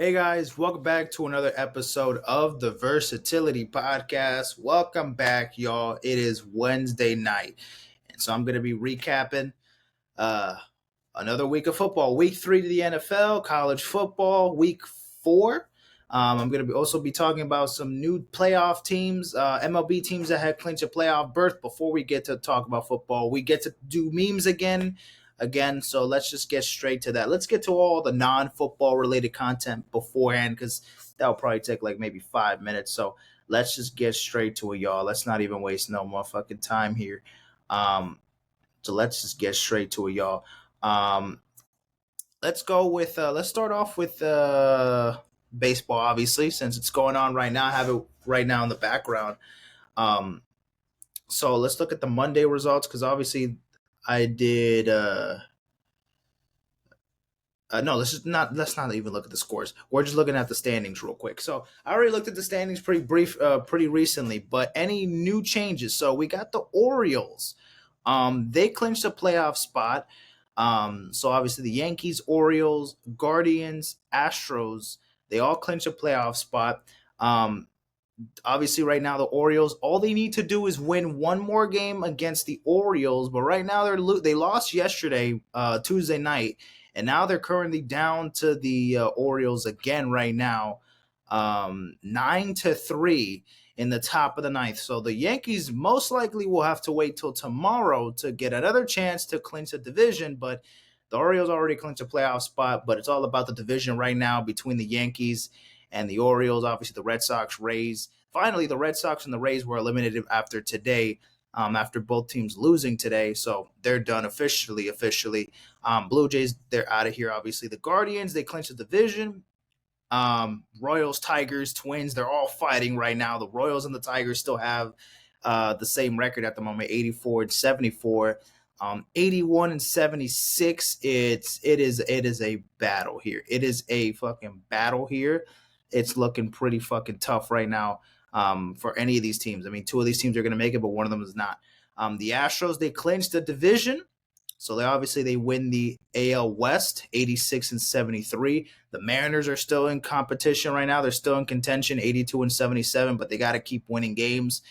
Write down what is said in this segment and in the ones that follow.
Hey guys, welcome back to another episode of the Versatility Podcast. Welcome back, y'all. It is Wednesday night, and so I'm going to be recapping uh, another week of football. Week 3 to the NFL, college football, week 4. I'm going to also be talking about some new playoff teams, MLB teams that had clinched a playoff berth. Before we get to talk about football, we get to do memes again. So let's just get straight to that. Let's get to all the non-football related content beforehand because that'll probably take like maybe 5 minutes. So let's just get straight to it, y'all. Let's not even waste no more fucking time here. So let's just get straight to it, y'all. Um, let's start off with baseball, obviously, since it's going on right now. I have it right now in the background. Um, so let's look at the Monday results because obviously I did. No, let's not even look at the scores. We're just looking at the standings real quick. So I already looked at the standings pretty recently. But any new changes? So we got the Orioles. They clinched a playoff spot. So obviously the Yankees, Orioles, Guardians, Astros, they all clinched a playoff spot. Obviously right now the Orioles, all they need to do is win one more game against the Orioles, but right now they lost yesterday, Tuesday night, and now they're currently down to the Orioles again right now, 9-3 in the top of the ninth. So the Yankees most likely will have to wait till tomorrow to get another chance to clinch a division, but the Orioles already clinched a playoff spot, but it's all about the division right now between the Yankees and the Orioles. Obviously, the Red Sox, Rays. Finally, the Red Sox and the Rays were eliminated after today, after both teams losing today. So they're done officially. Blue Jays, they're out of here, obviously. The Guardians, they clinched the division. Royals, Tigers, Twins, they're all fighting right now. The Royals and the Tigers still have the same record at the moment, 84-74. 81-76. It is a battle here. It is a fucking battle here. It's looking pretty fucking tough right now for any of these teams. I mean, two of these teams are going to make it, but one of them is not. The Astros, they clinched the division. So they win the AL West, 86-73. The Mariners are still in competition right now. They're still in contention, 82-77, but they got to keep winning games.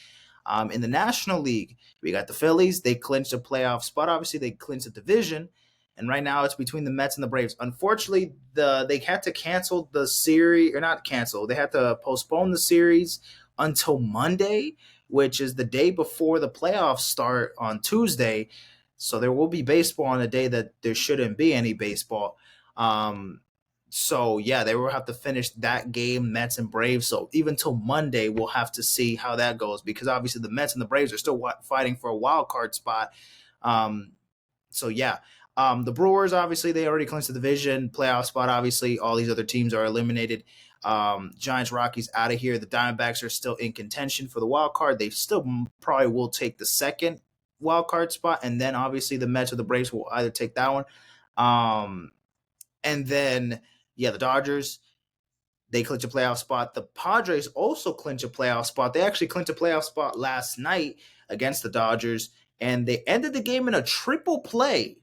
In the National League, we got the Phillies. They clinched a playoff spot. Obviously, they clinched a division. And right now, it's between the Mets and the Braves. Unfortunately, they had to cancel the series, or not cancel. They had to postpone the series until Monday, which is the day before the playoffs start on Tuesday. So there will be baseball on a day that there shouldn't be any baseball. So yeah, they will have to finish that game, Mets and Braves. So even till Monday, we'll have to see how that goes because obviously the Mets and the Braves are still fighting for a wild card spot. So yeah, the Brewers, obviously they already clinched the division playoff spot. Obviously, all these other teams are eliminated. Giants, Rockies out of here. The Diamondbacks are still in contention for the wild card. They still probably will take the second wild card spot, and then obviously the Mets or the Braves will either take that one. And then the Dodgers, they clinch a playoff spot. The Padres also clinch a playoff spot. They actually clinched a playoff spot last night against the Dodgers, and they ended the game in a triple play.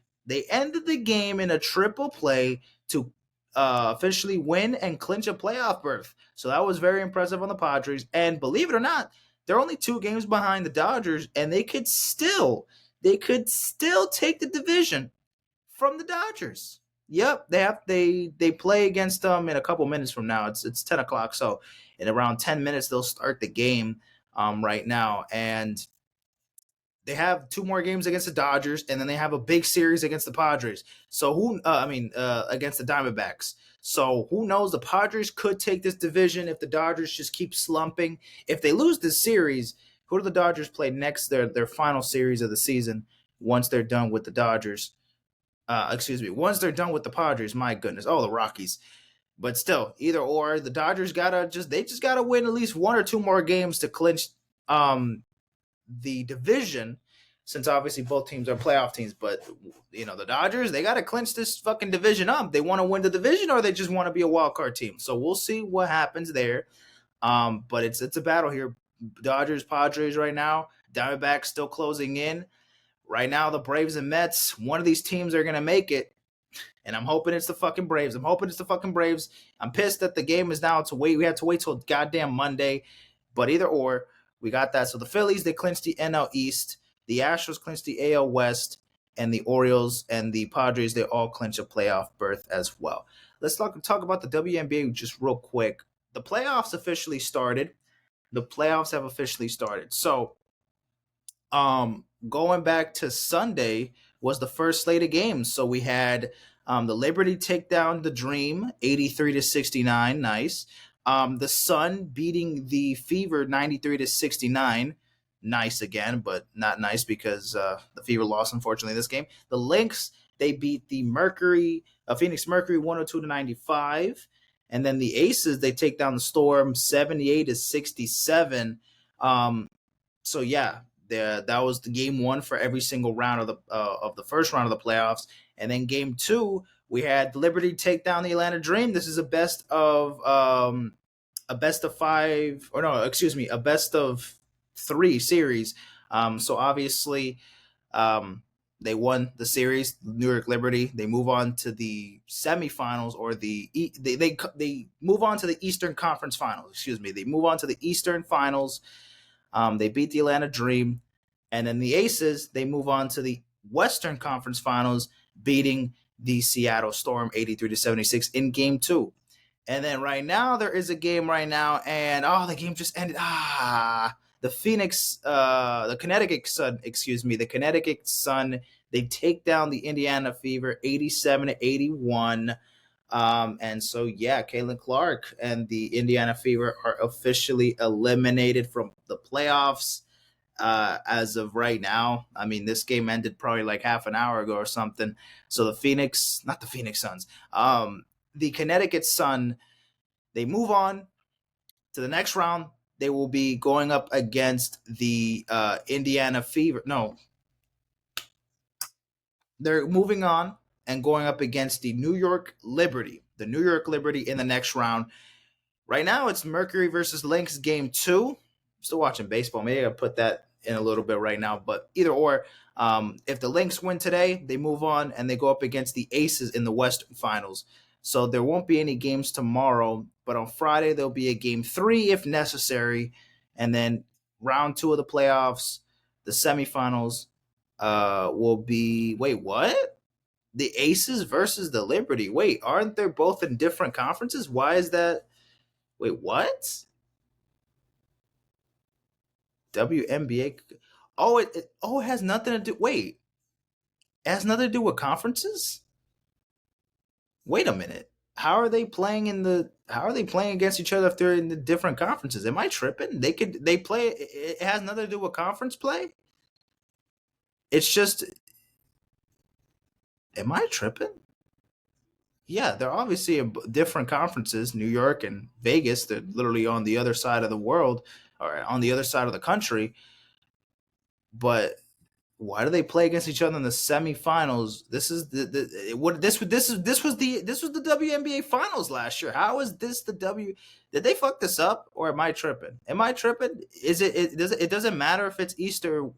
To officially win and clinch a playoff berth. So that was very impressive on the Padres. And believe it or not, they're only 2 games behind the Dodgers, and they could still take the division from the Dodgers. Yep, they play against them in a couple minutes from now. It's 10 o'clock, so in around 10 minutes they'll start the game right now, and they have 2 more games against the Dodgers, and then they have a big series against the Padres. So against the Diamondbacks. So who knows? The Padres could take this division if the Dodgers just keep slumping. If they lose this series, who do the Dodgers play next? Their final series of the season once they're done with the Dodgers. Once they're done with the Padres. My goodness. Oh, the Rockies. But still, either or, the Dodgers gotta win at least 1 or 2 more games to clinch the division, since obviously both teams are playoff teams. But the Dodgers, they got to clinch this fucking division up. They want to win the division, or they just want to be a wild card team. So we'll see what happens there. But it's a battle here. Dodgers, Padres right now. Diamondbacks still closing in. Right now, the Braves and Mets, one of these teams are going to make it. And I'm hoping it's the fucking Braves. I'm hoping it's the fucking Braves. I'm pissed that the game is now to wait. We have to wait till goddamn Monday. But either or, we got that. So the Phillies, they clinched the NL East. The Astros clinched the AL West. And the Orioles and the Padres, they all clinch a playoff berth as well. Let's talk about the WNBA just real quick. The playoffs officially started. The playoffs have officially started. So going back to Sunday was the first slate of games. So we had the Liberty take down the Dream 83-69. Nice. The Sun beating the Fever 93-69. Nice again, but not nice because the Fever lost, unfortunately, this game. The Lynx, they beat the Mercury, Phoenix Mercury 102-95. And then the Aces, they take down the Storm 78-67. So yeah, that was the game one for every single round of the first round of the playoffs, and then game two we had Liberty take down the Atlanta Dream. This is a best of five, or no, excuse me, a best of three series. So obviously, they won the series. New York Liberty. They move on to the semifinals, or they move on to the Eastern Conference Finals. Excuse me, they move on to the Eastern Finals. They beat the Atlanta Dream. And then the Aces, they move on to the Western Conference Finals, beating the Seattle Storm 83-76 in game two. And then right now, there is a game right now, and the game just ended. The Connecticut Sun, they take down the Indiana Fever 87-81. And so, yeah, Caitlin Clark and the Indiana Fever are officially eliminated from the playoffs as of right now. I mean, this game ended probably like half an hour ago or something. So the not the Phoenix Suns, the Connecticut Sun, they move on to the next round. They will be going up against the Indiana Fever. No, they're moving on and going up against the New York Liberty. The New York Liberty in the next round. Right now, it's Mercury versus Lynx game two. I'm still watching baseball. Maybe I'll put that in a little bit right now. But either or, if the Lynx win today, they move on and they go up against the Aces in the Western Finals. So there won't be any games tomorrow. But on Friday, there'll be a game three if necessary. And then round two of the playoffs, the semifinals, will be. Wait, what? The Aces versus the Liberty. Wait, aren't they both in different conferences? Why is that? Wait, what? WNBA? Oh, it has nothing to do. Wait, it has nothing to do with conferences. Wait a minute. How are they playing against each other if they're in the different conferences? Am I tripping? They play. It has nothing to do with conference play. It's just. Am I tripping? Yeah, they're obviously in different conferences. New York and Vegas. They're literally on the other side of the world, or on the other side of the country. But why do they play against each other in the semifinals? This is this was the WNBA finals last year. How is this the W? Did they fuck this up, or am I tripping? Am I tripping? Is it doesn't matter if it's East or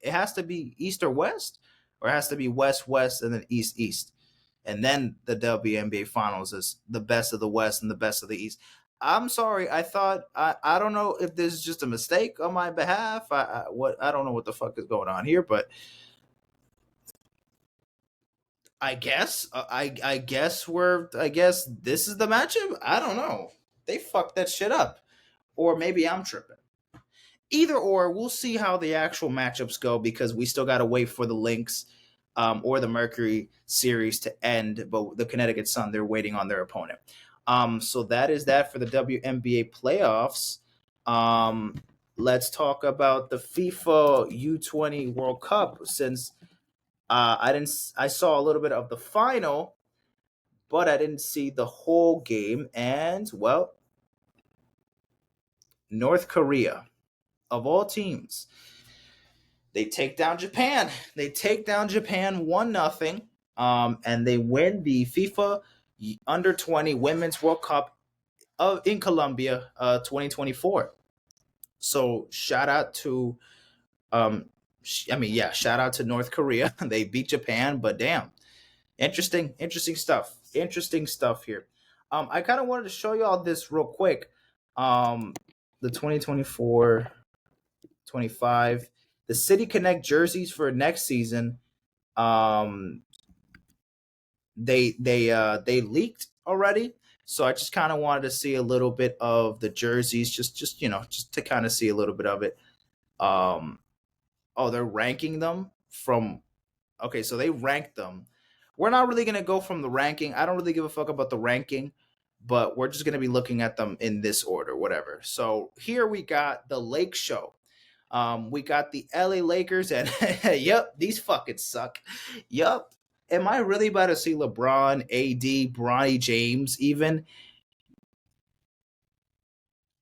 it has to be East or West, or it has to be West West and then East East, and then the WNBA finals is the best of the West and the best of the East. I'm sorry. I don't know if this is just a mistake on my behalf. I don't know what the fuck is going on here, but I guess this is the matchup. I don't know. They fucked that shit up, or maybe I'm tripping. Either or, we'll see how the actual matchups go because we still got to wait for the Lynx or the Mercury series to end. But the Connecticut Sun, they're waiting on their opponent. So that is that for the WNBA playoffs. Let's talk about the FIFA U20 World Cup since I saw a little bit of the final, but I didn't see the whole game. And well, North Korea, of all teams, they take down Japan. They take down Japan 1-0, and they win the FIFA Under 20 Women's World Cup in Colombia 2024. So shout out to shout out to North Korea. They beat Japan, but damn, Interesting stuff. Interesting stuff here. I kind of wanted to show y'all this real quick. The 2024-25, the City Connect jerseys for next season. Um, they leaked already, so I just kind of wanted to see a little bit of the jerseys, just just to kind of see a little bit of it. Um, oh, they're ranking them from. Okay, so they ranked them. We're not really gonna go from the ranking. I don't really give a fuck about the ranking, but we're just gonna be looking at them in this order, whatever. So here we got the Lake Show. We got the LA Lakers, and yep, these fucking suck. Yup. Am I really about to see LeBron, AD, Bronny James even?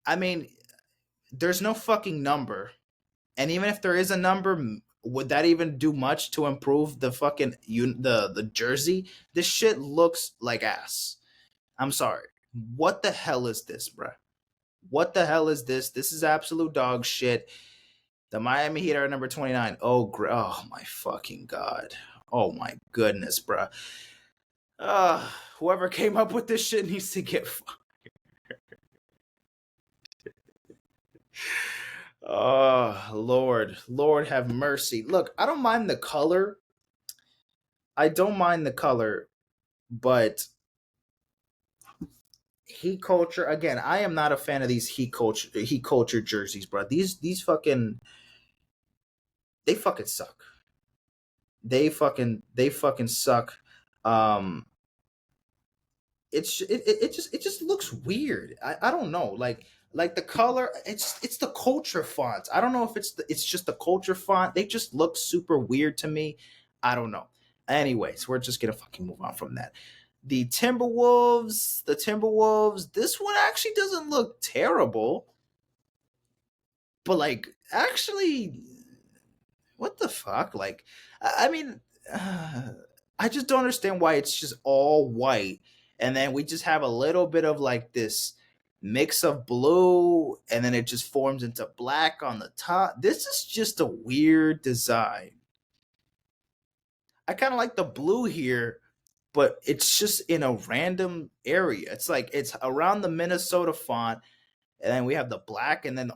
I mean, there's no fucking number. And even if there is a number, would that even do much to improve the fucking the jersey? This shit looks like ass. I'm sorry. What the hell is this, bruh? What the hell is this? This is absolute dog shit. The Miami Heat are number 29. Oh my fucking god. Oh my goodness, bruh. Whoever came up with this shit needs to get oh Lord have mercy. Look, I don't mind the color. I don't mind the color, but heat culture again. I am not a fan of these heat culture jerseys, bro. These fucking they fucking suck. They fucking suck. Um, it just looks weird. I don't know. Like the color, it's the culture fonts. I don't know if it's just the culture font. They just look super weird to me. I don't know. Anyways, we're just gonna fucking move on from that. The Timberwolves. This one actually doesn't look terrible, but like actually, what the fuck? Like, I mean, I just don't understand why it's just all white, and then we just have a little bit of like this mix of blue, and then it just forms into black on the top. This is just a weird design. I kind of like the blue here, but it's just in a random area. It's like it's around the Minnesota font, and then we have the black, and then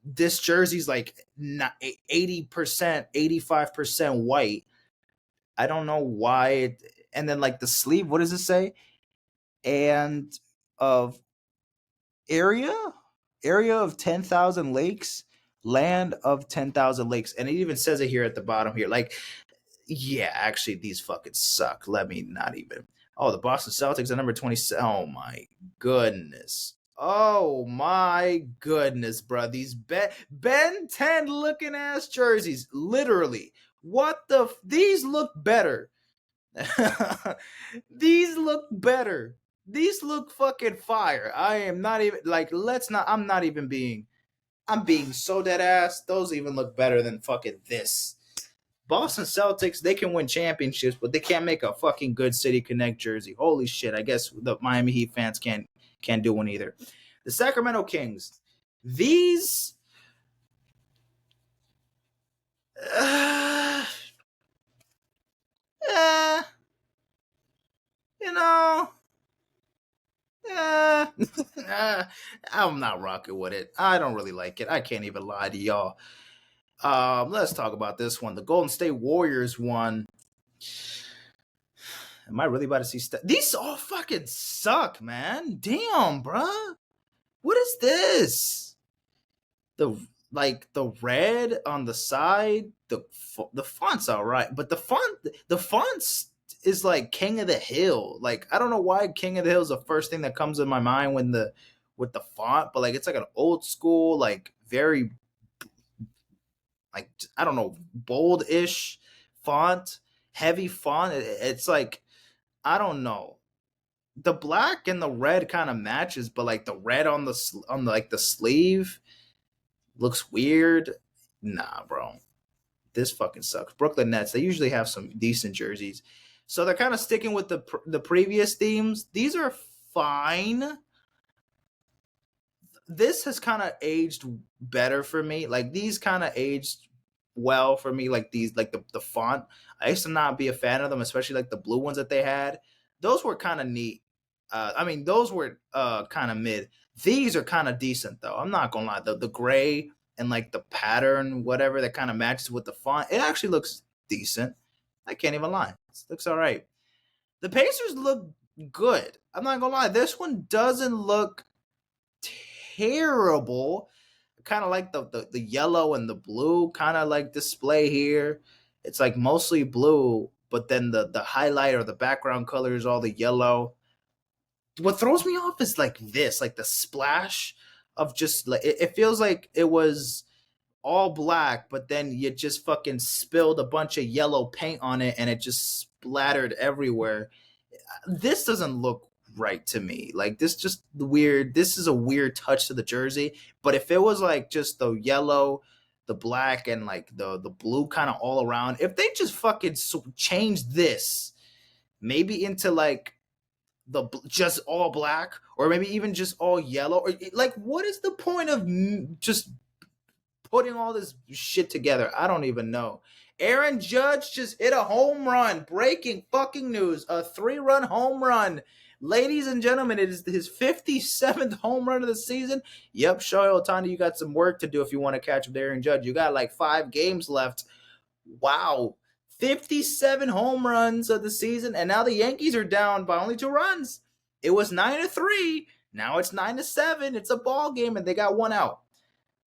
this jersey's like 80%, 85% white. I don't know why. And then like the sleeve, what does it say? And of area, area of 10,000 lakes, land of 10,000 lakes, and it even says it here at the bottom here. Like, yeah, actually, these fucking suck. Let me not even. Oh, the Boston Celtics are number 20. Oh my goodness. Oh my goodness, bro. These Ben 10 looking ass jerseys. Literally. What the these look better. These look better. These look fucking fire. I am not even like let's not I'm not even being I'm being so dead ass. Those even look better than fucking this. Boston Celtics, they can win championships, but they can't make a fucking good City Connect jersey. Holy shit! I guess the Miami Heat fans can't do one either. The Sacramento Kings, these, uh, uh, you know, uh, I'm not rocking with it. I don't really like it. I can't even lie to y'all. Let's talk about this one. The Golden State Warriors one. Am I really about to see these all fucking suck, man? Damn, bruh. What is this? The like the red on the side, the font's all right, but the fonts is like King of the Hill. Like I don't know why King of the Hill is the first thing that comes in my mind when the with the font, but like it's like an old school, like very like I don't know, bold-ish font, heavy font. It's like I don't know. The black and the red kind of matches, but like the red on like the sleeve looks weird. Nah, bro, this fucking sucks. Brooklyn Nets. They usually have some decent jerseys, so they're kind of sticking with the previous themes. These are fine. This has kind of aged better for me. Like these kind of aged well for me. Like these, like the font. I used to not be a fan of them, especially like the blue ones that they had. Those were kind of neat. I mean, those were kind of mid. These are kind of decent though. I'm not gonna lie. The gray and like the pattern, whatever that kind of matches with the font, it actually looks decent. I can't even lie. It looks all right. The Pacers look good. I'm not gonna lie. This one doesn't look terrible. Kind of like the yellow and the blue kind of like display here. It's like mostly blue, but then the highlight or the background color is all the yellow. What throws me off is like this, like the splash of just like it feels like it was all black, but then you just fucking spilled a bunch of yellow paint on it and it just splattered everywhere. This doesn't look right to me. Like this just weird. This is a weird touch to the jersey. But if it was like just the yellow, the black, and like the blue kind of all around, if they just fucking change this, maybe into like the just all black, or maybe even just all yellow, or like what is the point of just putting all this shit together? I don't even know. Aaron Judge just hit a home run. Breaking fucking news. A 3-run home run. Ladies and gentlemen, it is his 57th home run of the season. Yep, Shohei Ohtani, you got some work to do if you want to catch up to Aaron Judge. You got like 5 games left. Wow. 57 home runs of the season, and now the Yankees are down by only 2 runs. It was 9-3. Now it's 9-7. It's a ball game, and they got 1 out.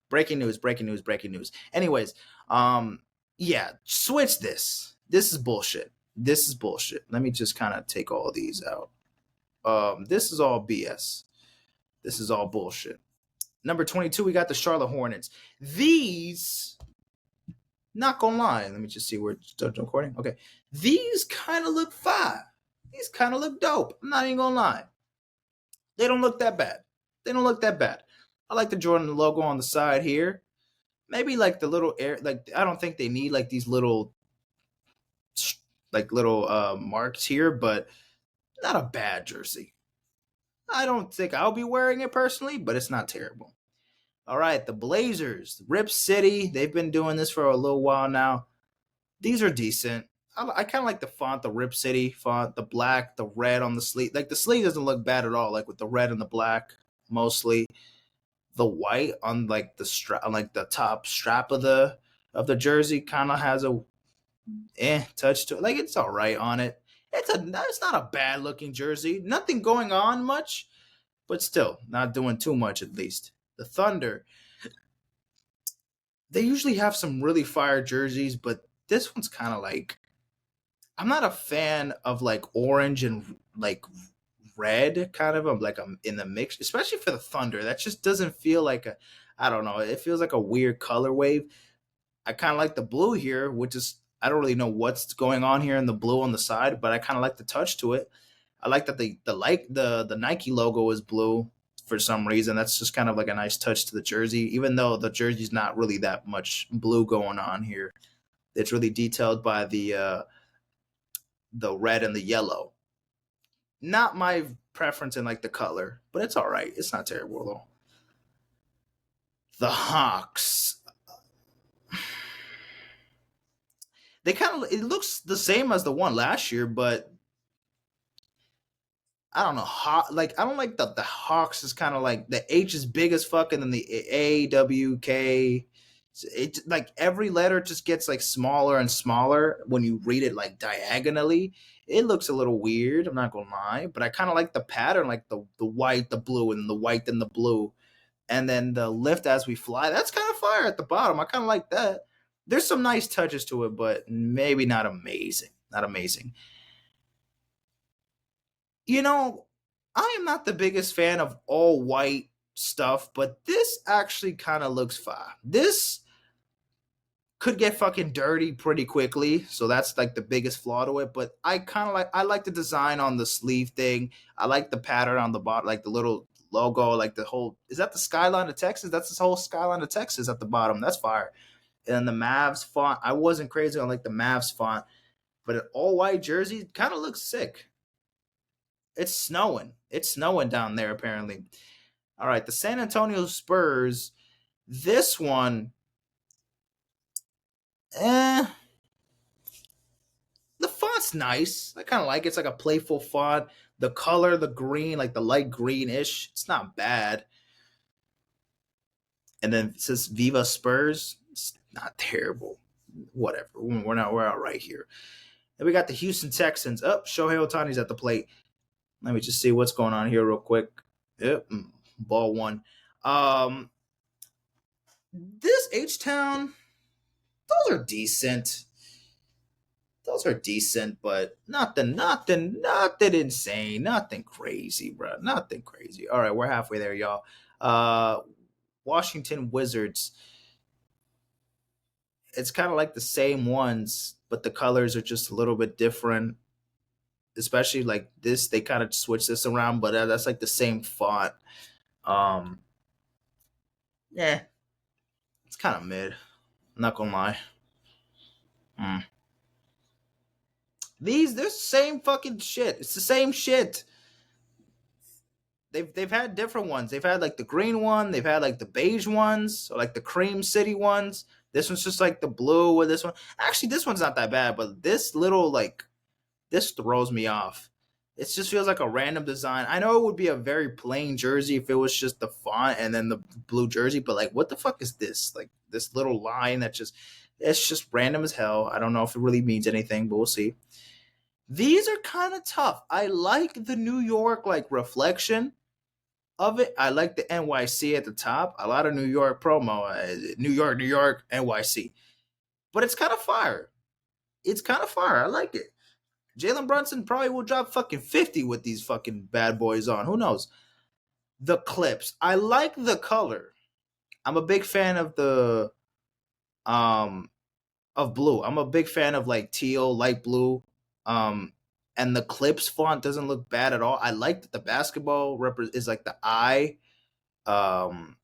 Breaking news, breaking news, breaking news. Anyways, yeah, switch this. This is bullshit. This is bullshit. Let me just kind of take all these out. This is all BS. This is all bullshit. Number 22, we got the Charlotte Hornets. These, not gonna lie, let me just see where it's recording. Okay, these kind of look fire. These kind of look dope. I'm not even gonna lie. They don't look that bad. They don't look that bad. I like the Jordan logo on the side here. Maybe like the little air, like I don't think they need like these little marks here, but not a bad jersey. I don't think I'll be wearing it personally, but it's not terrible. All right, the Blazers, Rip City. They've been doing this for a little while now. These are decent. I kind of like the font, the Rip City font, the black, the red on the sleeve. Like the sleeve doesn't look bad at all, like with the red and the black mostly. The white on like the strap, on like the top strap of the jersey, kind of has a touch to it. Like it's all right on it. It's not a bad looking jersey. Nothing going on much, but still not doing too much at least. The Thunder, they usually have some really fire jerseys, but this one's kind of like, I'm not a fan of like orange and like red kind of. I'm like, I'm in the mix, especially for the Thunder. That just doesn't feel like a, I don't know. It feels like a weird color wave. I kind of like the blue here, which is, I don't really know what's going on here in the blue on the side, but I kind of like the touch to it. I like that the Nike logo is blue for some reason. That's just kind of like a nice touch to the jersey, even though the jersey's not really that much blue going on here. It's really detailed by the red and the yellow. Not my preference in like the color, but it's all right. It's not terrible though. The Hawks. They kind of, it looks the same as the one last year, but I don't know. Like I don't like the Hawks is kind of like the H is big as fucking than the AWK. It like every letter just gets like smaller and smaller when you read it like diagonally. It looks a little weird. I'm not gonna lie, but I kind of like the pattern, like the white, the blue, and the white and the blue, and then the lift as we fly. That's kind of fire at the bottom. I kind of like that. There's some nice touches to it, but maybe not amazing. Not amazing. You know, I am not the biggest fan of all white stuff, but this actually kind of looks fine. This could get fucking dirty pretty quickly, so that's like the biggest flaw to it. But I like the design on the sleeve thing. I like the pattern on the bottom, like the little logo, like the whole. Is that the skyline of Texas? That's this whole skyline of Texas at the bottom. That's fire. And the Mavs font, I wasn't crazy on like the Mavs font, but an all white jersey kind of looks sick. It's snowing. It's snowing down there apparently. All right, the San Antonio Spurs. This one, Eh, the font's nice. I kind of like it. It's like a playful font. The color, the green, like the light greenish, it's not bad. And then it says Viva Spurs. It's not terrible. Whatever. We're out right here. Then we got the Houston Texans. Up, Shohei Otani's at the plate. Let me just see what's going on here real quick. Yep, ball one. This H Town, those are decent. Those are decent, but nothing insane, nothing crazy, bro. Nothing crazy. All right, we're halfway there, y'all. Uh, Washington Wizards. It's kind of like the same ones, but the colors are just a little bit different. Especially like this, they kind of switch this around, but that's like the same font. Um, yeah, it's kind of mid. I'm not gonna lie. Mm. They're the same fucking shit. It's the same shit. They've had different ones. They've had like the green one. They've had like the beige ones, or like the cream city ones. This one's just like the blue with this one. Actually, this one's not that bad, but this little like this throws me off. It just feels like a random design. I know it would be a very plain jersey if it was just the font and then the blue jersey, but like, what the fuck is this? Like this little line that just it's just random as hell. I don't know if it really means anything, but we'll see. These are kind of tough. I like the New York like reflection of it. I like the NYC at the top. A lot of New York promo, New York, NYC. But it's kind of fire. It's kind of fire. I like it. Jalen Brunson probably will drop fucking 50 with these fucking bad boys on. Who knows? The clips. I like the color. I'm a big fan of the of blue. I'm a big fan of like teal, light blue. Um and the clips font doesn't look bad at all. I like that the basketball is like the eye. Um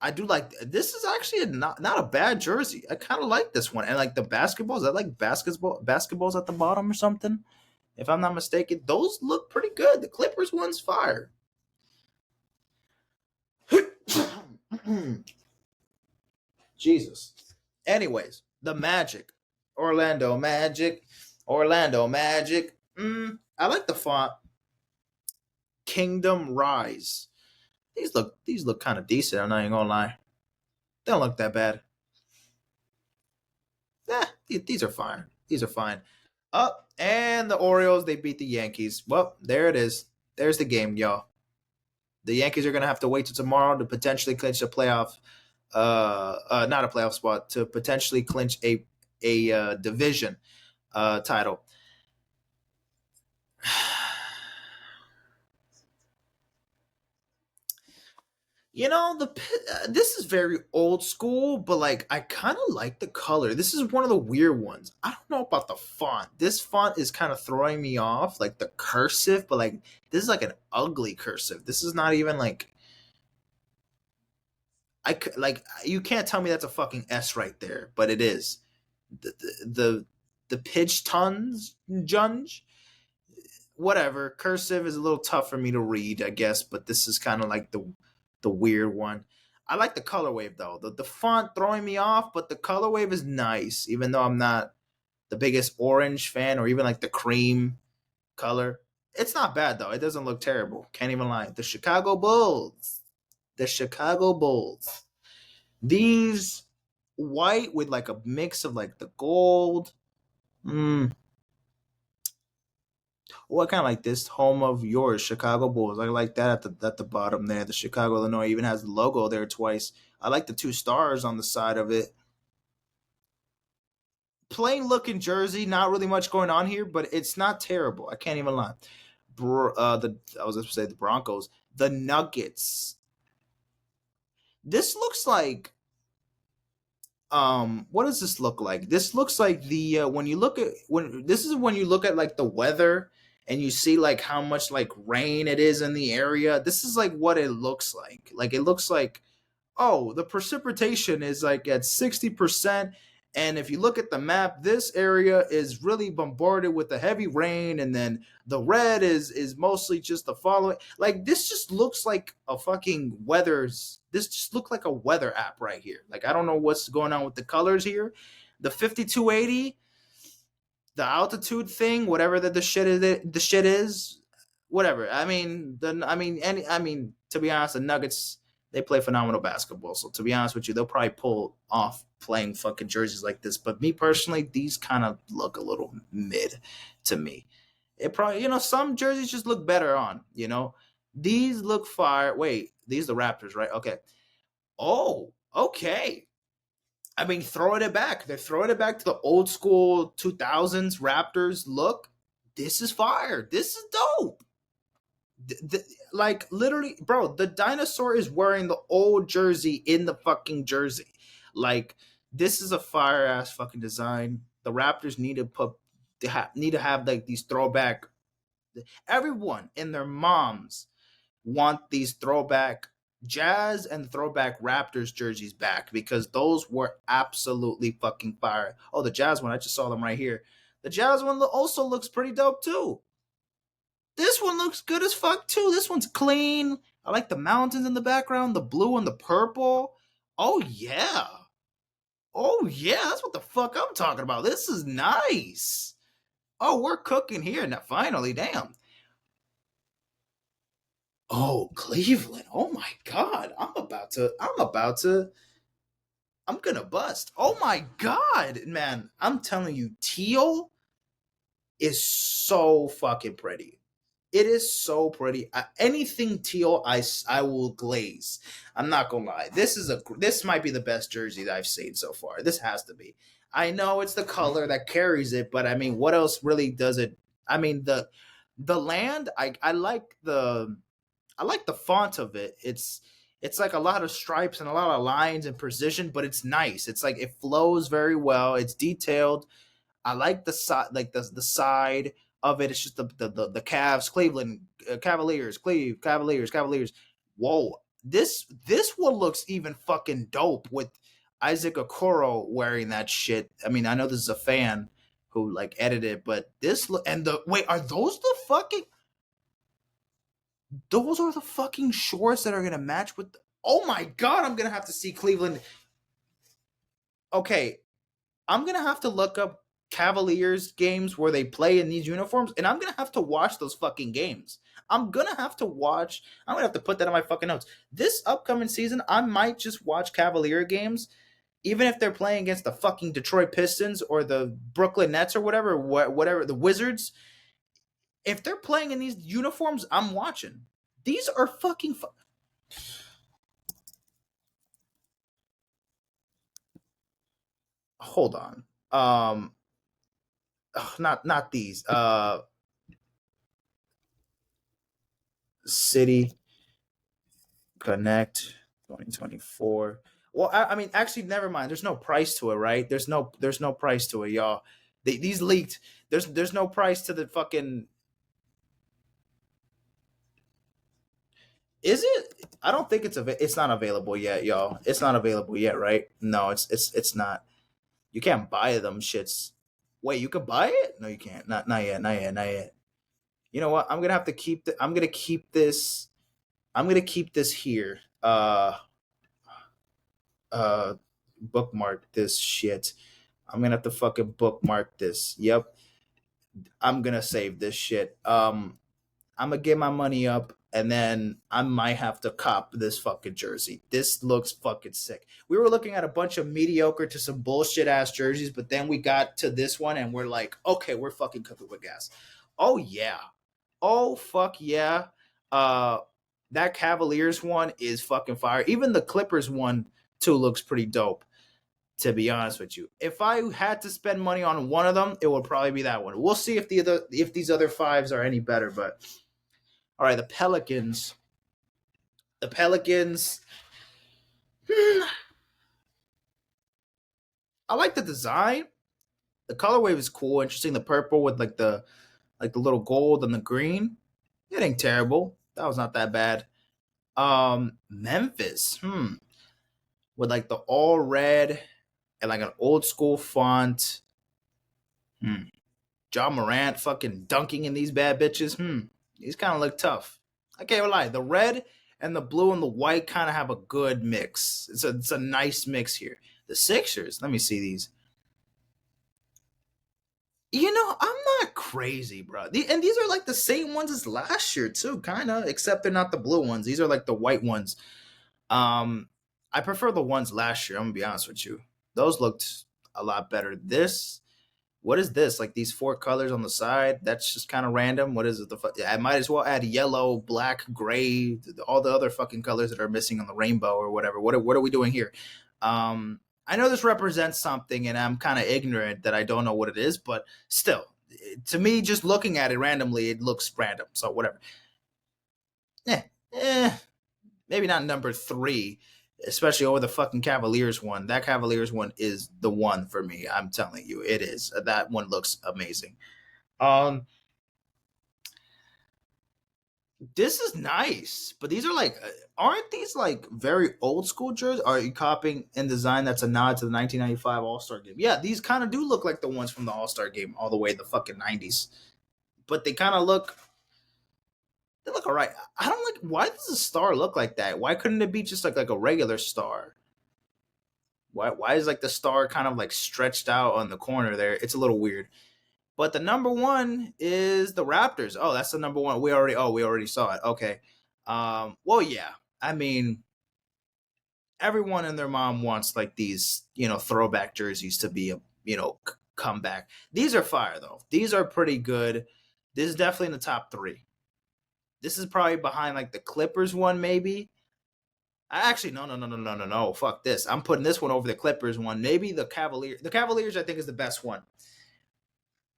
I do like this is actually not a bad jersey. I kind of like this one. And like the basketballs, I like basketballs at the bottom or something. If I'm not mistaken, those look pretty good. The Clippers one's fire. Jesus. Anyways, the Magic. Orlando Magic. Orlando Magic. I like the font. Kingdom Rise. These look kind of decent. I'm not even gonna lie. They don't look that bad. These are fine. These are fine. Up and the Orioles they beat the Yankees. Well, there it is. There's the game, y'all. The Yankees are gonna have to wait till tomorrow to potentially clinch a playoff. Not a playoff spot to potentially clinch a division title. You know, this is very old school, but like I kind of like the color. This is one of the weird ones. I don't know about the font. This font is kind of throwing me off, like the cursive, but like this is like an ugly cursive. This is not even like like you can't tell me that's a fucking S right there, but it is. The pitch tons junge whatever. Cursive is a little tough for me to read, I guess, but this is kind of like the weird one. I like the color wave though. The font throwing me off, but the color wave is nice, even though I'm not the biggest orange fan or even like the cream color. It's not bad though. It doesn't look terrible. Can't even lie. The Chicago Bulls. The Chicago Bulls. These white with like a mix of like the gold. Well, I kind of like this home of yours, Chicago Bulls. I like that at the bottom there. The Chicago, Illinois even has the logo there twice. I like the two stars on the side of it. Plain looking jersey, not really much going on here, but it's not terrible. I can't even lie. I was going to say the Broncos, the Nuggets. This looks like what does this look like? This looks like the when you look at when this is when you look at like the weather and you see like how much like rain it is in the area. This is like what it looks like. Like it looks like oh, the precipitation is like at 60%. And if you look at the map, this area is really bombarded with the heavy rain, and then the red is mostly just the following. Like this just looks like a fucking weather's. This just looks like a weather app right here. Like I don't know what's going on with the colors here. The 5280, the altitude thing, whatever the shit is, whatever. I mean, to be honest, the Nuggets, they play phenomenal basketball. So to be honest with you, they'll probably pull off playing fucking jerseys like this. But me personally, these kind of look a little mid to me. It probably, some jerseys just look better on. These look fire. Wait, these are the Raptors, right? Okay. Oh, okay. I mean, throwing it back. They're throwing it back to the old school 2000s Raptors look. This is fire. This is dope. Like, literally, bro, the dinosaur is wearing the old jersey in the fucking jersey. Like, this is a fire ass fucking design. The Raptors need to need to have like these throwback. Everyone and their moms want these throwback Jazz and throwback Raptors jerseys back because those were absolutely fucking fire. Oh, the Jazz one, I just saw them right here. The Jazz one also looks pretty dope too. This one looks good as fuck too. This one's clean. I like the mountains in the background, the blue and the purple. Oh yeah. Oh yeah, that's what the fuck I'm talking about. This is nice. Oh, we're cooking here now. Finally, damn. Oh, Cleveland. Oh my God. I'm gonna bust. Oh my God, man. I'm telling you, teal is so fucking pretty. It is so pretty. Anything teal, I will glaze. I'm not gonna lie. This might be the best jersey that I've seen so far. This has to be. I know it's the color that carries it, but I mean, what else really does it? I mean, the land. I like the font of it. It's like a lot of stripes and a lot of lines and precision, but it's nice. It's like it flows very well. It's detailed. I like the side, like the side of it. It's just the Cavs, Cleveland Cavaliers, Cavaliers. Whoa, this one looks even fucking dope with Isaac Okoro wearing that shit. I mean, I know this is a fan who like edited, but and the wait, are those the fucking? Those are the fucking shorts that are gonna match with. Oh my God, I'm gonna have to see Cleveland. Okay, I'm gonna have to look up Cavaliers games where they play in these uniforms, and I'm gonna have to watch those fucking games. I'm gonna have to watch. I'm gonna have to put that in my fucking notes. This upcoming season, I might just watch Cavalier games, even if they're playing against the fucking Detroit Pistons or the Brooklyn Nets or whatever the Wizards. If they're playing in these uniforms, I'm watching. These are fucking. Hold on. Not these. City Connect 2024. Well, I mean, actually, never mind. There's no price to it, right? There's no price to it, y'all. These leaked. There's no price to the fucking. Is it? I don't think it's not available yet, y'all. It's not available yet, right? No, it's not. You can't buy them shits. Wait, you can buy it? No, you can't. Not yet. Not yet. Not yet. You know what? I'm gonna have to keep. I'm gonna keep this. I'm gonna keep this here. Uh, bookmark this shit. I'm gonna have to fucking bookmark this. Yep. I'm gonna save this shit. I'm gonna get my money up, and then I might have to cop this fucking jersey. This looks fucking sick. We were looking at a bunch of mediocre to some bullshit ass jerseys, but then we got to this one, and we're like, okay, we're fucking cooking with gas. Oh yeah, oh fuck yeah. Uh, that Cavaliers one is fucking fire. Even the Clippers one too looks pretty dope. To be honest with you, if I had to spend money on one of them, it would probably be that one. We'll see if these other fives are any better, but. All right, the Pelicans. The Pelicans. I like the design. The colorway is cool, interesting. The purple with the little gold and the green. It ain't terrible. That was not that bad. Memphis. With like the all red and like an old school font. John Morant fucking dunking in these bad bitches. These kind of look tough. I can't lie. The red and the blue and the white kind of have a good mix. It's a nice mix here. The Sixers. Let me see these. I'm not crazy, bro. And these are like the same ones as last year too, kind of, except they're not the blue ones. These are like the white ones. Um, I prefer the ones last year. I'm gonna be honest with you. Those looked a lot better. What is this? Like these four colors on the side? That's just kind of random. What is it? I might as well add yellow, black, gray, all the other fucking colors that are missing on the rainbow or whatever. What are we doing here? I know this represents something, and I'm kind of ignorant that I don't know what it is, but still, to me, just looking at it randomly, it looks random. So whatever. Eh, eh, maybe not number 3, especially over the fucking Cavaliers one. That Cavaliers one is the one for me. I'm telling you, it is. That one looks amazing. Um, this is nice, but these are like, aren't these like very old school jerseys? Are you copying in design that's a nod to the 1995 All Star game? Yeah, these kind of do look like the ones from the All Star game all the way the fucking 90s, but they kind of look. They look alright. I don't like. Why does a star look like that? Why couldn't it be just like a regular star? Why is like the star kind of like stretched out on the corner there? It's a little weird. But the number one is the Raptors. Oh, that's the number one. We already saw it. Okay. Well, yeah. I mean, everyone and their mom wants like these, throwback jerseys to be a, comeback. These are fire though. These are pretty good. This is definitely in the top 3. This is probably behind like the Clippers one, maybe. Actually, no. Fuck this. I'm putting this one over the Clippers one. Maybe the Cavaliers. The Cavaliers, I think, is the best one.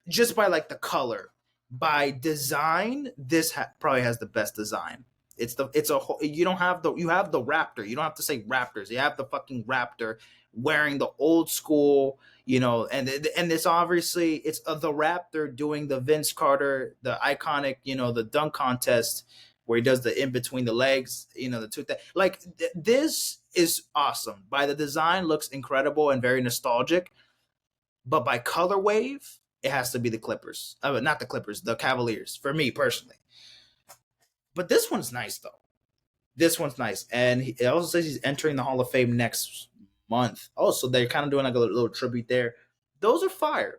Just by like the color, by design, this probably has the best design. You don't have you have the Raptor. You don't have to say Raptors. You have the fucking Raptor wearing the old school, and it's obviously it's the Raptor doing the Vince Carter, the iconic, the dunk contest where he does the in between the legs, the two like this is awesome. By the design, looks incredible and very nostalgic, but by color wave, it has to be the Clippers. Not the Clippers, the Cavaliers, for me personally. But this one's nice, though. This one's nice. And it also says he's entering the Hall of Fame next month. Oh, so they're kind of doing like a little tribute there. Those are fire.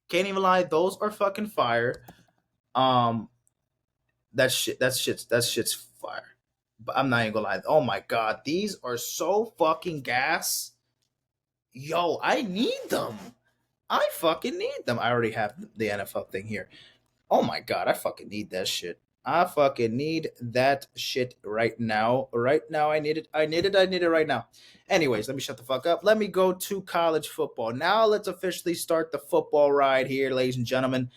Can't even lie. Those are fucking fire. That's shit's fire. But I'm not even gonna lie. Oh my god, these are so fucking gas. Yo, I need them. I fucking need them. I already have the NFL thing here. Oh my god, I fucking need that shit. I fucking need that shit right now. Right now, I need it. I need it right now. Anyways, let me shut the fuck up. Let me go to college football. Now let's officially start the football ride here, ladies and gentlemen.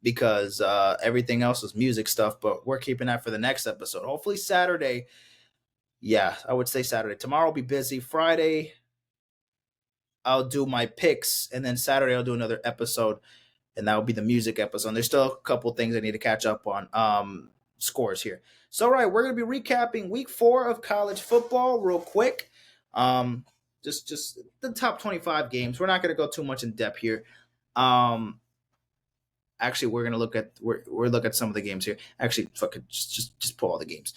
Because everything else is music stuff, but we're keeping that for the next episode. Hopefully Saturday. Yeah, I would say Saturday. Tomorrow will be busy. Friday, I'll do my picks, and then Saturday I'll do another episode, and that will be the music episode. There's still a couple things I need to catch up on. Scores here. So, all right, we're gonna be recapping week 4 of college football real quick. Just the top 25 games. We're not gonna go too much in depth here. Actually, we're gonna look at some of the games here. Actually, fuck it, just pull all the games.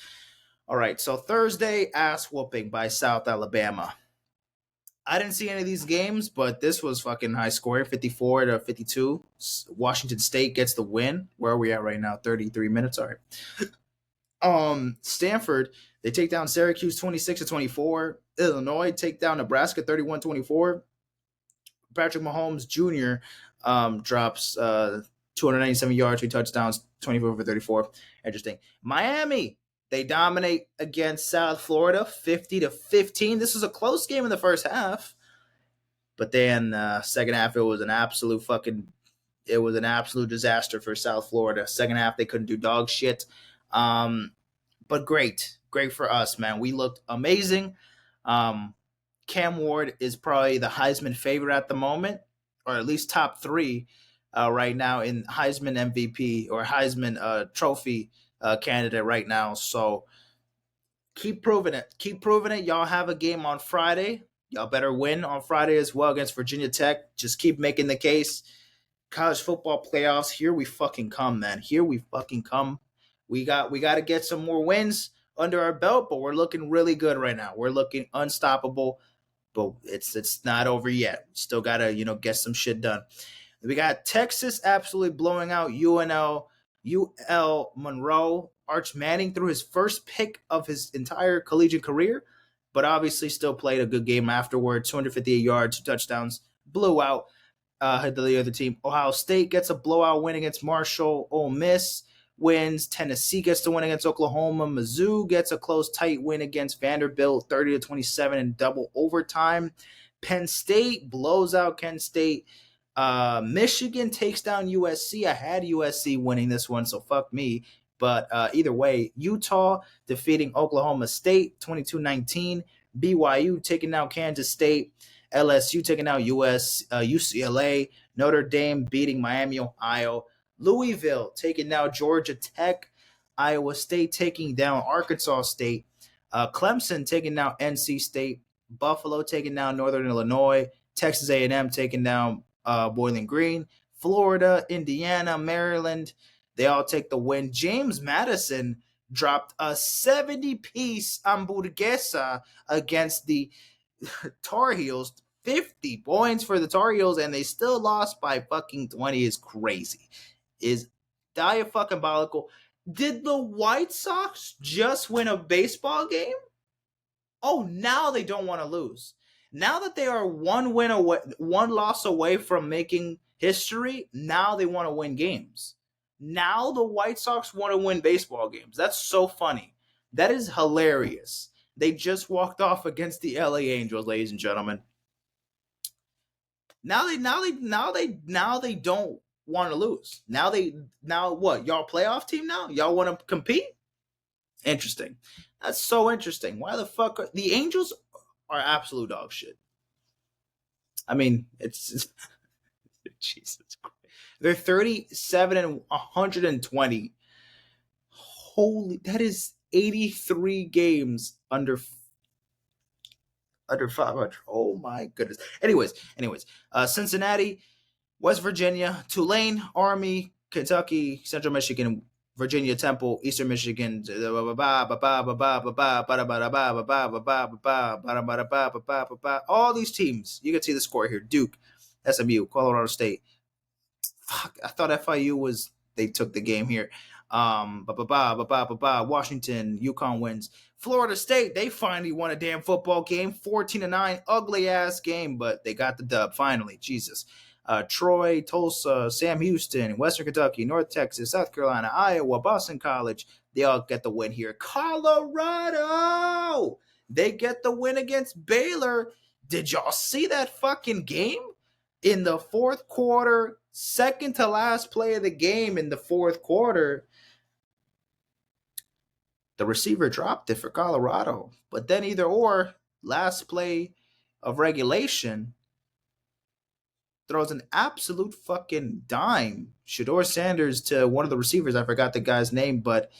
All right, so Thursday, ass whooping by South Alabama. I didn't see any of these games, but this was fucking high scoring, 54-52. Washington State gets the win. Where are we at right now? 33 minutes. All right. Stanford, they take down Syracuse 26-24. Illinois take down Nebraska 31-24. Patrick Mahomes Jr. Drops 297 yards, 3 touchdowns, 24 for 34. Interesting. Miami, they dominate against South Florida 50-15. This was a close game in the first half, but then second half it was an absolute disaster for South Florida. Second half they couldn't do dog shit. But great for us, man. We looked amazing. Cam Ward is probably the Heisman favorite at the moment, or at least top 3 right now in Heisman MVP or Heisman trophy candidate right now. So keep proving it. Y'all have a game on Friday. Y'all better win on Friday as well against Virginia Tech. Just keep making the case. College football playoffs, here we fucking come, man. Here we fucking come. We got to get some more wins under our belt, but we're looking really good right now. We're looking unstoppable. but it's not over yet. Still gotta get some shit done. We got Texas absolutely blowing out UL Monroe. Arch Manning threw his first pick of his entire collegiate career, but obviously still played a good game afterward. 258 yards, 2 touchdowns, blew out the other team. Ohio State gets a blowout win against Marshall. Ole Miss wins. Tennessee gets the win against Oklahoma. Mizzou gets a close, tight win against Vanderbilt, 30-27 in double overtime. Penn State blows out Kent State. Michigan takes down USC. I had USC winning this one, so fuck me. But either way, Utah defeating Oklahoma State 22-19. BYU taking down Kansas State. LSU taking out UCLA. Notre Dame beating Miami, Ohio. Louisville taking down Georgia Tech. Iowa State taking down Arkansas State. Clemson taking down NC State. Buffalo taking down Northern Illinois. Texas A&M taking down Bowling Green. Florida, Indiana, Maryland, they all take the win. James Madison dropped a 70-piece hamburguesa against the Tar Heels. 50 points for the Tar Heels, and they still lost by fucking 20 is crazy. Is diabolical. Did the White Sox just win a baseball game? Oh, now they don't want to lose. Now that they are one loss away from making history, now they want to win games. Now the White Sox want to win baseball games. That's so funny. That is hilarious. They just walked off against the LA Angels, ladies and gentlemen. Now they don't want to lose. Now what? Y'all playoff team now? Y'all want to compete? Interesting. That's so interesting. Why the fuck the Angels are absolute dog shit? I mean, it's Jesus Christ. They're 37 and 120. Holy, that is 83 games under 500. Oh my goodness. Anyways, Cincinnati, West Virginia, Tulane, Army, Kentucky, Central Michigan, Virginia, Temple, Eastern Michigan, all these teams. You can see the score here. Duke, SMU, Colorado State. Fuck, I thought FIU they took the game here. Washington, UConn wins. Florida State, they finally won a damn football game, 14-9, ugly ass game, but they got the dub finally. Jesus. Troy, Tulsa, Sam Houston, Western Kentucky, North Texas, South Carolina, Iowa, Boston College, they all get the win here. Colorado, they get the win against Baylor. Did y'all see that fucking game? In the fourth quarter, second to last play of the game in the fourth quarter, the receiver dropped it for Colorado. But then either or, last play of regulation, throws an absolute fucking dime. Shedeur Sanders to one of the receivers. I forgot the guy's name, but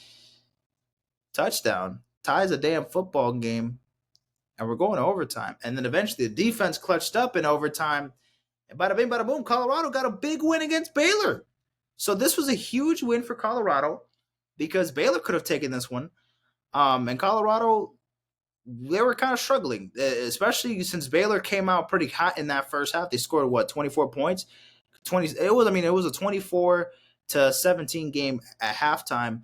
touchdown. Ties a damn football game. And we're going to overtime. And then eventually the defense clutched up in overtime. And bada bing, bada boom, Colorado got a big win against Baylor. So this was a huge win for Colorado because Baylor could have taken this one. And Colorado, they were kind of struggling, especially since Baylor came out pretty hot in that first half. They scored 24 points. It was a 24-17 game at halftime.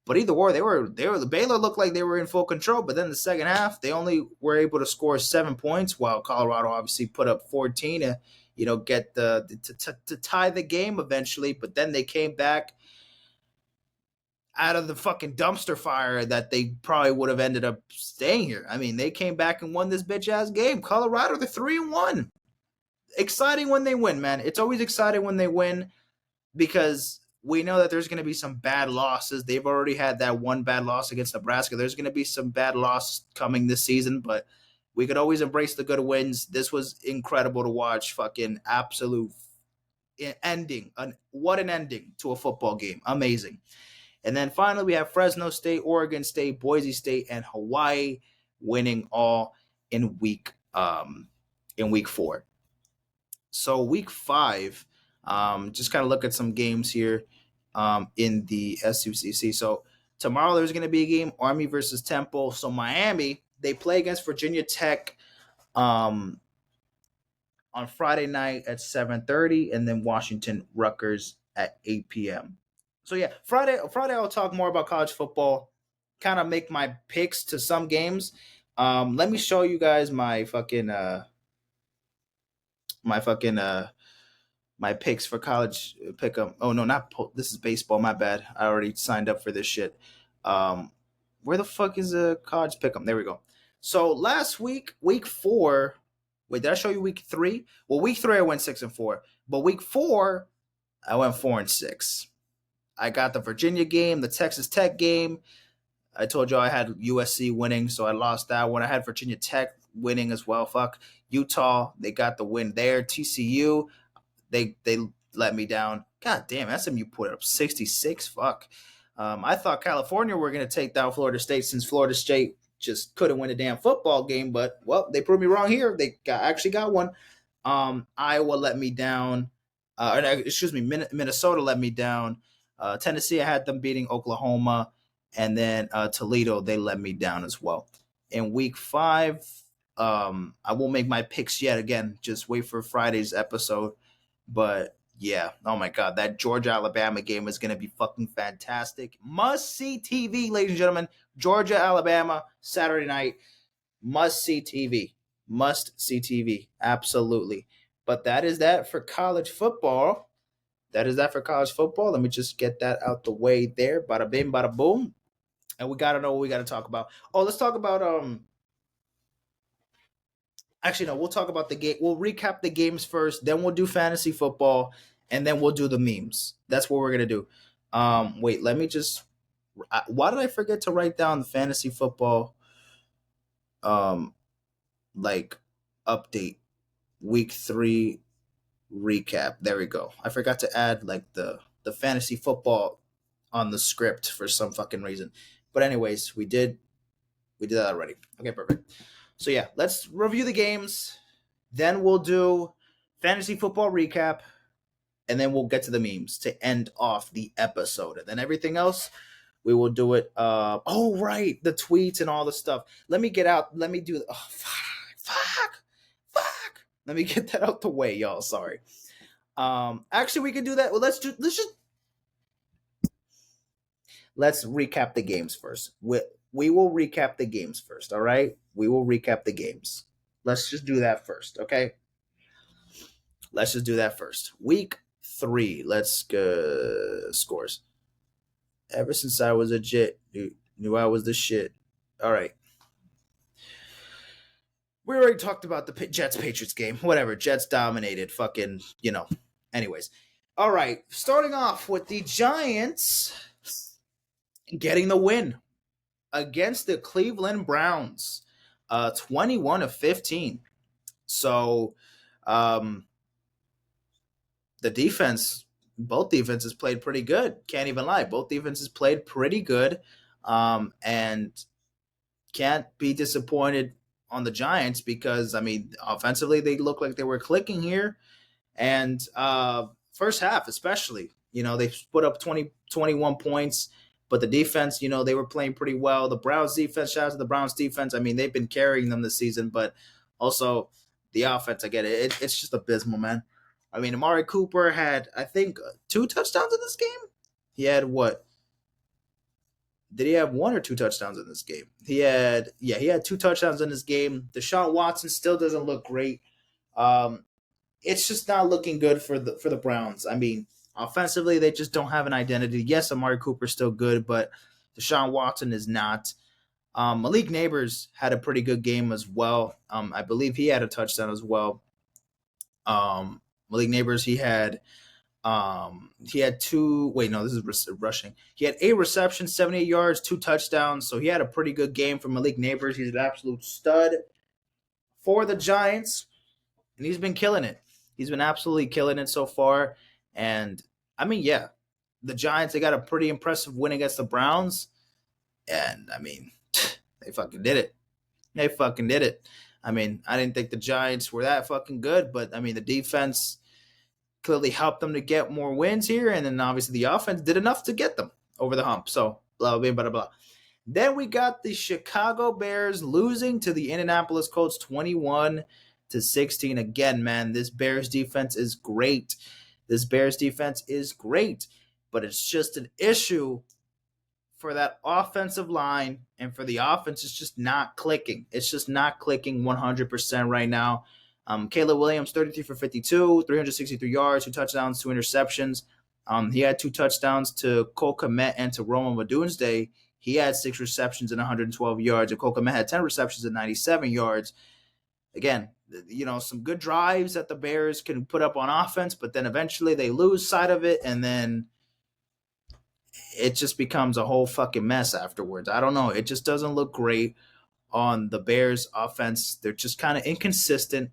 But either way, Baylor looked like they were in full control. But then the second half, they only were able to score 7 points, while Colorado obviously put up 14 to get to tie the game eventually. But then they came back out of the fucking dumpster fire that they probably would have ended up staying here. I mean, they came back and won this bitch ass game. Colorado, they're 3-1. Exciting when they win, man. It's always exciting when they win because we know that there's going to be some bad losses. They've already had that one bad loss against Nebraska. There's going to be some bad loss coming this season, but we could always embrace the good wins. This was incredible to watch. Fucking absolute ending. What an ending to a football game. Amazing. And then finally, we have Fresno State, Oregon State, Boise State, and Hawaii winning all in week 4. So week 5, just kind of look at some games here in the SUCC. So tomorrow there's going to be a game, Army versus Temple. So Miami, they play against Virginia Tech Um, on Friday night at 7:30, and then Washington Rutgers at 8 p.m. So yeah, Friday I'll talk more about college football, kind of make my picks to some games. Let me show you guys my fucking my picks for college pick'em. Oh no, this is baseball. My bad. I already signed up for this shit. Um, where the fuck is a college pick'em? There we go. So last week, week 4. Wait, did I show you week 3? Well, week 3 I went 6-4, but week 4 I went 4-6. I got the Virginia game, the Texas Tech game. I told you I had USC winning, so I lost that one. I had Virginia Tech winning as well. Fuck Utah, they got the win there. TCU, they let me down. God damn, SMU put up 66. Fuck. I thought California were going to take down Florida State since Florida State just couldn't win a damn football game, but well, they proved me wrong here. They actually got one. Iowa let me down. Minnesota let me down. Tennessee, I had them beating Oklahoma, and then Toledo, they let me down as well. In week 5, I won't make my picks yet. Again, just wait for Friday's episode. But yeah, oh my god, that Georgia Alabama game is going to be fucking fantastic. Must see TV, ladies and gentlemen. Georgia Alabama Saturday night. Must see TV. Must see TV. Absolutely. But that is that for college football. That is that for college football. Let me just get that out the way there. Bada bing, bada boom. And we got to know what we got to talk about. Oh, let's talk about actually no, we'll talk about the game. We'll recap the games first, then we'll do fantasy football, and then we'll do the memes. That's what we're going to do. Wait, let me just why did I forget to write down the fantasy football like update week 3 recap? There we go. I forgot to add like the fantasy football on the script for some fucking reason. But anyways, we did that already. Okay, perfect. So yeah, let's review the games. Then we'll do fantasy football recap, and then we'll get to the memes to end off the episode. And then everything else, we will do it. Oh right, the tweets and all the stuff. Let me get out. Let me do. Oh fuck. Let me get that out the way, y'all. Sorry. Actually, we can do that. Well, let's recap the games first. We will recap the games first, all right? We will recap the games. Let's just do that first, okay? Let's just do that first. Week 3, let's go scores. Ever since I was a Jet, knew I was the shit. All right. We already talked about the Jets-Patriots game. Whatever, Jets dominated. Fucking, Anyways. All right, starting off with the Giants getting the win against the Cleveland Browns, 21-15. So, the defense, both defenses played pretty good. Can't even lie. Both defenses played pretty good, and can't be disappointed on the Giants because, I mean, offensively, they look like they were clicking here. And first half, especially, they put up 21 points. But the defense, they were playing pretty well. The Browns defense, shout out to the Browns defense. I mean, they've been carrying them this season, but also the offense, I get it. It's just abysmal, man. I mean, Amari Cooper had, I think, 2 touchdowns in this game. He had what? Did he have 1 or 2 touchdowns in this game? He had 2 touchdowns in this game. Deshaun Watson still doesn't look great. It's just not looking good for the Browns. I mean, offensively, they just don't have an identity. Yes, Amari Cooper's still good, but Deshaun Watson is not. Malik Neighbors had a pretty good game as well. I believe he had a touchdown as well. Malik Neighbors, he had 2. Wait, no, this is rushing. He had 8 receptions, 78 yards, 2 touchdowns. So he had a pretty good game for Malik Neighbors. He's an absolute stud for the Giants, and he's been killing it. He's been absolutely killing it so far. And I mean, yeah, the Giants, they got a pretty impressive win against the Browns. And I mean, they fucking did it. They fucking did it. I mean, I didn't think the Giants were that fucking good, but I mean, the defense clearly helped them to get more wins here. And then obviously the offense did enough to get them over the hump. So blah, blah, blah, blah. Then we got the Chicago Bears losing to the Indianapolis Colts 21-16. Again, man, this Bears defense is great. This Bears defense is great, but it's just an issue for that offensive line, and for the offense, it's just not clicking. It's just not clicking 100% right now. Caleb Williams, 33 for 52, 363 yards, 2 touchdowns, 2 interceptions. He had 2 touchdowns to Cole Kmet and to Roma Odunze. He had 6 receptions and 112 yards, and Cole Kmet had 10 receptions and 97 yards. Again, some good drives that the Bears can put up on offense, but then eventually they lose sight of it, and then it just becomes a whole fucking mess afterwards. I don't know. It just doesn't look great on the Bears offense. They're just kind of inconsistent.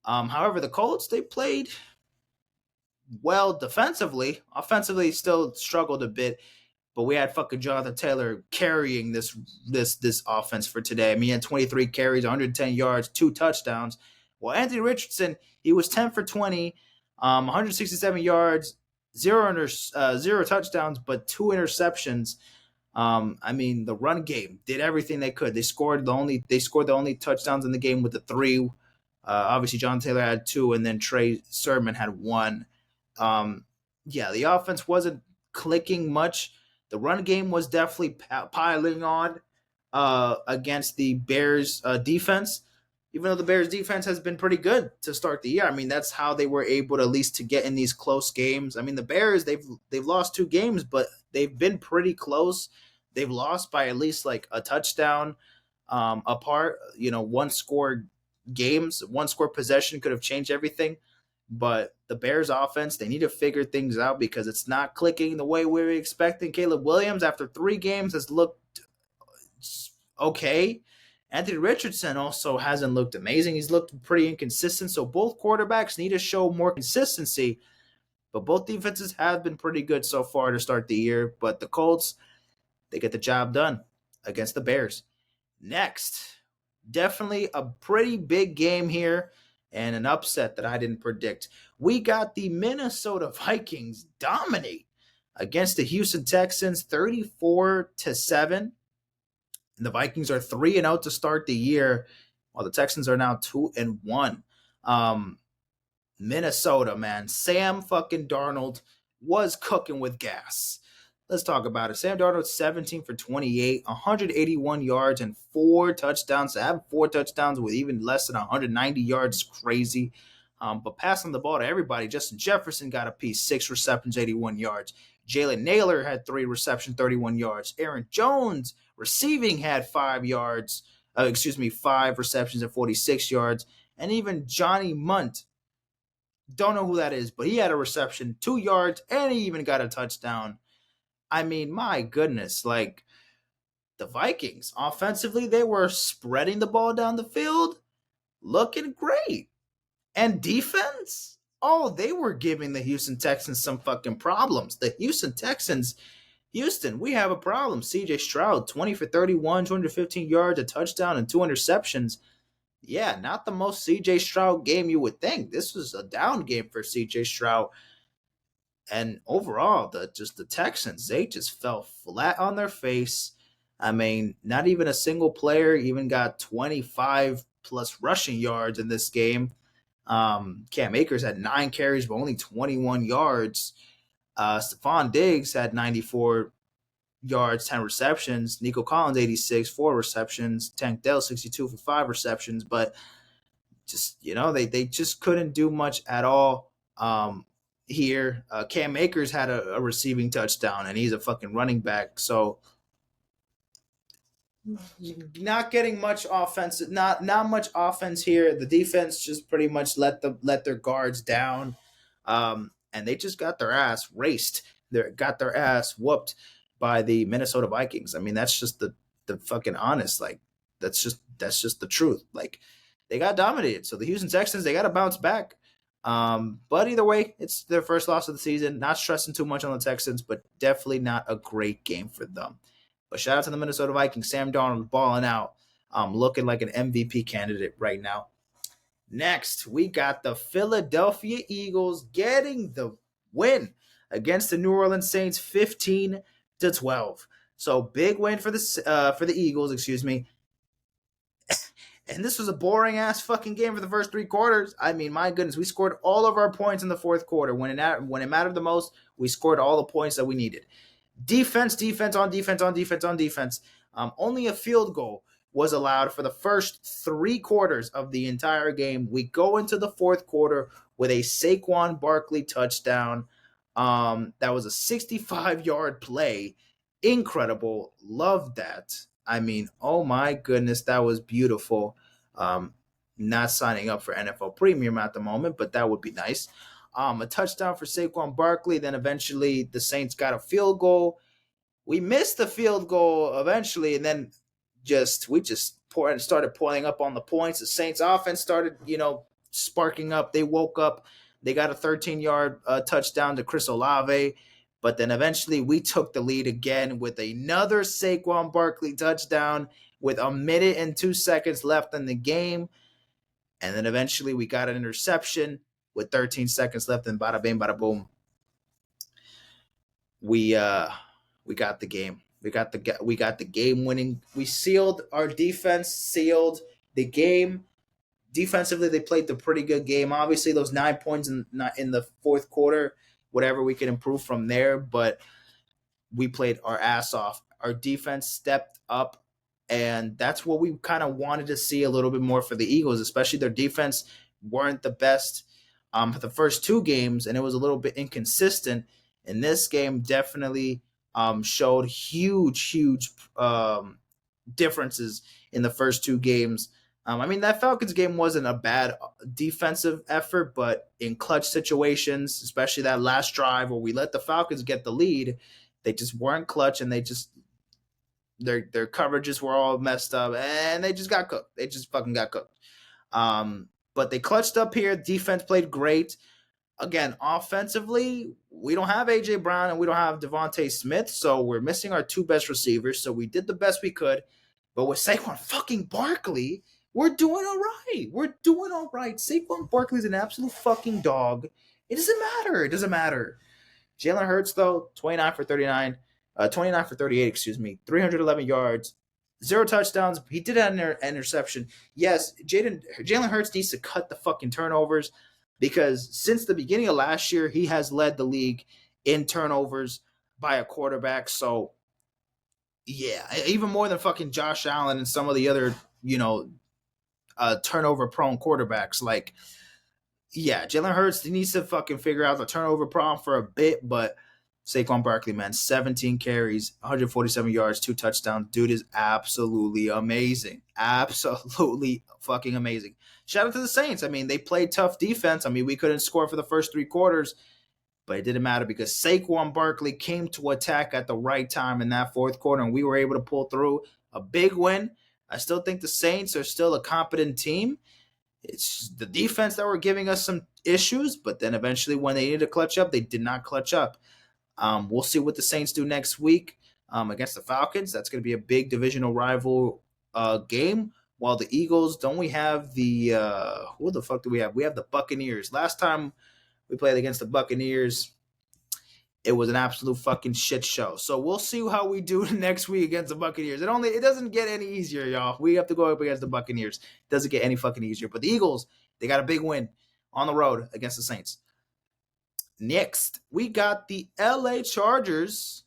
However, the Colts, they played well defensively. Offensively, still struggled a bit. But we had fucking Jonathan Taylor carrying this offense for today. I mean, he had 23 carries, 110 yards, 2 touchdowns. Well, Anthony Richardson, he was 10 for 20, 167 yards, zero touchdowns, but 2 interceptions. I mean, the run game did everything they could. They scored the only touchdowns in the game with the 3. Obviously, John Taylor had 2, and then Trey Sermon had 1. The offense wasn't clicking much. The run game was definitely piling on against the Bears defense, even though the Bears defense has been pretty good to start the year. I mean, that's how they were able to at least to get in these close games. I mean, the Bears, they've lost 2 games, but they've been pretty close. They've lost by at least like a touchdown apart. 1 score games, 1 score possession could have changed everything. But the Bears offense, they need to figure things out because it's not clicking the way we were expecting. Caleb Williams, after 3 games, has looked okay. Anthony Richardson also hasn't looked amazing. He's looked pretty inconsistent. So both quarterbacks need to show more consistency. But both defenses have been pretty good so far to start the year. But the Colts, they get the job done against the Bears. Next, definitely a pretty big game here and an upset that I didn't predict. We got the Minnesota Vikings dominate against the Houston Texans 34-7. And the Vikings are 3-0 to start the year, while the Texans are now 2-1. Minnesota, man. Sam fucking Darnold was cooking with gas. Let's talk about it. Sam Darnold, 17 for 28, 181 yards, and 4 touchdowns. To have 4 touchdowns with even less than 190 yards is crazy. But passing the ball to everybody, Justin Jefferson got a piece, 6 receptions, 81 yards. Jalen Naylor had 3 receptions, 31 yards. Aaron Jones, receiving, had 5 receptions and 46 yards. And even Johnny Munt, don't know who that is, but he had a reception, 2 yards, and he even got a touchdown. I mean, my goodness, like the Vikings, offensively, they were spreading the ball down the field, looking great. And defense, they were giving the Houston Texans some fucking problems. The Houston Texans, Houston, we have a problem. CJ Stroud, 20 for 31, 215 yards, a touchdown, and 2 interceptions. Yeah, not the most CJ Stroud game you would think. This was a down game for CJ Stroud. And overall, the Texans, they just fell flat on their face. I mean, not even a single player even got 25 plus rushing yards in this game. Cam Akers had 9 carries, but only 21 yards. Stephon Diggs had 94 yards, 10 receptions. Nico Collins, 86, 4 receptions. Tank Dell, 62 for 5 receptions. But just, they just couldn't do much at all. Here, Cam Akers had a receiving touchdown, and he's a fucking running back. So, not getting much offense. Not much offense here. The defense just pretty much let their guards down, and they just got their ass raced. They got their ass whooped by the Minnesota Vikings. I mean, that's just the fucking honest. Like, that's just the truth. Like, they got dominated. So the Houston Texans, they got to bounce back. But either way, it's their first loss of the season. Not stressing too much on the Texans, but definitely not a great game for them. But shout out to the Minnesota Vikings. Sam Darnold balling out, looking like an MVP candidate right now. Next, we got the Philadelphia Eagles getting the win against the New Orleans Saints, 15-12. So big win for the Eagles, excuse me. And this was a boring ass fucking game for the first 3 quarters. I mean, my goodness, we scored all of our points in the fourth quarter. When it mattered the most, we scored all the points that we needed. Defense, defense, on defense, on defense, on defense. Only a field goal was allowed for the first 3 quarters of the entire game. We go into the fourth quarter with a Saquon Barkley touchdown. That was a 65-yard play. Incredible. Loved that. I mean, oh my goodness, that was beautiful. Not signing up for NFL Premium at the moment, but that would be nice. A touchdown for Saquon Barkley. Then eventually the Saints got a field goal. We missed the field goal eventually, and then we started pouring up on the points. The Saints offense started, sparking up. They woke up. They got a 13-yard touchdown to Chris Olave. But then eventually we took the lead again with another Saquon Barkley touchdown with 1 minute and 2 seconds left in the game. And then eventually we got an interception with 13 seconds left, and bada bing, bada boom. We got the game. We got the game winning. We sealed our defense, sealed the game. Defensively, they played the pretty good game. Obviously, those 9 points in the fourth quarter, whatever we can improve from there, but we played our ass off. Our defense stepped up, and that's what we kind of wanted to see a little bit more for the Eagles, especially their defense weren't the best for the first 2 games, and it was a little bit inconsistent. And this game definitely showed huge differences in the first 2 games. I mean, that Falcons game wasn't a bad defensive effort, but in clutch situations, especially that last drive where we let the Falcons get the lead, they just weren't clutch, and their coverages were all messed up, and they just got cooked. They just fucking got cooked. But they clutched up here. Defense played great. Again, offensively, we don't have A.J. Brown and we don't have Devontae Smith, so we're missing our 2 best receivers, so we did the best we could. But with Saquon fucking Barkley, we're doing all right. We're doing all right. Saquon Barkley's an absolute fucking dog. It doesn't matter. Jalen Hurts, though, 29 for 38, excuse me, 311 yards, 0 touchdowns. He did have an interception. Yes, Jalen Hurts needs to cut the fucking turnovers, because since the beginning of last year, he has led the league in turnovers by a quarterback. So, yeah, even more than fucking Josh Allen and some of the other, turnover-prone quarterbacks. Like, yeah, Jalen Hurts, he needs to fucking figure out the turnover problem for a bit, but Saquon Barkley, man, 17 carries, 147 yards, 2 touchdowns. Dude is absolutely amazing. Absolutely fucking amazing. Shout out to the Saints. I mean, they played tough defense. I mean, we couldn't score for the first 3 quarters, but it didn't matter because Saquon Barkley came to attack at the right time in that fourth quarter, and we were able to pull through a big win. I still think the Saints are still a competent team. It's the defense that were giving us some issues, but then eventually when they needed to clutch up, they did not clutch up. We'll see what the Saints do next week against the Falcons. That's going to be a big divisional rival game. While the Eagles, don't we have the who the fuck do we have? We have the Buccaneers. Last time we played against the Buccaneers, it was an absolute fucking shit show. So we'll see how we do next week against the Buccaneers. It doesn't get any easier, y'all. We have to go up against the Buccaneers. It doesn't get any fucking easier. But the Eagles, they got a big win on the road against the Saints. Next, we got the LA Chargers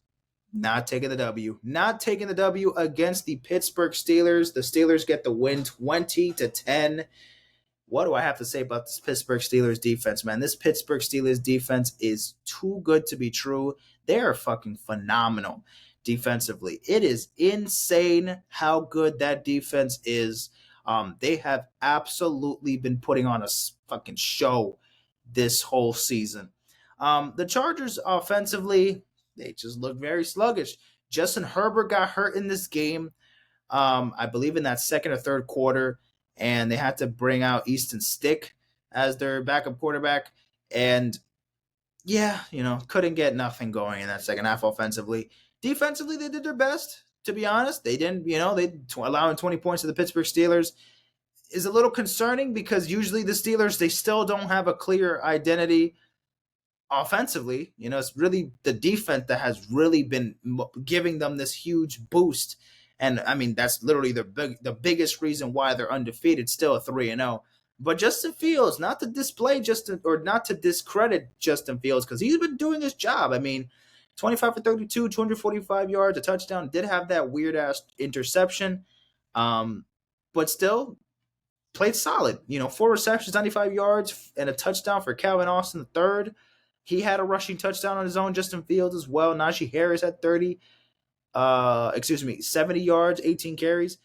not taking the W. Not taking the W against the Pittsburgh Steelers. The Steelers get the win 20-10. What do I have to say about this Pittsburgh Steelers defense, man? This Pittsburgh Steelers defense is too good to be true. They are fucking phenomenal defensively. It is insane how good that defense is. They have absolutely been putting on a fucking show this whole season. The Chargers offensively, they just look very sluggish. Justin Herbert got hurt in this game, I believe in that second or third quarter, and they had to bring out Easton Stick as their backup quarterback. And yeah, couldn't get nothing going in that second half offensively. Defensively, they did their best, to be honest. They didn't, allowing 20 points to the Pittsburgh Steelers is a little concerning because usually the Steelers, they still don't have a clear identity offensively, it's really the defense that has really been giving them this huge boost. And I mean, that's literally the biggest reason why they're undefeated, still 3-0. But Justin Fields, not to display Justin or not to discredit Justin Fields, because he's been doing his job. I mean, 25 for 32, 245 yards, a touchdown. Did have that weird ass interception, but still played solid. 4 receptions, 95 yards, and a touchdown for Calvin Austin the third. He had a rushing touchdown on his own. Justin Fields as well. Najee Harris had 70 yards, 18 carries.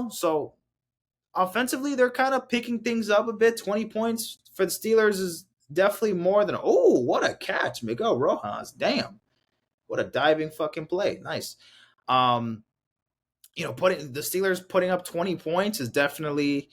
So offensively, they're kind of picking things up a bit. 20 points for the Steelers is definitely more than, oh, what a catch, Miguel Rojas. Damn. What a diving fucking play. Nice. Putting the Steelers putting up 20 points is definitely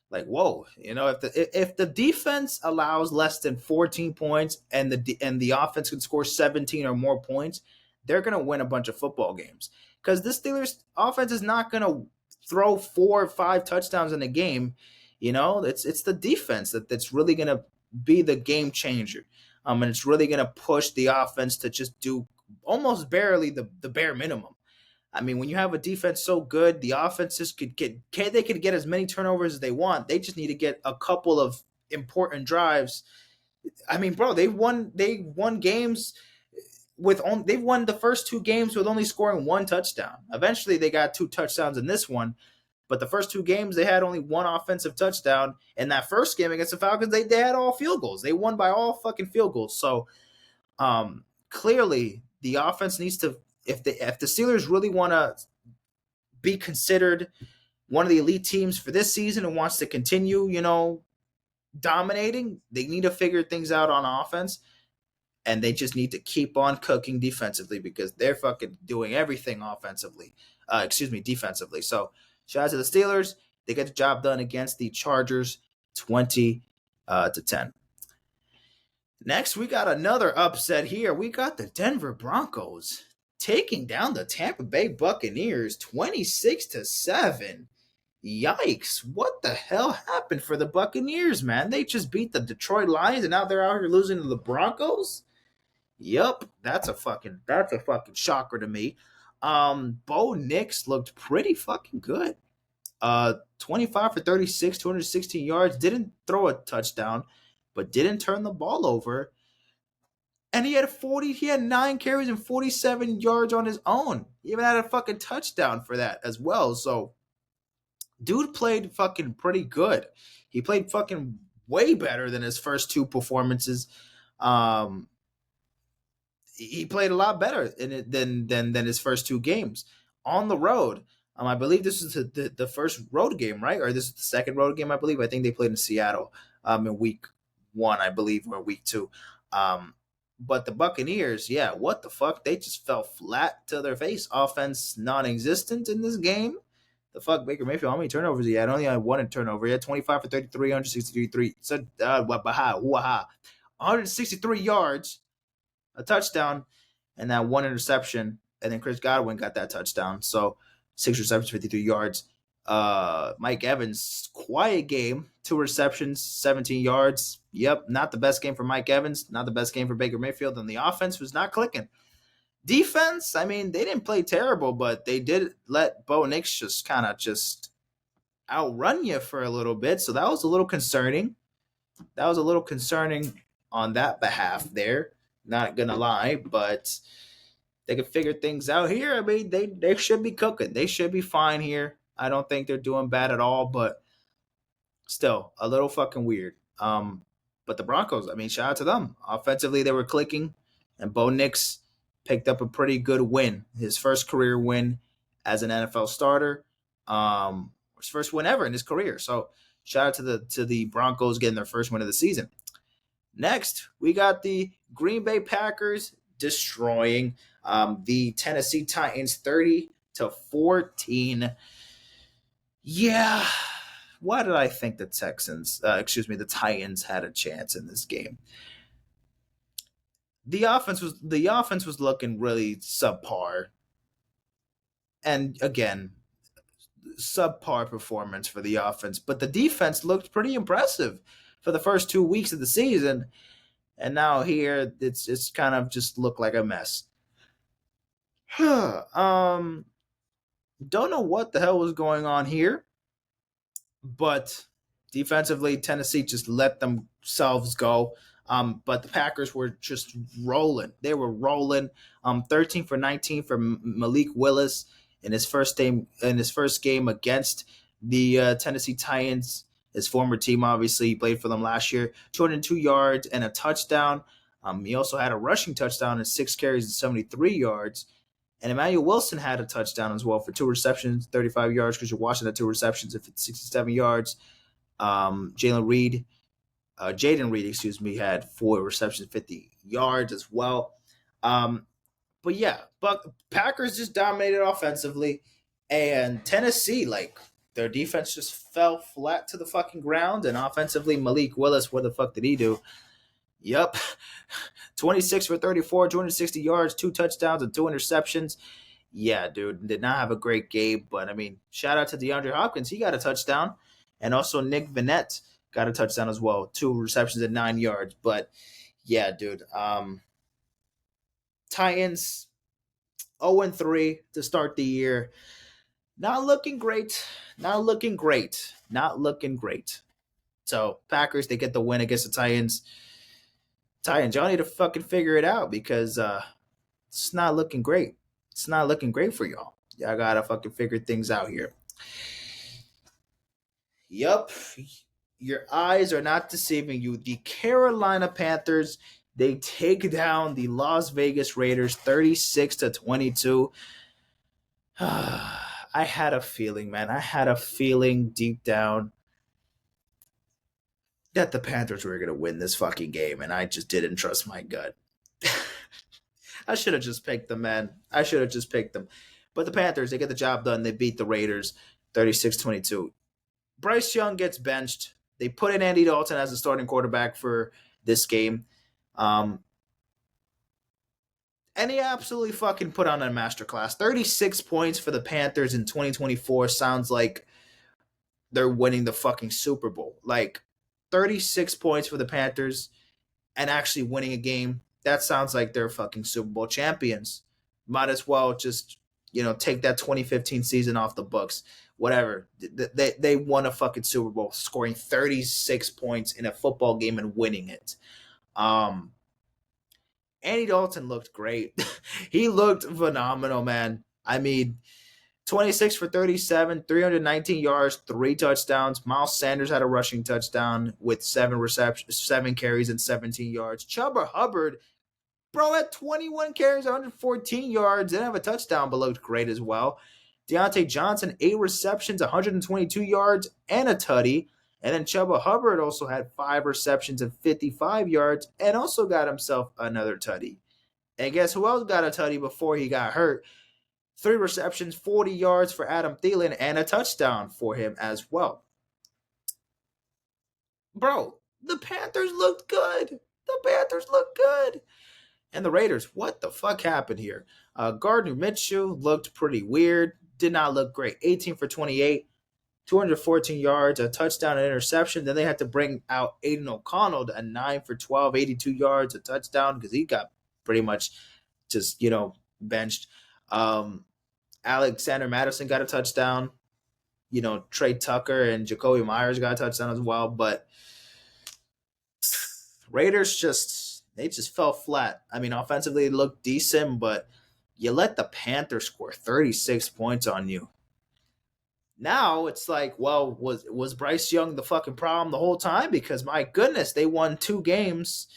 like, whoa. If the defense allows less than 14 points and the offense can score 17 or more points, they're gonna win a bunch of football games. Because this Steelers offense is not gonna throw 4 or 5 touchdowns in a game. It's the defense that's really gonna be the game changer. And it's really gonna push the offense to just do almost barely the bare minimum. I mean, when you have a defense so good, the offenses could get as many turnovers as they want. They just need to get a couple of important drives. I mean, bro, they won games they've won the first 2 games with only scoring 1 touchdown. Eventually they got 2 touchdowns in this one, but the first 2 games they had only 1 offensive touchdown. In that first game against the Falcons, they had all field goals. They won by all fucking field goals. So clearly the offense needs to, if the Steelers really want to be considered one of the elite teams for this season and wants to continue, dominating, they need to figure things out on offense, and they just need to keep on cooking defensively, because they're fucking doing everything defensively. So shout out to the Steelers. They get the job done against the Chargers 20-10. Next, we got another upset here. We got the Denver Broncos taking down the Tampa Bay Buccaneers 26-7. Yikes. What the hell happened for the Buccaneers, man? They just beat the Detroit Lions and now they're out here losing to the Broncos? Yup, that's a fucking shocker to me. Bo Nix looked pretty fucking good. 25 for 36, 216 yards, didn't throw a touchdown, but didn't turn the ball over. And he had 9 carries and 47 yards on his own. He even had a fucking touchdown for that as well. So dude played fucking pretty good. He played fucking way better than his first 2 performances. He played a lot better in it than his first 2 games on the road. I believe this is the first road game, right? Or this is the second road game, I believe. I think they played in Seattle in week 1, I believe, or week 2. But the Buccaneers, yeah, what the fuck? They just fell flat to their face. Offense non-existent in this game. The fuck, Baker Mayfield, how many turnovers he had? Only had 1 turnover. He had 25 for 33, 163 yards, a touchdown, and that 1 interception. And then Chris Godwin got that touchdown. So 6 receptions, 53 yards. Mike Evans, quiet game, 2 receptions, 17 yards. Yep, not the best game for Mike Evans, not the best game for Baker Mayfield, and the offense was not clicking. Defense, I mean, they didn't play terrible, but they did let Bo Nix just kind of outrun you for a little bit, so that was a little concerning. That was a little concerning on that behalf there, not gonna lie, but they could figure things out here. I mean, they should be cooking. They should be fine here. I don't think they're doing bad at all, but still a little fucking weird. But the Broncos, I mean, shout out to them. Offensively, they were clicking, and Bo Nix picked up a pretty good win. His first career win as an NFL starter. His first win ever in his career. So shout out to the Broncos getting their first win of the season. Next, we got the Green Bay Packers destroying the Tennessee Titans 30-14. Yeah. Why did I think the Titans had a chance in this game? The offense was looking really subpar. And again, subpar performance for the offense, but the defense looked pretty impressive for the first 2 weeks of the season. And now here, it's kind of just looked like a mess. Don't know what the hell was going on here, but defensively, Tennessee just let themselves go. But the Packers were just rolling. They were rolling. 13 for 19 for Malik Willis in his first game against the Tennessee Titans. His former team, obviously, he played for them last year. 202 yards and a touchdown. He also had a rushing touchdown and 6 carries and 73 yards. And Emmanuel Wilson had a touchdown as well for 2 receptions, 35 yards, because you're watching the 2 receptions if it's 67 yards. Jaden Reed, excuse me, had 4 receptions, 50 yards as well. But yeah, Packers just dominated offensively, and Tennessee, like, their defense just fell flat to the fucking ground, and offensively, Malik Willis, what the fuck did he do? Yep. 26 for 34, 260 yards, 2 touchdowns, and 2 interceptions. Yeah, dude, did not have a great game, but I mean, shout out to DeAndre Hopkins. He got a touchdown. And also Nick Vanette got a touchdown as well, 2 receptions and 9 yards. But yeah, dude. Titans 0-3 to start the year. Not looking great. Not looking great. Not looking great. So Packers, they get the win against the Titans. Y'all need to fucking figure it out because it's not looking great. It's not looking great for y'all. Y'all gotta fucking figure things out here. Yup. Your eyes are not deceiving you. The Carolina Panthers, they take down the Las Vegas Raiders 36-22. I had a feeling, man. I had a feeling deep down that the Panthers were going to win this fucking game, and I just didn't trust my gut. I should have just picked them, man. I should have just picked them. But the Panthers, they get the job done. They beat the Raiders 36-22. Bryce Young gets benched. They put in Andy Dalton as the starting quarterback for this game. And he absolutely fucking put on a masterclass. 36 points for the Panthers in 2024 sounds like they're winning the fucking Super Bowl. Like, 36 points for the Panthers and actually winning a game. That sounds like they're fucking Super Bowl champions. Might as well just, take that 2015 season off the books. Whatever. They won a fucking Super Bowl, scoring 36 points in a football game and winning it. Andy Dalton looked great. He looked phenomenal, man. I mean, 26 for 37, 319 yards, 3 touchdowns. Miles Sanders had a rushing touchdown with 7 carries and 17 yards. Chuba Hubbard, bro, had 21 carries, 114 yards, didn't have a touchdown, but looked great as well. Deontay Johnson, 8 receptions, 122 yards, and a tutty. And then Chuba Hubbard also had 5 receptions and 55 yards and also got himself another tutty. And guess who else got a tutty before he got hurt? 3 receptions, 40 yards for Adam Thielen, and a touchdown for him as well. Bro, the Panthers looked good. The Panthers looked good. And the Raiders, what the fuck happened here? Gardner Minshew looked pretty weird. Did not look great. 18 for 28, 214 yards, a touchdown, and interception. Then they had to bring out Aiden O'Connell at 9 for 12, 82 yards, a touchdown, because he got pretty much just, benched. Alexander Madison got a touchdown. Trey Tucker and Jacoby Myers got a touchdown as well. But Raiders just fell flat. I mean, offensively, they looked decent, but you let the Panthers score 36 points on you. Now it's like, well, was Bryce Young the fucking problem the whole time? Because my goodness, they won 2 games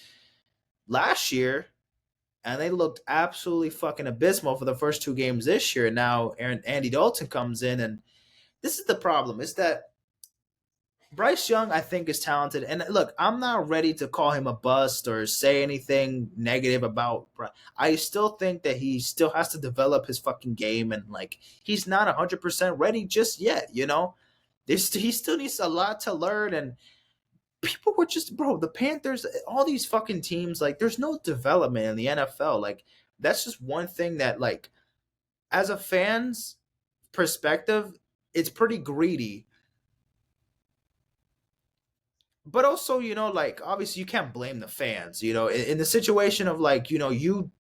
last year, and they looked absolutely fucking abysmal for the first 2 games this year. Now Andy Dalton comes in, and this is the problem, is that Bryce Young, I think, is talented. And look, I'm not ready to call him a bust or say anything negative about Bryce. I still think that he still has to develop his fucking game, and like, he's not 100% ready just yet, he still needs a lot to learn. And people were just, bro, the Panthers, all these fucking teams, like, there's no development in the NFL. Like, that's just one thing that, like, as a fan's perspective, it's pretty greedy. but also, like obviously you can't blame the fans. In the situation of like, you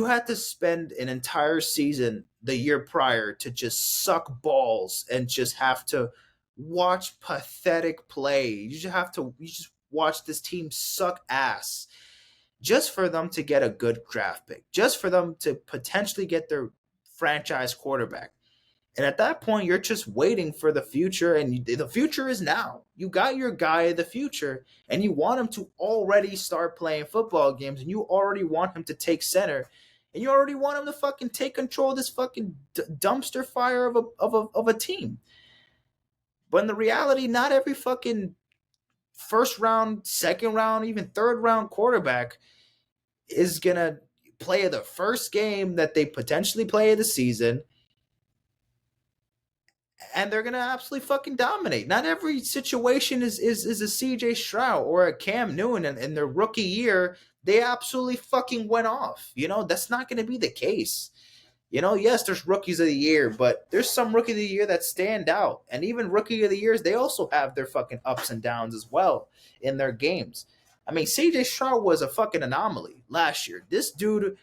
had to spend an entire season the year prior to just suck balls and just have to watch pathetic play. You just watch this team suck ass just for them to get a good draft pick, just for them to potentially get their franchise quarterback. And at that point, you're just waiting for the future, and the future is now. You got your guy of the future, and you want him to already start playing football games, and you already want him to take center, and you already want him to fucking take control of this fucking dumpster fire of a team. But in the reality, not every fucking first round, second round, even third round quarterback is gonna play the first game that they potentially play of the season, and they're gonna absolutely fucking dominate. Not every situation is a CJ Stroud or a Cam Newton in their rookie year. They absolutely fucking went off. That's not gonna be the case. Yes, there's rookies of the year, but there's some rookie of the year that stand out. And even rookie of the years, they also have their fucking ups and downs as well in their games. I mean, CJ Stroud was a fucking anomaly last year. This dude,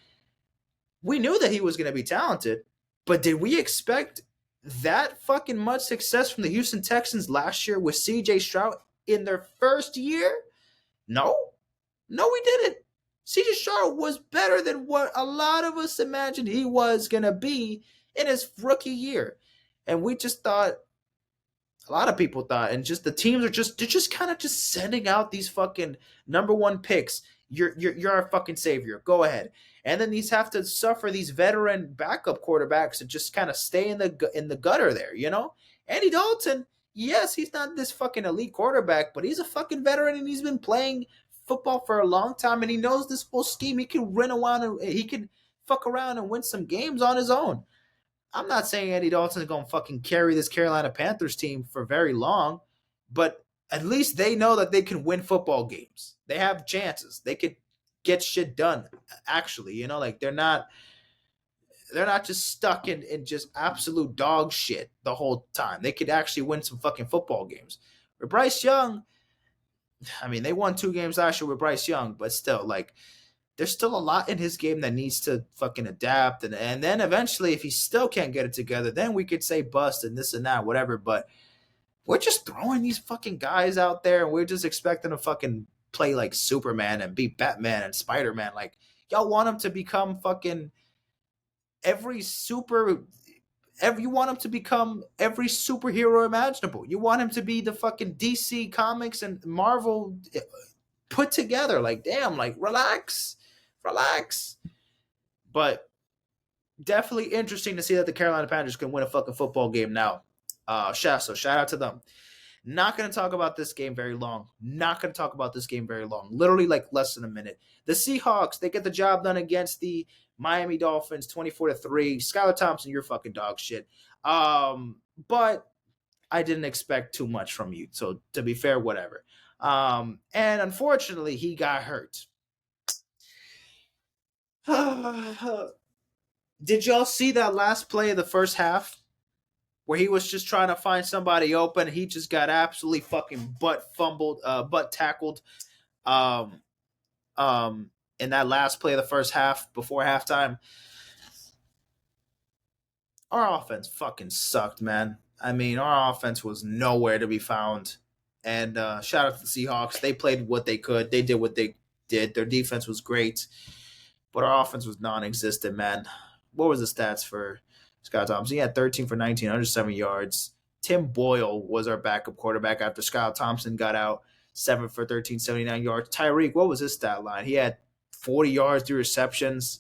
we knew that he was going to be talented, but did we expect that fucking much success from the Houston Texans last year with CJ Stroud in their first year? No. No, we didn't. CJ Stroud was better than what a lot of us imagined he was going to be in his rookie year. And we just thought, a lot of people thought, and just the teams they're just kind of just sending out these fucking number one picks. You're our fucking savior. Go ahead. And then these have to suffer these veteran backup quarterbacks to just kind of stay in the gutter there. Andy Dalton, yes, he's not this fucking elite quarterback, but he's a fucking veteran and he's been playing football for a long time and he knows this whole scheme. He can run around and he can fuck around and win some games on his own. I'm not saying Andy Dalton's going to fucking carry this Carolina Panthers team for very long, but at least they know that they can win football games. They have chances. They could get shit done. Actually, like they're not just stuck in just absolute dog shit the whole time. They could actually win some fucking football games. With Bryce Young, I mean, they won 2 games last year with Bryce Young, but still, like, there's still a lot in his game that needs to fucking adapt. And then eventually, if he still can't get it together, then we could say bust and this and that, whatever. But we're just throwing these fucking guys out there and we're just expecting to fucking play like Superman and be Batman and Spider-Man. Like, y'all want him to become fucking you want him to become every superhero imaginable. You want him to be the fucking DC Comics and Marvel put together. Like, damn, like, relax. But definitely interesting to see that the Carolina Panthers can win a fucking football game now. Shout out to them. Not going to talk about this game very long. Literally like less than a minute. The Seahawks, they get the job done against the Miami Dolphins 24-3. Skylar Thompson, you're fucking dog shit. But I didn't expect too much from you. So to be fair, whatever. And unfortunately, he got hurt. Did y'all see that last play of the first half? Where he was just trying to find somebody open. He just got absolutely fucking butt tackled in that last play of the first half before halftime. Our offense fucking sucked, man. I mean, our offense was nowhere to be found. And shout out to the Seahawks. They played what they could. They did what they did. Their defense was great. But our offense was non-existent, man. What was the stats for Scott Thompson? He had 13 for 19, 107 yards. Tim Boyle was our backup quarterback after Scott Thompson got out. 7 for 13, 79 yards. Tyreek, what was his stat line? He had 40 yards, 3 receptions.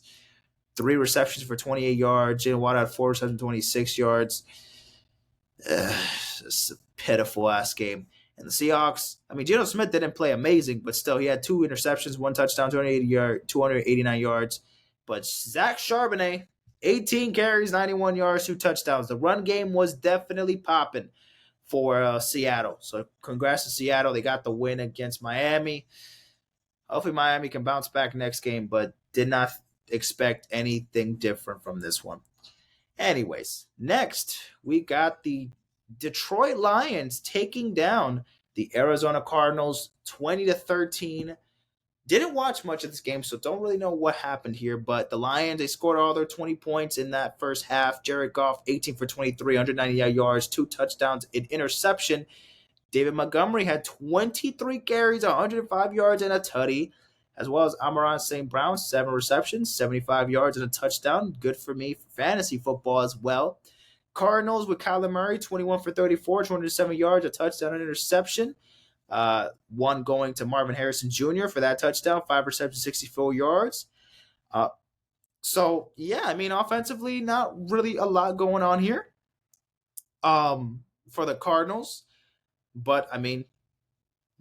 3 receptions for 28 yards. Jalen Watt had 4 receptions, 26 yards. It's a pitiful-ass game. And the Seahawks, I mean, Geno Smith didn't play amazing, but still, he had 2 interceptions, 1 touchdown, 289 yards. But Zach Charbonnet, 18 carries, 91 yards, 2 touchdowns. The run game was definitely popping for Seattle. So congrats to Seattle. They got the win against Miami. Hopefully Miami can bounce back next game, but did not expect anything different from this one. Anyways, next we got the Detroit Lions taking down the Arizona Cardinals 20-13. Didn't watch much of this game, so don't really know what happened here. But the Lions, they scored all their 20 points in that first half. Jared Goff, 18 for 23, 198 yards, 2 touchdowns, an interception. David Montgomery had 23 carries, 105 yards, and a tutty, as well as Amon-Ra St. Brown, 7 receptions, 75 yards, and a touchdown. Good for me for fantasy football as well. Cardinals with Kyler Murray, 21 for 34, 207 yards, a touchdown, and interception. One going to Marvin Harrison Jr. for that touchdown, 5 receptions, 64 yards. So, yeah, I mean, offensively, not really a lot going on here for the Cardinals. But, I mean,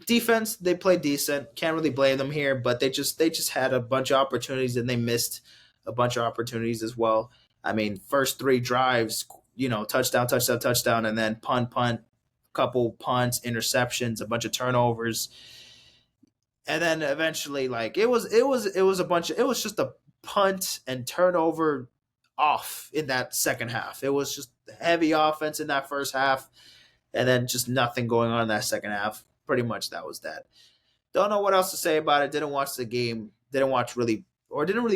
defense, they played decent. Can't really blame them here, but they just had a bunch of opportunities and they missed a bunch of opportunities as well. I mean, first 3 drives, touchdown, touchdown, touchdown, and then punt, couple punts, interceptions, a bunch of turnovers. And then eventually, like, it was just a punt and turnover off in that second half. It was just heavy offense in that first half, and then just nothing going on in that second half. Pretty much that was that. Don't know what else to say about it. Didn't watch the game. Didn't really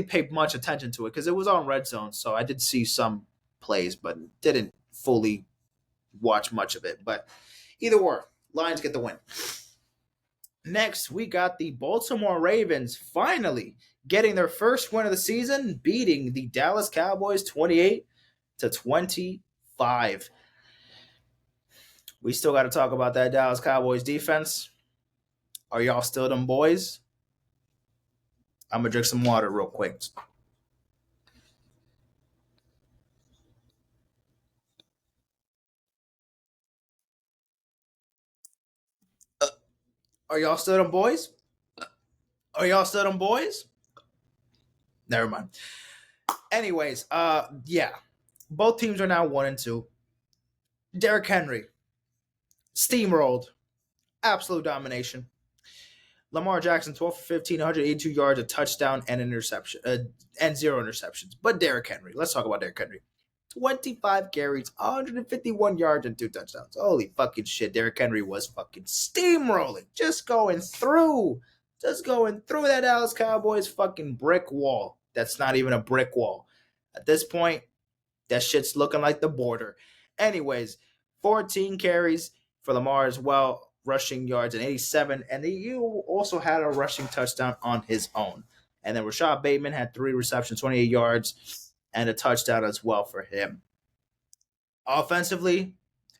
pay much attention to it because it was on Red Zone. So I did see some plays, but didn't fully watch much of it. But either way, Lions get the win. Next, we got the Baltimore Ravens finally getting their first win of the season, beating the Dallas Cowboys 28-25. We still got to talk about that Dallas Cowboys defense. Are y'all still them boys? I'm going to drink some water real quick. Are y'all still them boys? Are y'all still them boys? Never mind. Anyways, yeah. Both teams are now 1-2. Derrick Henry steamrolled. Absolute domination. Lamar Jackson, 12 for 15, 182 yards, a touchdown, and an interception, and 0 interceptions. But Derrick Henry, let's talk about Derrick Henry. 25 carries, 151 yards, and 2 touchdowns. Holy fucking shit, Derrick Henry was fucking steamrolling. Just going through that Dallas Cowboys fucking brick wall. That's not even a brick wall. At this point, that shit's looking like the border. Anyways, 14 carries for Lamar as well, rushing yards and 87, and you also had a rushing touchdown on his own. And then Rashad Bateman had 3 receptions, 28 yards, and a touchdown as well for him. Offensively,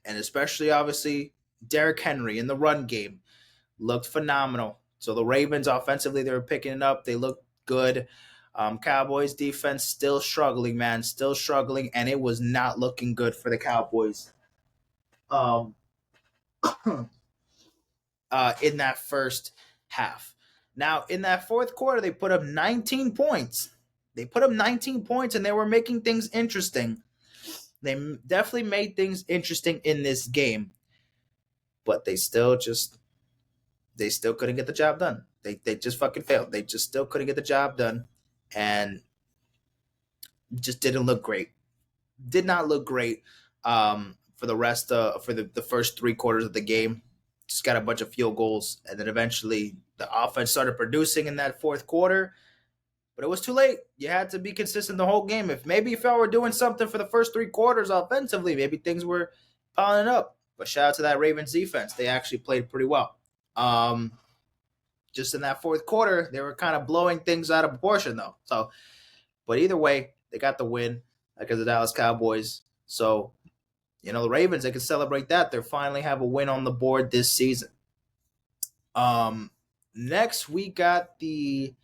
and especially obviously Derrick Henry in the run game looked phenomenal. So the Ravens offensively, they were picking it up. They looked good. Cowboys defense still struggling, man, still struggling, and it was not looking good for the Cowboys. In that first half. Now, in that fourth quarter, they put up 19 points. And they were making things interesting. They definitely made things interesting in this game. But they still couldn't get the job done. They just fucking failed. They just still couldn't get the job done. And just didn't look great. Did not look great for the rest for the first 3 quarters of the game. Just got a bunch of field goals, and then eventually the offense started producing in that fourth quarter, but it was too late. You had to be consistent the whole game. If y'all were doing something for the first 3 quarters offensively, maybe things were piling up. But shout out to that Ravens defense. They actually played pretty well. Just in that fourth quarter, they were kind of blowing things out of proportion, though. So, but either way, they got the win against the Dallas Cowboys. So, the Ravens, they can celebrate that. They finally have a win on the board this season. Next, we got the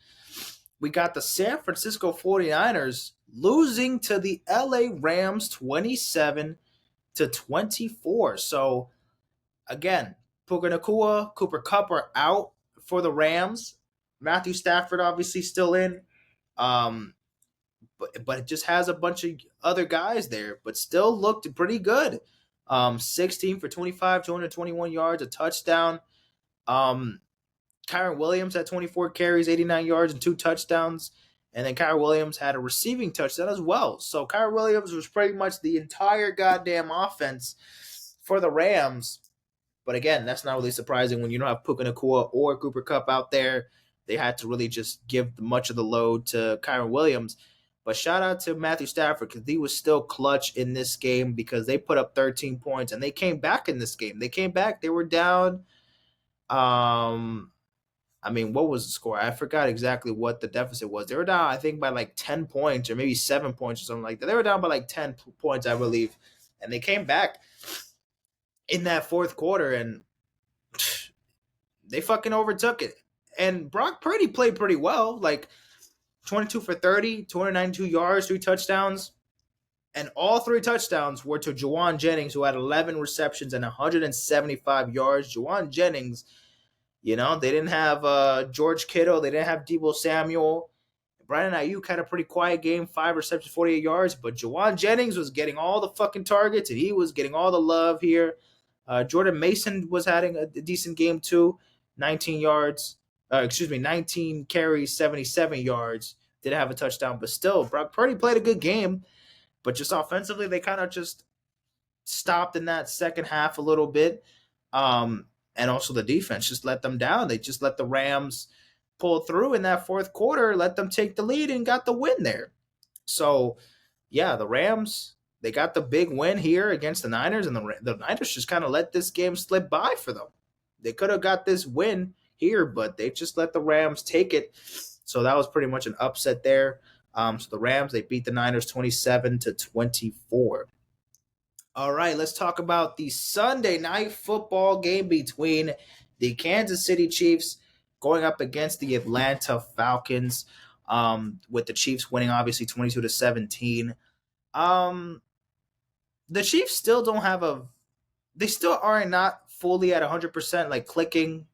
San Francisco 49ers losing to the LA Rams 27-24. So, again, Puka Nacua, Cooper Kupp are out for the Rams. Matthew Stafford obviously still in. But it just has a bunch of other guys there, but still looked pretty good. 16 for 25, 221 yards, a touchdown. Kyron Williams had 24 carries, 89 yards, and 2 touchdowns. And then Kyron Williams had a receiving touchdown as well. So Kyron Williams was pretty much the entire goddamn offense for the Rams. But again, that's not really surprising when you don't have Puka Nacua or Cooper Kupp out there. They had to really just give much of the load to Kyron Williams. But shout out to Matthew Stafford because he was still clutch in this game because they put up 13 points and they came back in this game. They came back. They were down. What was the score? I forgot exactly what the deficit was. They were down, I think, by like 10 points or maybe 7 points or something like that. They were down by like 10 points, I believe. And they came back in that fourth quarter and they fucking overtook it. And Brock Purdy played pretty well, like 22 for 30, 292 yards, 3 touchdowns. And all 3 touchdowns were to Juwan Jennings, who had 11 receptions and 175 yards. Juwan Jennings, they didn't have George Kittle. They didn't have Deebo Samuel. Brandon Ayuk had a pretty quiet game, 5 receptions, 48 yards. But Juwan Jennings was getting all the fucking targets, and he was getting all the love here. Jordan Mason was having a decent game too, 19 yards. 19 carries, 77 yards. Didn't have a touchdown, but still, Brock Purdy played a good game. But just offensively, they kind of just stopped in that second half a little bit. And also the defense just let them down. They just let the Rams pull through in that fourth quarter, let them take the lead, and got the win there. So, yeah, the Rams, they got the big win here against the Niners, and the Niners just kind of let this game slip by for them. They could have got this win here, but they just let the Rams take it. So that was pretty much an upset there. So the Rams, they beat the Niners 27-24. All right, let's talk about the Sunday night football game between the Kansas City Chiefs going up against the Atlanta Falcons, with the Chiefs winning obviously 22-17. The Chiefs still don't have they still are not fully at 100% like clicking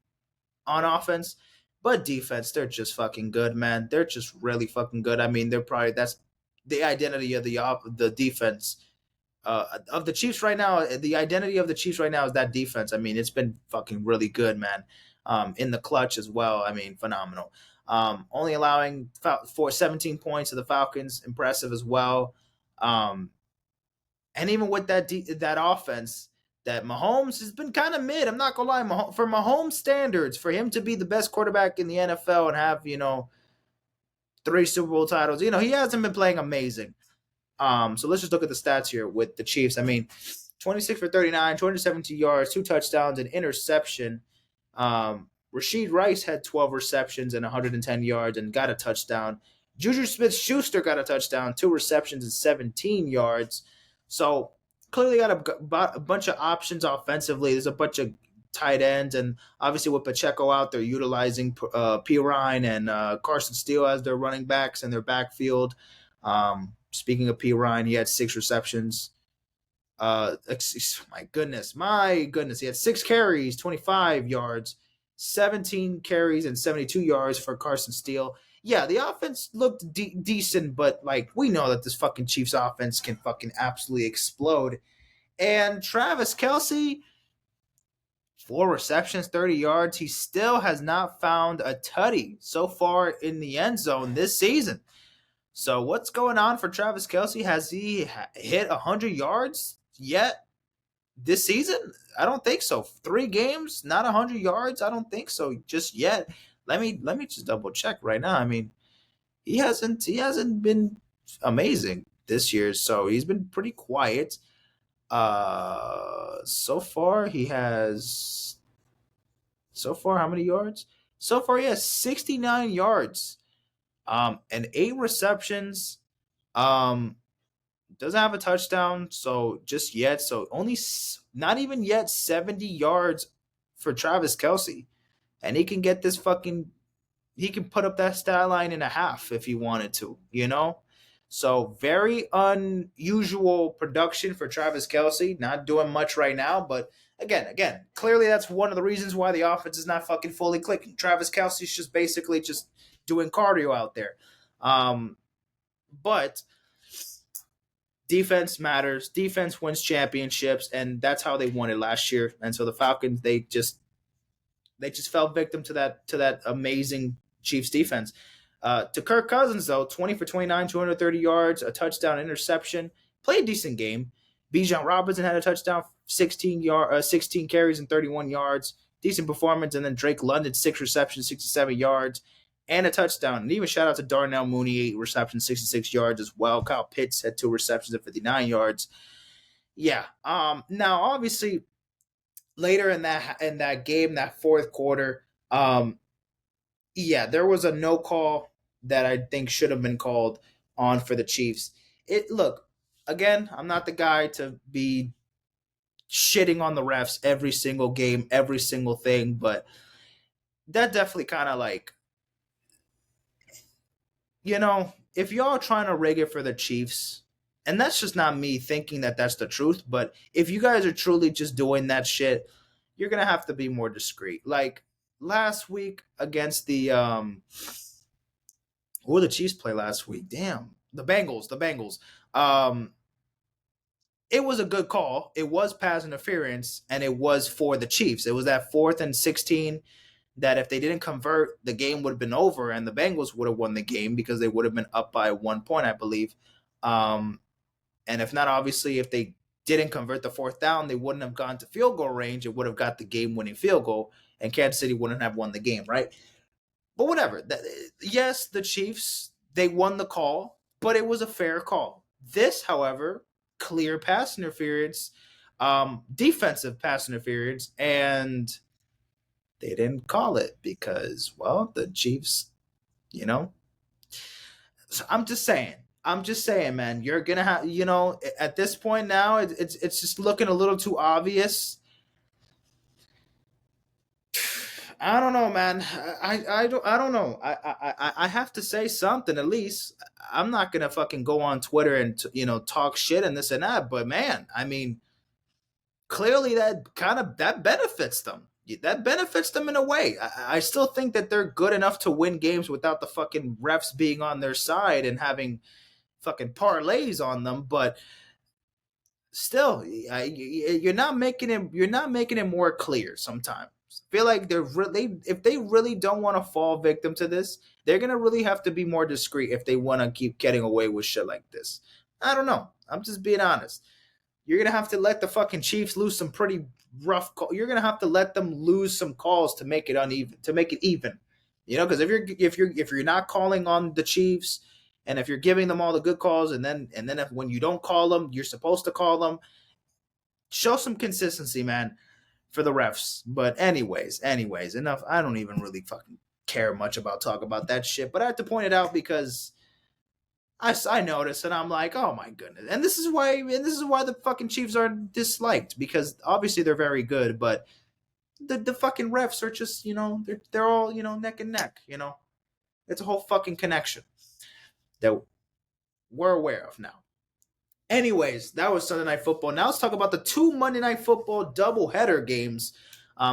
on offense, but defense, they're just fucking good, man. They're just really fucking good. I mean, that's the identity of the defense of the Chiefs right now. The identity of the Chiefs right now is that defense. I mean, it's been fucking really good, man. In the clutch as well. I mean, phenomenal. Only allowing for 17 points to the Falcons, impressive as well. And even with that offense, that Mahomes has been kind of mid. I'm not gonna lie, for Mahomes standards, for him to be the best quarterback in the NFL and have 3 Super Bowl titles, he hasn't been playing amazing. So let's just look at the stats here with the Chiefs. I mean, 26 for 39, 217 yards, 2 touchdowns, an interception. Rashid Rice had 12 receptions and 110 yards and got a touchdown. Juju Smith-Schuster got a touchdown, 2 receptions and 17 yards. So clearly got a bunch of options offensively. There's a bunch of tight ends, and obviously with Pacheco out, they're utilizing P. Ryan and Carson Steele as their running backs in their backfield. Speaking of P. Ryan, he had 6 receptions. My goodness. He had 6 carries, 25 yards, 17 carries, and 72 yards for Carson Steele. Yeah, the offense looked decent, but we know that this fucking Chiefs offense can fucking absolutely explode. And Travis Kelce, 4 receptions, 30 yards. He still has not found a tutty so far in the end zone this season. So what's going on for Travis Kelce? Has he hit 100 yards yet this season? I don't think so. 3 games, not 100 yards. I don't think so just yet. Let me just double check right now. I mean, he hasn't been amazing this year, so he's been pretty quiet. So far how many yards? So far he has 69 yards. And 8 receptions. Doesn't have a touchdown, so just yet. So only not even yet 70 yards for Travis Kelce. And he can get this he can put up that stat line in a half if he wanted to, So very unusual production for Travis Kelce. Not doing much right now, but again, clearly that's one of the reasons why the offense is not fucking fully clicking. Travis Kelce's just basically just doing cardio out there. But defense matters. Defense wins championships, and that's how they won it last year. And so the Falcons, they just fell victim to that amazing Chiefs defense. To Kirk Cousins, though, 20 for 29, 230 yards, a touchdown, interception. Played a decent game. Bijan Robinson had a touchdown, 16 carries and 31 yards. Decent performance. And then Drake London, 6 receptions, 67 yards, and a touchdown. And even shout out to Darnell Mooney, 8 receptions, 66 yards as well. Kyle Pitts had 2 receptions and 59 yards. Yeah. Now obviously later in that game, that fourth quarter, yeah, there was a no call that I think should have been called on for the Chiefs. Look, again, I'm not the guy to be shitting on the refs every single game, every single thing, but that definitely kind of like, if y'all trying to rig it for the Chiefs, and that's just not me thinking that that's the truth, but if you guys are truly just doing that shit, you're gonna have to be more discreet. Like last week against the who did the Chiefs play last week? Damn, the Bengals. Um, it was a good call. It was pass interference, and it was for the Chiefs. It was that 4th and 16 that if they didn't convert, the game would have been over, and the Bengals would have won the game because they would have been up by 1 point, I believe. And if not, obviously, if they didn't convert the 4th down, they wouldn't have gone to field goal range. It would have got the game-winning field goal, and Kansas City wouldn't have won the game, right? But whatever. Yes, the Chiefs, they won the call, but it was a fair call. This, however, clear pass interference, defensive pass interference, and they didn't call it because, well, the Chiefs, So I'm just saying, man, you're gonna have, at this point now, it's just looking a little too obvious. I don't know, man. I don't know. I have to say something at least. I'm not gonna fucking go on Twitter and talk shit and this and that. But man, I mean, clearly that benefits them. That benefits them in a way. I still think that they're good enough to win games without the fucking refs being on their side and having fucking parlays on them. But still, you're not making it more clear sometimes. I feel like if they really don't want to fall victim to this, they're gonna really have to be more discreet if they want to keep getting away with shit like this. I don't know. I'm just being honest. You're gonna have to let the fucking Chiefs lose some pretty rough calls. You're gonna have to let them lose some calls to make it uneven, to make it even. Because if you're not calling on the Chiefs, and if you're giving them all the good calls, and then when you don't call them, you're supposed to call them. Show some consistency, man, for the refs. But anyways, enough. I don't even really fucking care much about talk about that shit, but I had to point it out because I noticed, and I'm like, oh my goodness. And this is why the fucking Chiefs are disliked, because obviously they're very good, but the fucking refs are just, they're all, neck and neck, It's a whole fucking connection that we're aware of now. Anyways, that was Sunday Night Football. Now let's talk about the 2 Monday Night Football doubleheader games.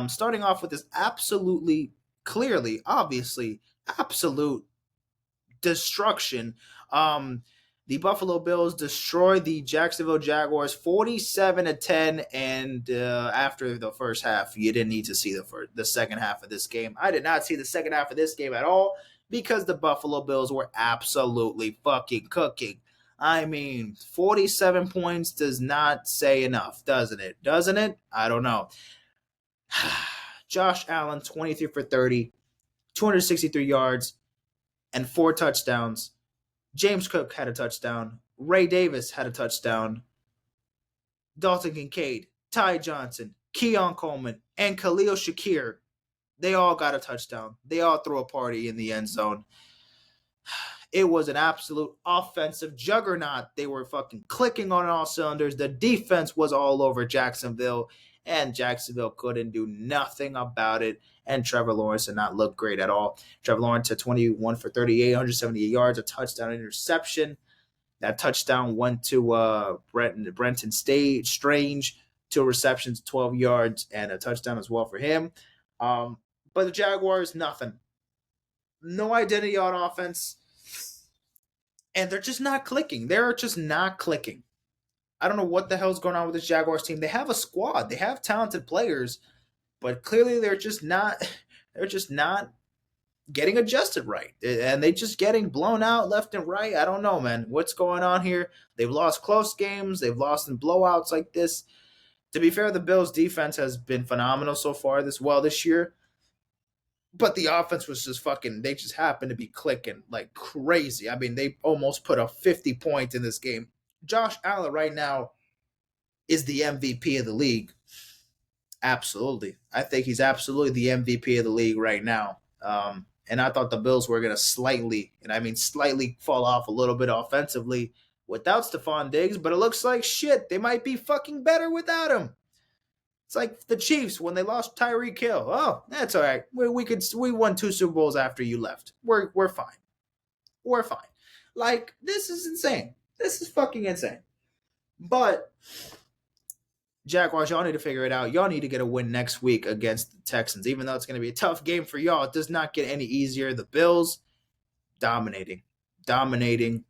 Starting off with this absolutely, clearly, obviously, absolute destruction. The Buffalo Bills destroyed the Jacksonville Jaguars 47-10, and after the first half, you didn't need to see the second half of this game. I did not see the second half of this game at all because the Buffalo Bills were absolutely fucking cooking. I mean, 47 points does not say enough, doesn't it? Doesn't it? I don't know. Josh Allen, 23 for 30, 263 yards, and 4 touchdowns. James Cook had a touchdown. Ray Davis had a touchdown. Dalton Kincaid, Ty Johnson, Keon Coleman, and Khalil Shakir, they all got a touchdown. They all threw a party in the end zone. It was an absolute offensive juggernaut. They were fucking clicking on all cylinders. The defense was all over Jacksonville, and Jacksonville couldn't do nothing about it. And Trevor Lawrence did not look great at all. Trevor Lawrence had 21 for 38, 178 yards, a touchdown, interception. That touchdown went to Brenton Strange, 2 receptions, 12 yards, and a touchdown as well for him. But the Jaguars, nothing. No identity on offense. And they're just not clicking. They're just not clicking. I don't know what the hell's going on with this Jaguars team. They have a squad. They have talented players, but clearly they're just not getting adjusted right, and they just getting blown out left and right. I don't know, man. What's going on here? They've lost close games. They've lost in blowouts like this. To be fair, the Bills' defense has been phenomenal so far this year. But the offense was just fucking, they just happened to be clicking like crazy. I mean, they almost put up 50 points in this game. Josh Allen right now is the MVP of the league. Absolutely. I think he's absolutely the MVP of the league right now. And I thought the Bills were going to slightly, and I mean slightly, fall off a little bit offensively without Stephon Diggs, but it looks like shit. They might be fucking better without him. It's like the Chiefs when they lost Tyreek Hill. Oh, that's all right. We won 2 Super Bowls after you left. We're fine. We're fine. Like, this is insane. This is fucking insane. But Jaguars, y'all need to figure it out. Y'all need to get a win next week against the Texans. Even though it's going to be a tough game for y'all, it does not get any easier. The Bills, dominating,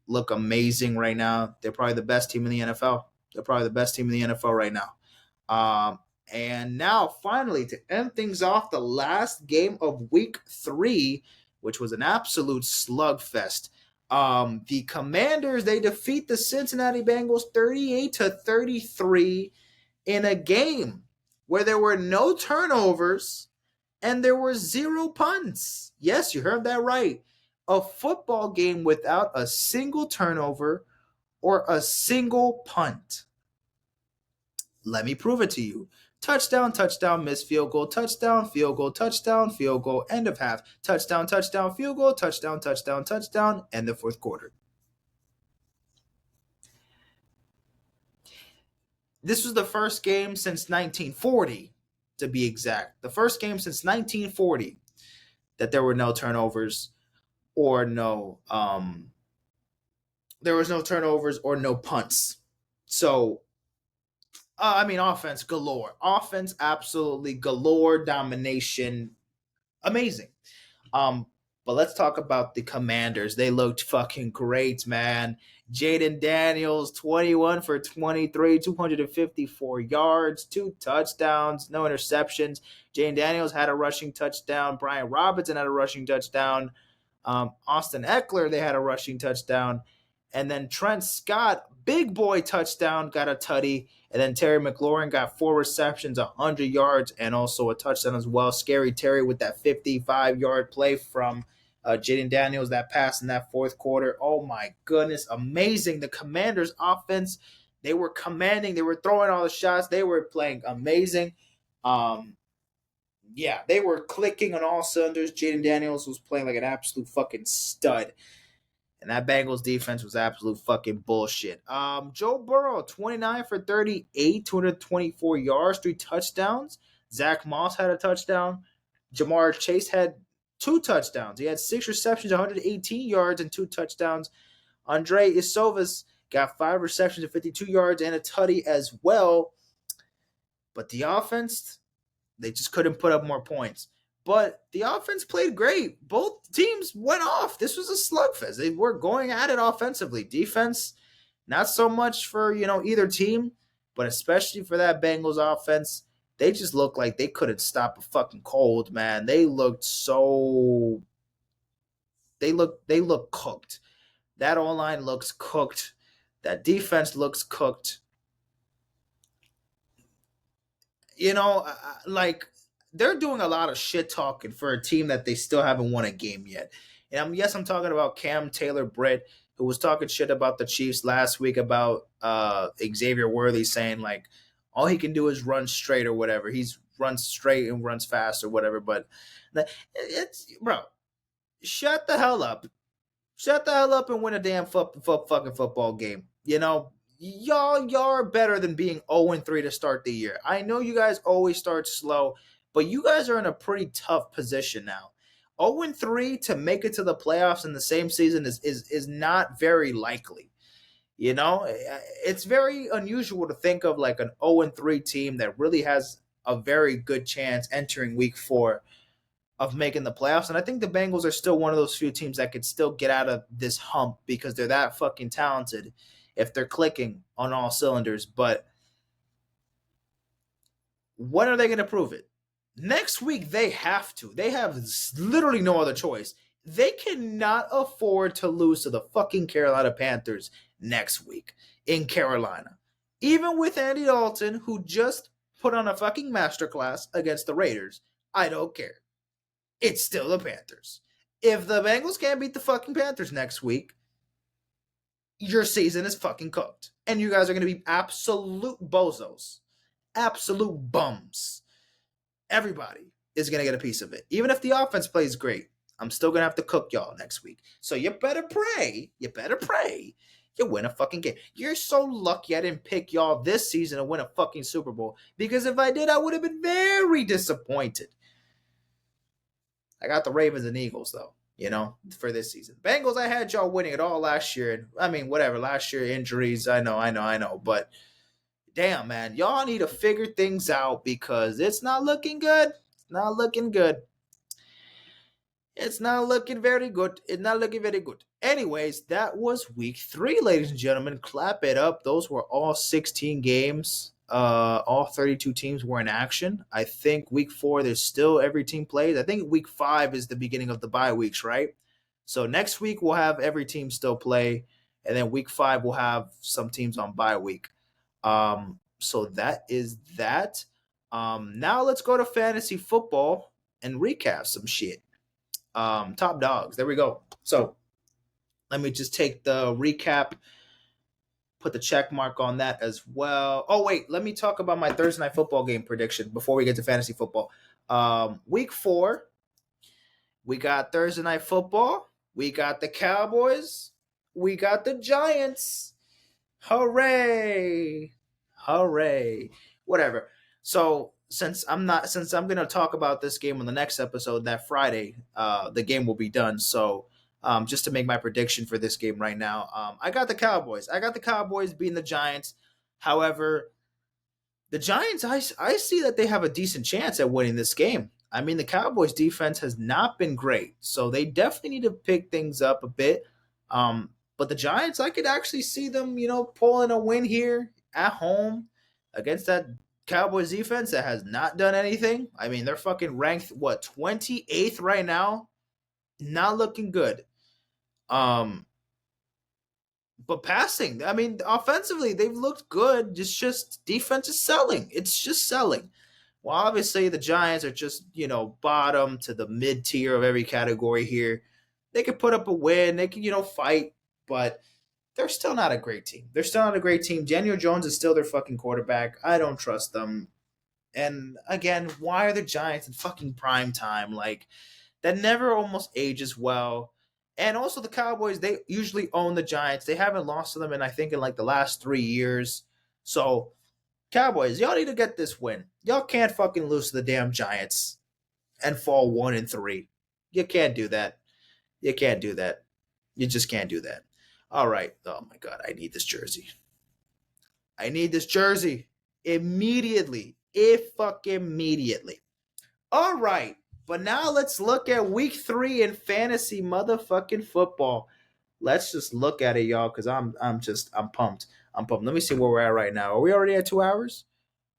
look amazing right now. They're probably the best team in the NFL. Right now. And now, finally, to end things off, the last game of Week 3, which was an absolute slugfest. The Commanders, they defeat the Cincinnati Bengals 38-33 in a game where there were no turnovers and there were 0 punts. Yes, you heard that right. A football game without a single turnover or a single punt. Let me prove it to you. Touchdown, missed field goal, touchdown, field goal, touchdown, field goal, end of half, touchdown, field goal, touchdown, end of fourth quarter. This was the first game since 1940, to be exact. The first game since 1940 that there were no turnovers or no punts. So offense galore. Offense absolutely galore, domination, amazing. But let's talk about the Commanders. They looked fucking great, man. Jaden Daniels, 21 for 23, 254 yards, 2 touchdowns, no interceptions. Jaden Daniels had a rushing touchdown. Brian Robinson had a rushing touchdown. Austin Eckler, they had a rushing touchdown. And then Trent Scott, big boy touchdown, got a tutty. And then Terry McLaurin got 4 receptions, 100 yards, and also a touchdown as well. Scary Terry with that 55-yard play from Jaden Daniels, that pass in that fourth quarter. Oh, my goodness. Amazing. The Commanders' offense, they were commanding. They were throwing all the shots. They were playing amazing. They were clicking on all cylinders. Jaden Daniels was playing like an absolute fucking stud. And that Bengals defense was absolute fucking bullshit. Joe Burrow, 29 for 38, 224 yards, 3 touchdowns. Zach Moss had a touchdown. Jamar Chase had 2 touchdowns. He had 6 receptions, 118 yards, and 2 touchdowns. Andre Isovas got 5 receptions and 52 yards and a tutty as well. But the offense, they just couldn't put up more points. But the offense played great. Both teams went off. This was a slugfest. They were going at it offensively. Defense, not so much for, either team, but especially for that Bengals offense. They just looked like they couldn't stop a fucking cold, man. They look cooked. That O-line looks cooked. That defense looks cooked. They're doing a lot of shit talking for a team that they still haven't won a game yet. And I'm talking about Cam Taylor-Britt, who was talking shit about the Chiefs last week about Xavier Worthy saying, like, all he can do is run straight or whatever. He's runs straight and runs fast or whatever. But bro, shut the hell up. Shut the hell up and win a damn fucking football game. Y'all are better than being 0-3 to start the year. I know you guys always start slow, but you guys are in a pretty tough position now. 0-3 to make it to the playoffs in the same season is not very likely. It's very unusual to think of like an 0-3 team that really has a very good chance entering week 4 of making the playoffs. And I think the Bengals are still one of those few teams that could still get out of this hump because they're that fucking talented if they're clicking on all cylinders. But when are they going to prove it? Next week, they have to. They have literally no other choice. They cannot afford to lose to the fucking Carolina Panthers next week in Carolina. Even with Andy Dalton, who just put on a fucking masterclass against the Raiders, I don't care. It's still the Panthers. If the Bengals can't beat the fucking Panthers next week, your season is fucking cooked. And you guys are going to be absolute bozos. Absolute bums. Everybody is going to get a piece of it. Even if the offense plays great, I'm still going to have to cook y'all next week. So you better pray. You win a fucking game. You're so lucky I didn't pick y'all this season to win a fucking Super Bowl. Because if I did, I would have been very disappointed. I got the Ravens and Eagles, though, for this season. Bengals, I had y'all winning it all last year. I mean, whatever. Last year, injuries, I know. But damn, man, y'all need to figure things out because it's not looking good. It's not looking good. It's not looking very good. Anyways, that was week 3, ladies and gentlemen. Clap it up. Those were all 16 games. All 32 teams were in action. I think week 4, there's still every team plays. I think week 5 is the beginning of the bye weeks, right? So next week we'll have every team still play, and then week 5 we'll have some teams on bye week. So that is that. Now let's go to fantasy football and recap some shit. Top dogs. There we go. So let me just take the recap, put the check mark on that as well. Oh, wait, let me talk about my Thursday night football game prediction before we get to fantasy football. Week 4, we got Thursday night football. We got the Cowboys. We got the Giants. Hooray. Whatever. So since I'm going to talk about this game on the next episode that Friday, the game will be done. So just to make my prediction for this game right now, I got the Cowboys. I got the Cowboys beating the Giants. However, the Giants, I see that they have a decent chance at winning this game. I mean, the Cowboys defense has not been great, so they definitely need to pick things up a bit. But the Giants, I could actually see them, pulling a win here at home against that Cowboys defense that has not done anything. I mean, they're fucking ranked 28th right now. Not looking good. But passing, I mean, offensively, they've looked good. It's just defense is selling. It's just selling. Well, obviously, the Giants are just, bottom to the mid tier of every category here. They could put up a win. They could, fight, but they're still not a great team. Daniel Jones is still their fucking quarterback. I don't trust them. And again, why are the Giants in fucking prime time? Like, that never almost ages well. And also the Cowboys, they usually own the Giants. They haven't lost to them in, I think, in like the last 3 years. So, Cowboys, y'all need to get this win. Y'all can't fucking lose to the damn Giants and fall 1-3. You can't do that. You just can't do that. All right. Oh my God, I need this jersey. Immediately. Immediately. All right. But now let's look at week 3 in fantasy motherfucking football. Let's just look at it, y'all, because I'm pumped. Let me see where we're at right now. Are we already at 2 hours?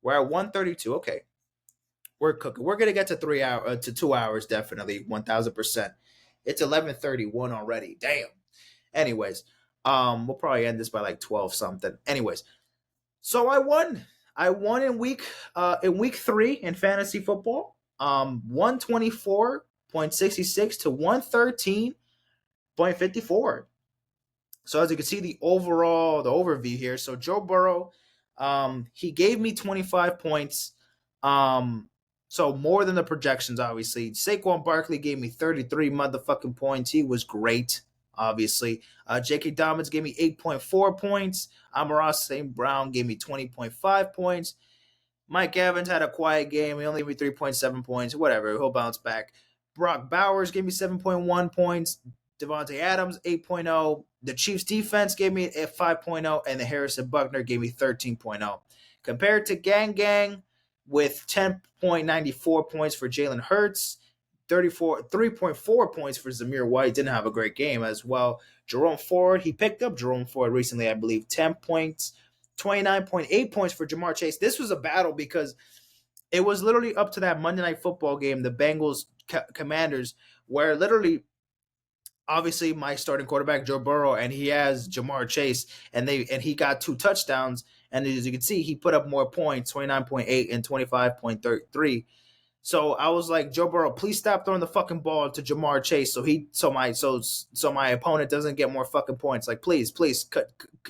We're at 1:32. Okay. We're cooking. We're gonna get to 2 hours, definitely, 1000%. It's 11:31 already. Damn. Anyways, we'll probably end this by like 12 something. Anyways, so I won. In week 3 in fantasy football. 124.66 to 113.54. So as you can see, the overview here. So Joe Burrow, he gave me 25 points. So more than the projections, obviously. Saquon Barkley gave me 33 motherfucking points. He was great, obviously. J.K. Dobbins gave me 8.4 points. Amon-Ra St. Brown gave me 20.5 points. Mike Evans had a quiet game. He only gave me 3.7 points. Whatever, he'll bounce back. Brock Bowers gave me 7.1 points. Devontae Adams, 8.0. The Chiefs defense gave me a 5.0. And the Harrison Buckner gave me 13.0. Compared to Gang with 10.94 points for Jalen Hurts, 3.4 points for Zamir White. Didn't have a great game as well. Jerome Ford, he picked up Jerome Ford recently, I believe, 10 points. 29.8 points for Jamar Chase. This was a battle because It was literally up to that Monday Night Football game, the Bengals Commanders, where literally, obviously, my starting quarterback Joe Burrow, and he has Jamar Chase, and he got 2 touchdowns, and as you can see, he put up more points, 29.8 and 25.3. So I was like, Joe Burrow, please stop throwing the fucking ball to Jamar Chase, so my opponent doesn't get more fucking points. Like, please,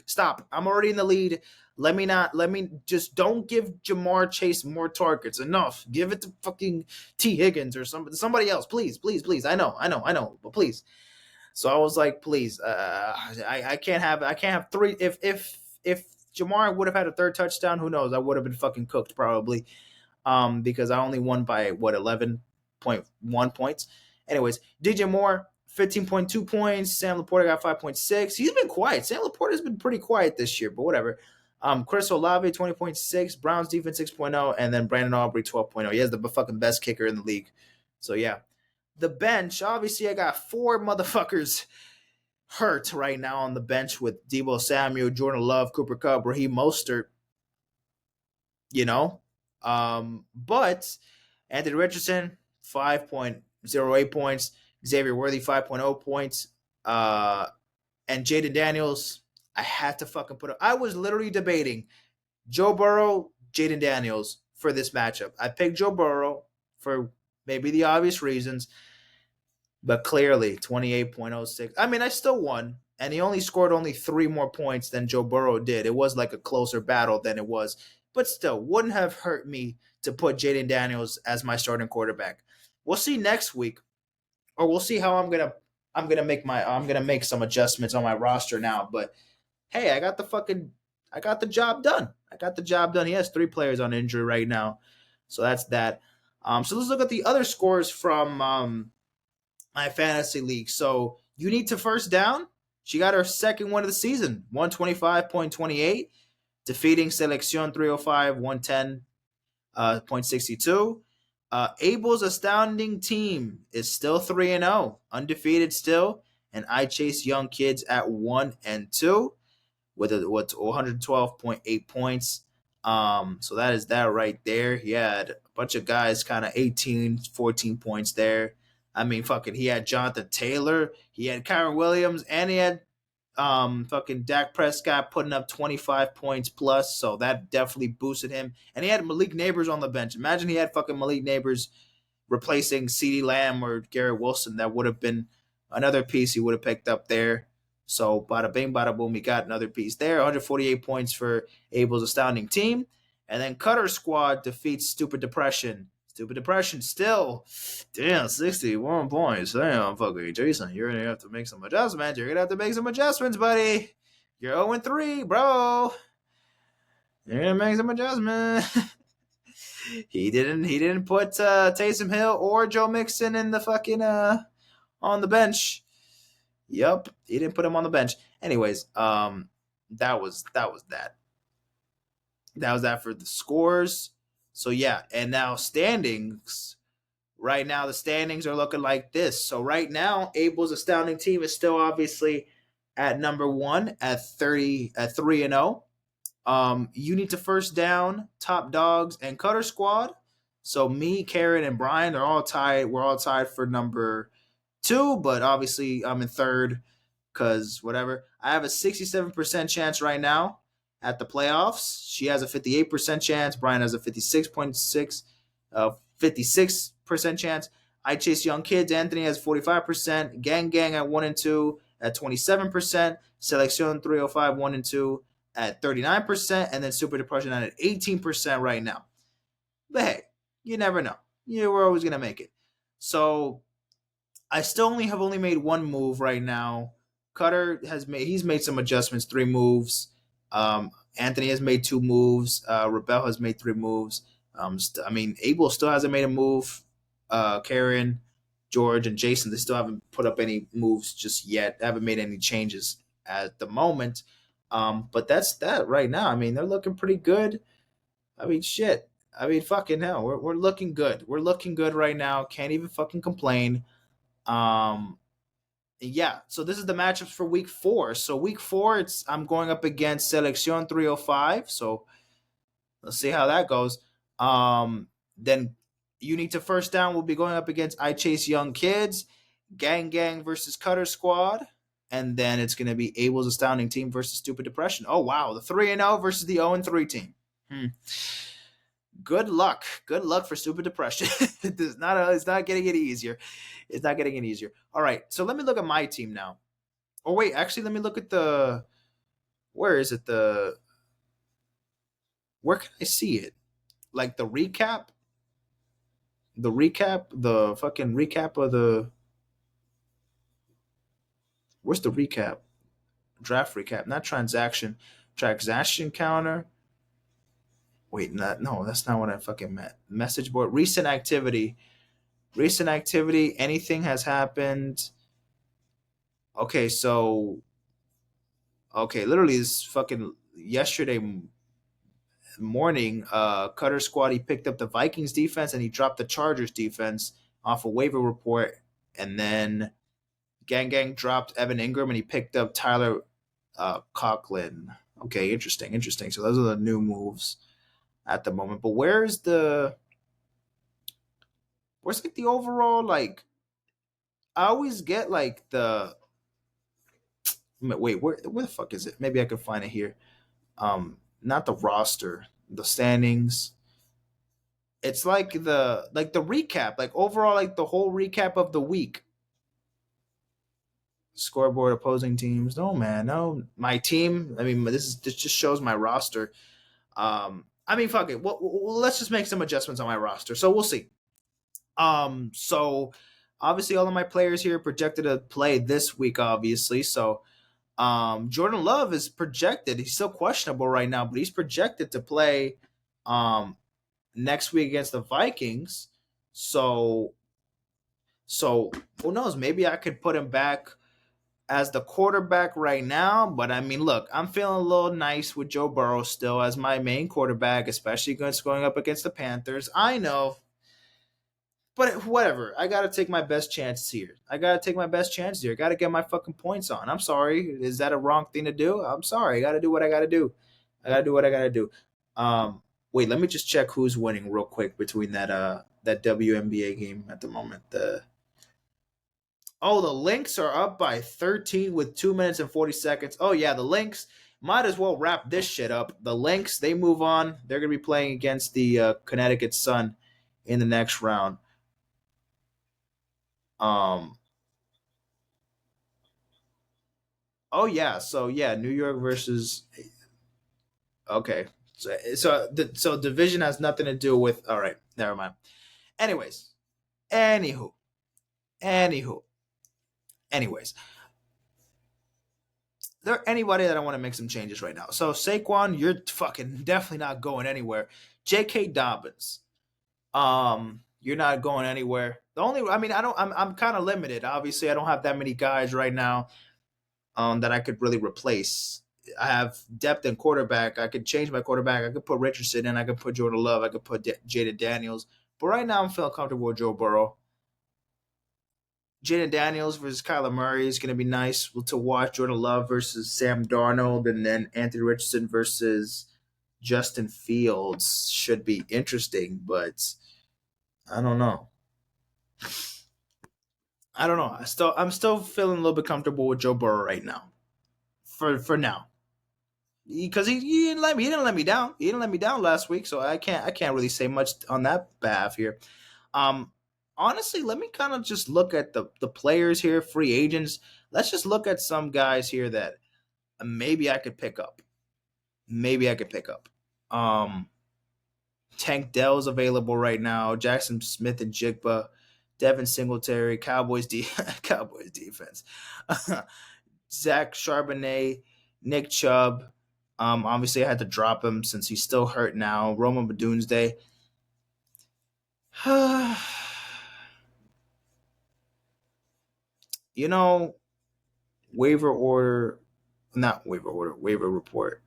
stop. I'm already in the lead. Let me just don't give Jamar Chase more targets. Enough. Give it to fucking T Higgins or somebody else. Please. I know, but please. So I was like, please, I can't have three. If Jamar would have had a third touchdown, who knows? I would have been fucking cooked probably. Because I only won by 11.1 points. Anyways, DJ Moore 15.2 points. Sam Laporta got 5.6. He's been quiet. Sam Laporta has been pretty quiet this year, but whatever. Chris Olave 20.6, Browns defense 6.0, and then Brandon Aubrey 12.0. He has the fucking best kicker in the league. So yeah, the bench. Obviously, I got 4 motherfuckers hurt right now on the bench with Deebo Samuel, Jordan Love, Cooper Kupp, Raheem Mostert. You know, but Anthony Richardson 5.08 points, Xavier Worthy 5.0 points, and Jaden Daniels. I had to fucking put up. I was literally debating Joe Burrow, Jaden Daniels for this matchup. I picked Joe Burrow for maybe the obvious reasons, but clearly 28.06. I mean, I still won, and he only scored 3 more points than Joe Burrow did. It was like a closer battle than it was, but still wouldn't have hurt me to put Jaden Daniels as my starting quarterback. We'll see next week, or we'll see how I'm gonna make some adjustments on my roster now. But hey, I got the job done. He has 3 players on injury right now, so that's that. So let's look at the other scores from my fantasy league. So you need to first down. She got her second one of the season, 125.28, defeating Selección 305, 110.62. Abel's astounding team is still 3-0, undefeated still, and I Chase Young Kids at 1-2 with 112.8 points. So that is that right there. He had a bunch of guys kind of 18, 14 points there. I mean, fucking, he had Jonathan Taylor, he had Kyron Williams, and he had fucking Dak Prescott putting up 25 points plus. So that definitely boosted him. And he had Malik Neighbors on the bench. Imagine he had fucking Malik Neighbors replacing CeeDee Lamb or Garrett Wilson. That would have been another piece he would have picked up there. So bada bing, bada boom, he got another piece there. 148 points for Abel's astounding team. And then Cutter Squad defeats Stupid Depression. Stupid Depression still, damn, 61 points. Damn, fucking Jason, you're going to have to make some adjustments. You're going to have to make some adjustments, buddy. You're 0-3, bro. You're going to make some adjustments. He didn't put Taysom Hill or Joe Mixon in the fucking on the bench. Yep, he didn't put him on the bench. Anyways, that was that. That was that for the scores. So yeah, and now standings. Right now, the standings are looking like this. So right now, Abel's astounding team is still obviously at number 1 at 3-0. You need to first down, Top Dogs, and Cutter Squad. So me, Karen, and Brian are all tied. We're all tied for number 2, but obviously I'm in third because whatever. I have a 67% chance right now at the playoffs. She has a 58% chance. Brian has a 56.6, 56% chance. I Chase Young Kids. Anthony has 45%. Gang at 1-2 at 27%. Selección 305 1-2 at 39%, and then Super Depression at 18% right now. But hey, you never know. We're always gonna make it. So I still have only made 1 move right now. Cutter he's made some adjustments, 3 moves. Anthony has made 2 moves. Rebel has made 3 moves. Abel still hasn't made a move. Karen, George, and Jason, they still haven't put up any moves just yet. They haven't made any changes at the moment. But that's that right now. I mean, they're looking pretty good. I mean, shit. I mean, fucking hell. We're looking good. We're looking good right now. Can't even fucking complain. Yeah, so this is the matchups for week 4. So week 4, I'm going up against Selección 305. So let's see how that goes. Then you need to first down will be going up against I Chase Young Kids, Gang Gang versus Cutter Squad, and then it's going to be Abel's Astounding Team versus Stupid Depression. Oh wow, the 3-0 versus the 0-3 team. Good luck. Good luck for Stupid Depression. It's not getting any easier. It's not getting any easier. All right, so let me look at my team now. Oh wait, actually, let me look at the. Where is it? Where can I see it? Like the recap. The fucking recap of the. Where's the recap? Draft recap, not transaction. Transaction counter. Wait, no, that's not what I fucking meant. Message board. Recent activity. Recent activity. Anything has happened. Okay, so literally this fucking yesterday morning, Cutter Squad, he picked up the Vikings defense and he dropped the Chargers defense off a waiver report, and then Gang Gang dropped Evan Ingram and he picked up Tyler Conklin. Okay, interesting. So those are the new moves at the moment. But where's like the overall, like, I always get like the wait, where the fuck is it? Maybe I can find it here. Not the roster, the standings. It's like the recap, like overall, like the whole recap of the week. Scoreboard, opposing teams. No man, no. My team. I mean, this just shows my roster. I mean, fuck it. Well, let's just make some adjustments on my roster. So we'll see. So obviously all of my players here projected to play this week, obviously. So Jordan Love is projected. He's still questionable right now, but he's projected to play next week against the Vikings. So who knows? Maybe I could put him back as the quarterback right now. But I mean, look, I'm feeling a little nice with Joe Burrow still as my main quarterback, especially going up against the Panthers. I know, but whatever. I gotta take my best chances here. I gotta get my fucking points on. I'm sorry. Is that a wrong thing to do? I'm sorry. I gotta do what I gotta do. Wait. Let me just check who's winning real quick between that WNBA game at the moment. The Lynx are up by 13 with 2 minutes and 40 seconds. Oh yeah, the Lynx might as well wrap this shit up. The Lynx, they move on. They're gonna be playing against the Connecticut Sun in the next round. Um. Oh yeah. So yeah, New York versus. Okay. So division has nothing to do with. All right. Never mind. Anyways. Anywho. Anywho. Anyways. There anybody that I want to make some changes right now. So Saquon, you're fucking definitely not going anywhere. J.K. Dobbins. You're not going anywhere. The only, I mean, I'm kind of limited. Obviously, I don't have that many guys right now that I could really replace. I have depth in quarterback. I could change my quarterback. I could put Richardson in. I could put Jordan Love. I could put Jaden Daniels. But right now, I'm feeling comfortable with Joe Burrow. Jaden Daniels versus Kyler Murray is going to be nice to watch. Jordan Love versus Sam Darnold, and then Anthony Richardson versus Justin Fields should be interesting. But I don't know. I'm still feeling a little bit comfortable with Joe Burrow right now. For now, because he didn't let me down. He didn't let me down last week, so I can't really say much on that behalf here. Um, Honestly, let me kind of just look at the players here, free agents. Let's just look at some guys here that maybe I could pick up. Um, Tank Dell's available right now. Jackson Smith and Jigba, Devin Singletary, Cowboys defense. Zach Charbonnet, Nick Chubb. Obviously, I had to drop him since he's still hurt now. Roman Badoonsday. You know, waiver order, not waiver order, waiver report.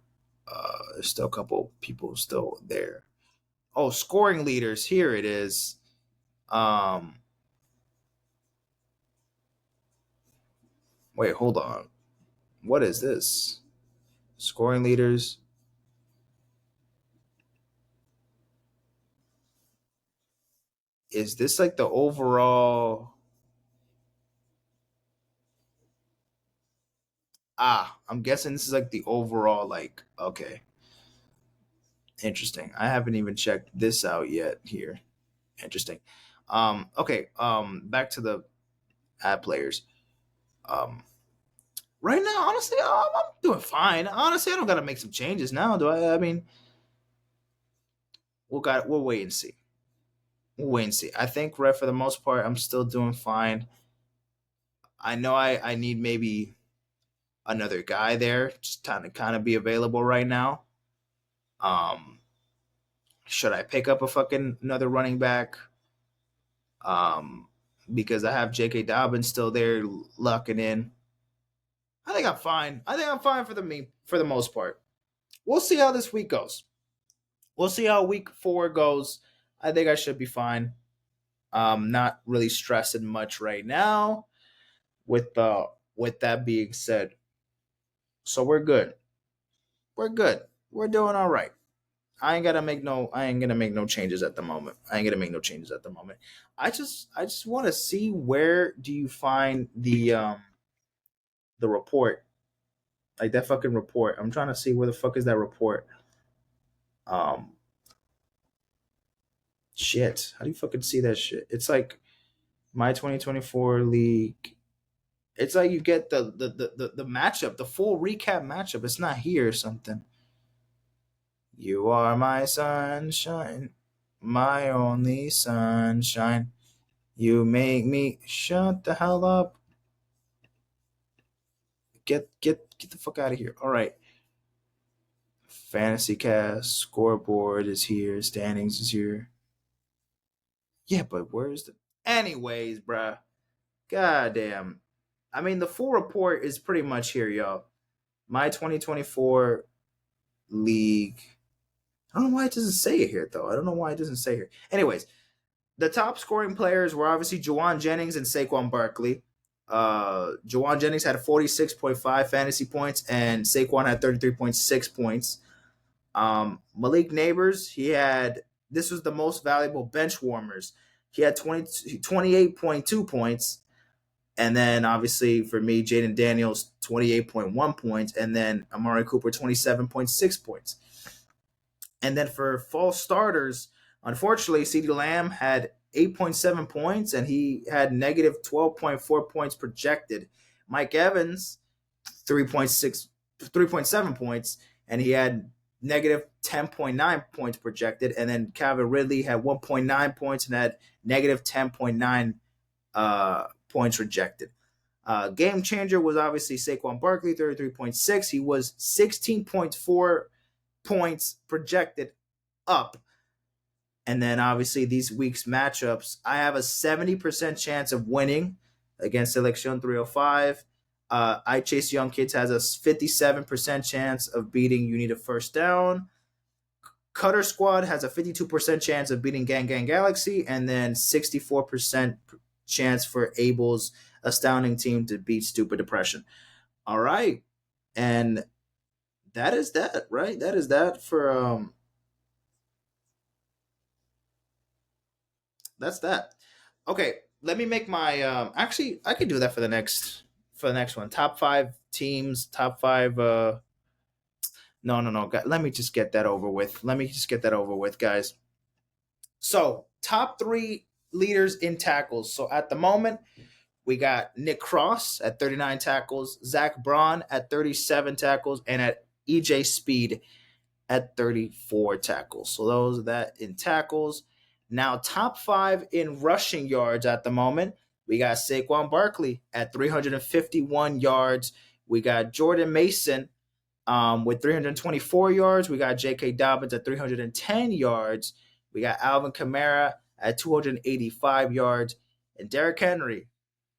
There's still a couple people still there. Oh, scoring leaders. Here it is. Wait, hold on. What is this? Scoring leaders. Is this like the overall? I'm guessing this is like the overall. Like, okay, interesting. I haven't even checked this out yet. Here, interesting. Okay. Back to the ad players. Um, right now, honestly, I'm doing fine. Honestly, I don't gotta make some changes now, do I? I mean, we'll wait and see. We'll wait and see. I think right for the most part, I'm still doing fine. I know I need maybe another guy there, just kind of be available right now. Um, should I pick up a fucking another running back? Um, because I have J.K. Dobbins still there locking in. I think I'm fine. I think I'm fine for the most part. We'll see how this week goes. We'll see how week 4 goes. I think I should be fine. Not really stressing much right now. With that being said, so we're good. We're good. We're doing all right. I ain't gonna make no changes at the moment. I ain't gonna make no changes at the moment. I just want to see where do you find the report, like that fucking report. I'm trying to see where the fuck is that report. Um, shit. How do you fucking see that shit? It's like my 2024 league. It's like you get the matchup, the full recap matchup. It's not here or something. You are my sunshine, my only sunshine. You make me shut the hell up. Get the fuck out of here. All right. Fantasy cast, scoreboard is here, standings is here. Yeah, but where's the anyways, bruh. Goddamn. I mean the full report is pretty much here, y'all. My 2024 league. I don't know why it doesn't say it here though. I don't know why it doesn't say here. Anyways, the top scoring players were obviously Juwan Jennings and Saquon Barkley. Juwan Jennings had 46.5 fantasy points, and Saquon had 33.6 points. Malik Neighbors, he had this was the most valuable bench warmers. He had 28.2 points. And then obviously for me, Jaden Daniels, 28.1 points. And then Amari Cooper, 27.6 points. And then for false starters, unfortunately, CeeDee Lamb had 8.7 points and he had negative 12.4 points projected. Mike Evans, 3.6, 3.7 points, and he had negative 10.9 points projected. And then Calvin Ridley had 1.9 points and had negative 10.9 points rejected. Game changer was obviously Saquon Barkley, 33.6. He was 16.4 points projected up. And then obviously these week's matchups, I have a 70% chance of winning against Selección 305. I Chase Young Kids has a 57% chance of beating You Need a First Down. Cutter Squad has a 52% chance of beating Gang Gang Galaxy, and then 64% chance for Abel's astounding team to beat Stupid Depression. All right. And that is that, right? That is that for that's that. Okay, let me make my actually I could do that for the next one. Top 5 teams, top 5 no. Let me just get that over with. Let me just get that over with, guys. So, top 3 leaders in tackles. So, at the moment, we got Nick Cross at 39 tackles, Zach Braun at 37 tackles, and at EJ Speed at 34 tackles. So those are that in tackles. Now, top 5 in rushing yards at the moment. We got Saquon Barkley at 351 yards. We got Jordan Mason with 324 yards. We got J.K. Dobbins at 310 yards. We got Alvin Kamara at 285 yards. And Derrick Henry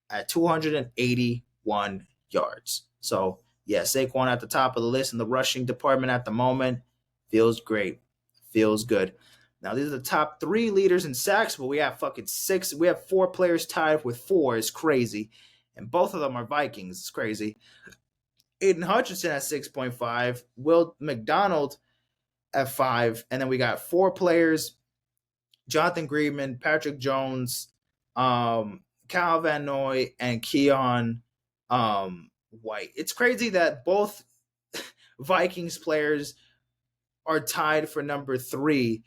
at 281 yards. So, yeah, Saquon at the top of the list in the rushing department at the moment. Feels great. Feels good. Now, these are the top 3 leaders in sacks, but we have fucking 6. We have 4 players tied with 4. It's crazy. And both of them are Vikings. It's crazy. Aiden Hutchinson at 6.5. Will McDonald at 5. And then we got 4 players Jonathan Griezmann, Patrick Jones, Cal Van Noy, and Keon White. It's crazy that both Vikings players are tied for number 3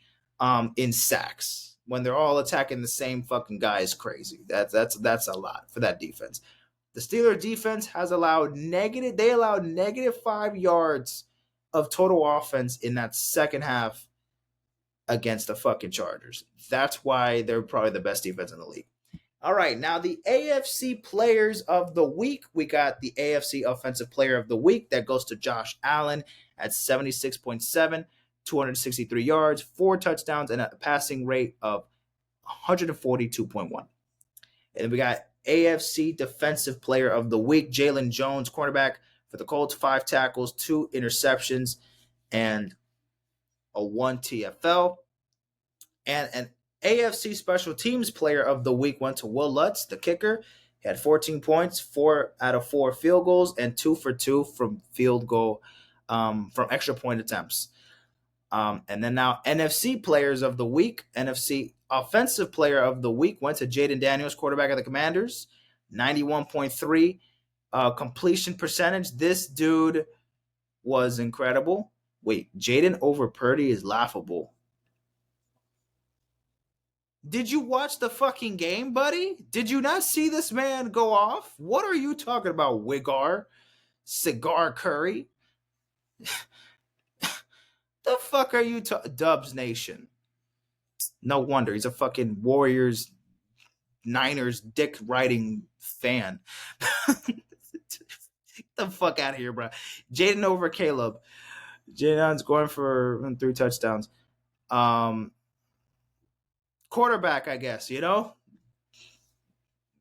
in sacks when they're all attacking the same fucking guy. Is crazy. That's a lot for that defense. The Steelers defense has allowed negative. They allowed -5 yards of total offense in that second half against the fucking Chargers. That's why they're probably the best defense in the league. All right, now the AFC Players of the Week. We got the AFC Offensive Player of the Week that goes to Josh Allen at 76.7, 263 yards, 4 touchdowns, and a passing rate of 142.1. And we got AFC Defensive Player of the Week, Jalen Jones, cornerback for the Colts, 5 tackles, 2 interceptions, and a 1 TFL. And an AFC Special Teams Player of the Week went to Will Lutz, the kicker. He had 14 points, 4 out of 4 field goals, and 2 for 2 from field goal, from extra point attempts. And then now NFC Players of the Week, NFC Offensive Player of the Week went to Jaden Daniels, quarterback of the Commanders, 91.3 completion percentage. This dude was incredible. Wait, Jaden over Purdy is laughable. Did you watch the fucking game, buddy? Did you not see this man go off? What are you talking about, Wigar? Cigar Curry? The fuck are you Dubs Nation? No wonder. He's a fucking Warriors, Niners, dick riding fan. Get the fuck out of here, bro. Jaden over Caleb. Jaden's going for 3 touchdowns. Quarterback, I guess,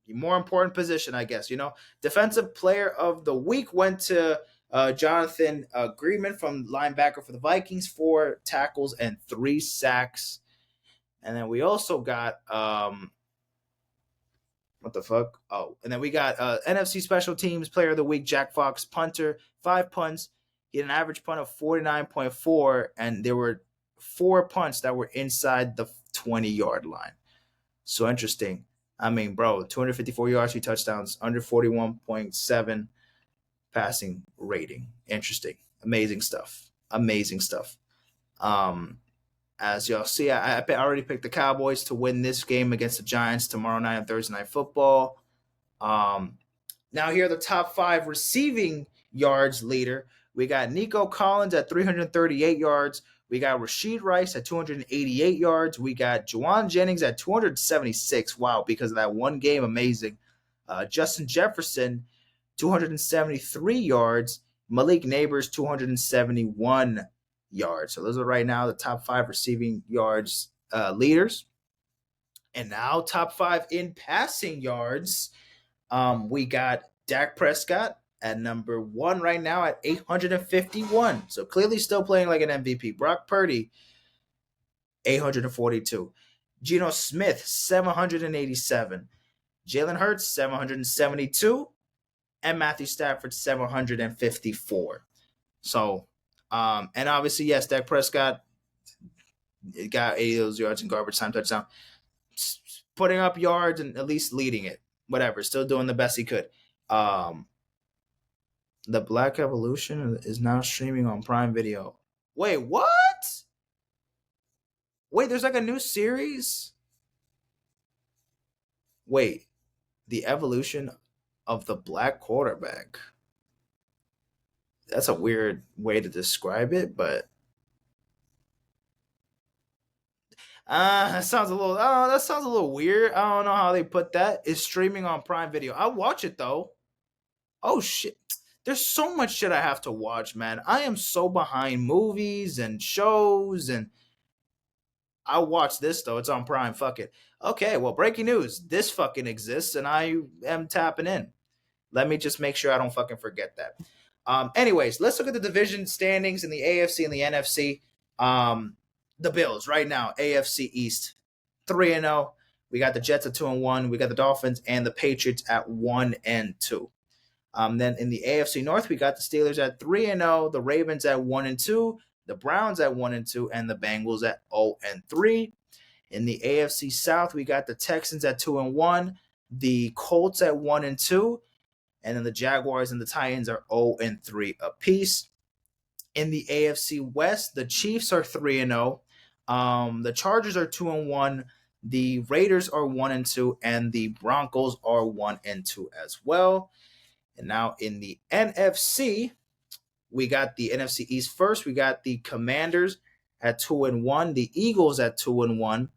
more important position, I guess, Defensive Player of the Week went to Jonathan Griezmann from linebacker for the Vikings, 4 tackles and 3 sacks. And then we also got what the fuck? Oh, and then we got NFC Special Teams Player of the Week, Jack Fox, punter, 5 punts. He had an average punt of 49.4, and there were 4 punts that were inside the 20-yard line. So interesting. I mean, bro, 254 yards, 3 touchdowns, under 41.7 passing rating. Interesting. Amazing stuff. As y'all see, I already picked the Cowboys to win this game against the Giants tomorrow night on Thursday Night Football. Now here are the top 5 receiving yards leader. We got Nico Collins at 338 yards. We got Rashid Rice at 288 yards. We got Juwan Jennings at 276. Wow, because of that one game, amazing. Justin Jefferson, 273 yards. Malik Neighbors, 271 yards. So those are right now the top 5 receiving yards leaders. And now top 5 in passing yards. We got Dak Prescott at number 1 right now at 851. So clearly still playing like an MVP. Brock Purdy, 842. Geno Smith, 787. Jalen Hurts, 772. And Matthew Stafford, 754. So, and obviously, yes, Dak Prescott got 80 of those yards in garbage time touchdown. Putting up yards and at least leading it. Whatever, still doing the best he could. The Black Evolution is now streaming on Prime Video. Wait, what? Wait, there's like a new series? Wait, the evolution of the black quarterback. That's a weird way to describe it, but that sounds a little weird. I don't know how they put that. It's streaming on Prime Video. I'll watch it though. Oh shit. There's so much shit I have to watch, man. I am so behind movies and shows, and I'll watch this though. It's on Prime. Fuck it. Okay, well, breaking news. This fucking exists, and I am tapping in. Let me just make sure I don't fucking forget that. Anyways, let's look at the division standings in the AFC and the NFC. The Bills right now, AFC East, 3-0. We got the Jets at 2-1. We got the Dolphins and the Patriots at 1-2. Then in the AFC North, we got the Steelers at 3-0, the Ravens at 1-2, the Browns at 1-2, and the Bengals at 0-3. In the AFC South, we got the Texans at 2-1, the Colts at 1-2, and then the Jaguars and the Titans are 0-3 apiece. In the AFC West, the Chiefs are 3-0. The Chargers are 2-1. The Raiders are 1-2, and the Broncos are 1-2 as well. And now in the NFC, we got the NFC East first. We got the Commanders at 2-1, the Eagles at 2-1,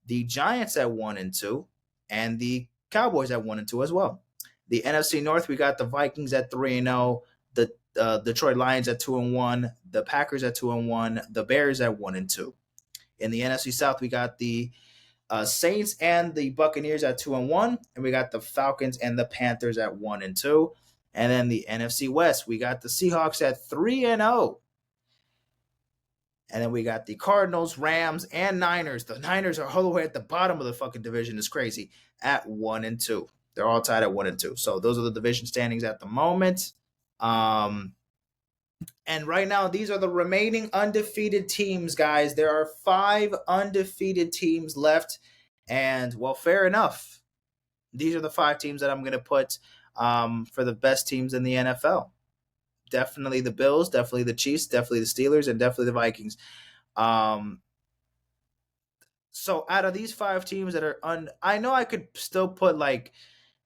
the Giants at 1-2, and the Cowboys at 1-2 as well. The NFC North, we got the Vikings at 3-0, the Detroit Lions at 2-1, the Packers at 2-1, the Bears at 1-2. In the NFC South, we got the Saints and the Buccaneers at 2-1, and we got the Falcons and the Panthers at 1-2. And then the NFC West, we got the Seahawks at 3-0. And then we got the Cardinals, Rams, and Niners. The Niners are all the way at the bottom of the fucking division. It's crazy. At 1-2. They're all tied at 1-2. So those are the division standings at the moment. And right now, these are the remaining undefeated teams, guys. There are 5 undefeated teams left. And, well, fair enough. These are the 5 teams that I'm going to put for the best teams in the NFL. Definitely the Bills, definitely the Chiefs, definitely the Steelers, and definitely the Vikings. So out of these 5 teams that are I know I could still put like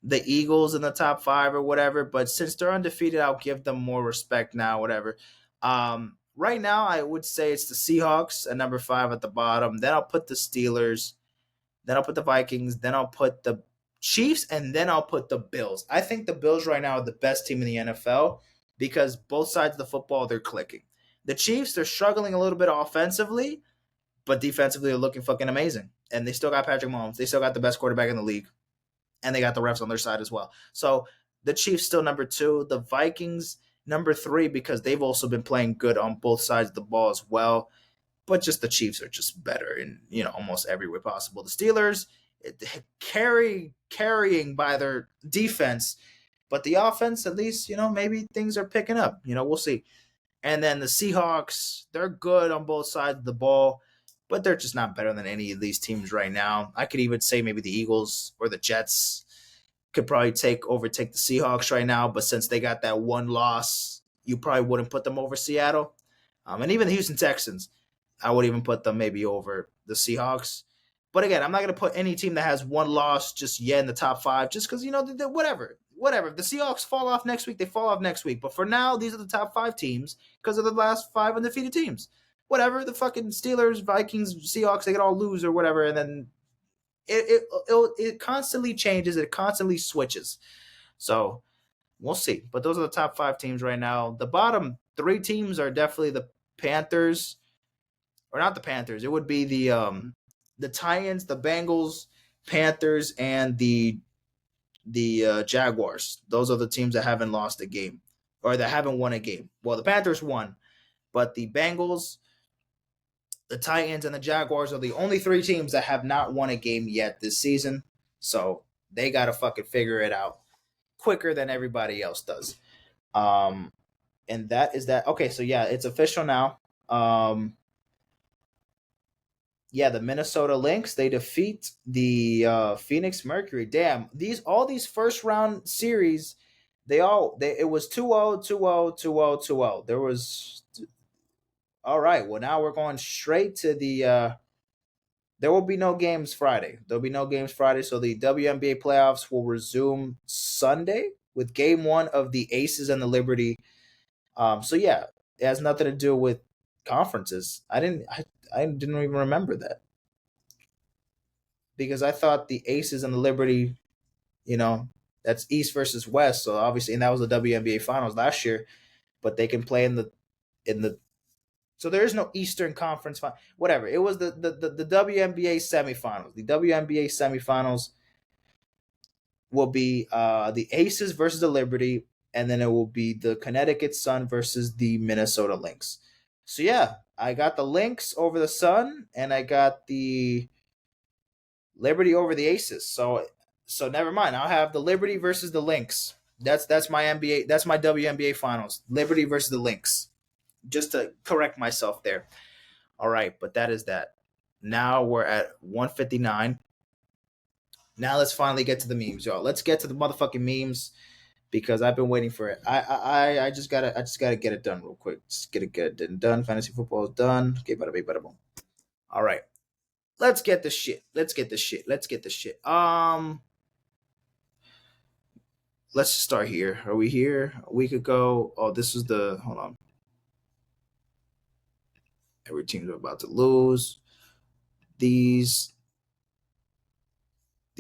the Eagles in the top 5 or whatever, but since they're undefeated, I'll give them more respect now, whatever. Right now, I would say it's the Seahawks at number 5 at the bottom. Then I'll put the Steelers. Then I'll put the Vikings. Then I'll put the Chiefs, and then I'll put the Bills. I think the Bills right now are the best team in the NFL because both sides of the football, they're clicking. The Chiefs, they're struggling a little bit offensively, but defensively, they're looking fucking amazing. And they still got Patrick Mahomes. They still got the best quarterback in the league. And they got the refs on their side as well. So the Chiefs still number 2. The Vikings number 3 because they've also been playing good on both sides of the ball as well. But just the Chiefs are just better in almost every way possible. The Steelers carrying by their defense, but the offense at least maybe things are picking up. We'll see. And then the Seahawks, they're good on both sides of the ball, but they're just not better than any of these teams right now. I could even say maybe the Eagles or the Jets could probably overtake the Seahawks right now, but since they got that one loss, you probably wouldn't put them over Seattle. And even the Houston Texans, I would even put them maybe over the Seahawks. But again, I'm not going to put any team that has one loss just yet in the top 5 just because, whatever. If the Seahawks fall off next week, they fall off next week. But for now, these are the top 5 teams because of the last 5 undefeated teams. Whatever, the fucking Steelers, Vikings, Seahawks, they could all lose or whatever, and then it constantly changes. It constantly switches. So we'll see. But those are the top 5 teams right now. The bottom 3 teams are definitely the Panthers, or not the Panthers. It would be the Titans, the Bengals, Panthers, and the Jaguars. Those are the teams that haven't lost a game or that haven't won a game. Well, the Panthers won, but the Bengals, the Titans, and the Jaguars are the only 3 teams that have not won a game yet this season. So they got to fucking figure it out quicker than everybody else does. And that is that. Okay, so yeah, it's official now. Yeah, the Minnesota Lynx, they defeat the Phoenix Mercury. Damn, all these first round series, it was 2-0, 2-0, 2-0, 2-0. There was all right. Well, now we're going straight to the there will be no games Friday. There'll be no games Friday, so the WNBA playoffs will resume Sunday with game 1 of the Aces and the Liberty. So yeah, it has nothing to do with conferences. I didn't even remember that because I thought the Aces and the Liberty, that's East versus West. So obviously, and that was the WNBA finals last year, but they can play in the so there is no Eastern Conference final. Whatever. It was the WNBA semifinals. The WNBA semifinals will be the Aces versus the Liberty, and then it will be the Connecticut Sun versus the Minnesota Lynx. So yeah, I got the Lynx over the Sun, and I got the Liberty over the Aces. So never mind. I'll have the Liberty versus the Lynx. That's my NBA. That's my WNBA finals. Liberty versus the Lynx. Just to correct myself there. All right, but that is that. Now we're at 159. Now let's finally get to the memes, y'all. Let's get to the motherfucking memes because I've been waiting for it. I just gotta get it done real quick. Just get it done. Fantasy football is done. Okay, bada bing, bada boom. All right. Let's get the shit. Let's get the shit. Let's start here. Are we here? A week ago. Oh, this was the hold on. Every team's about to lose. These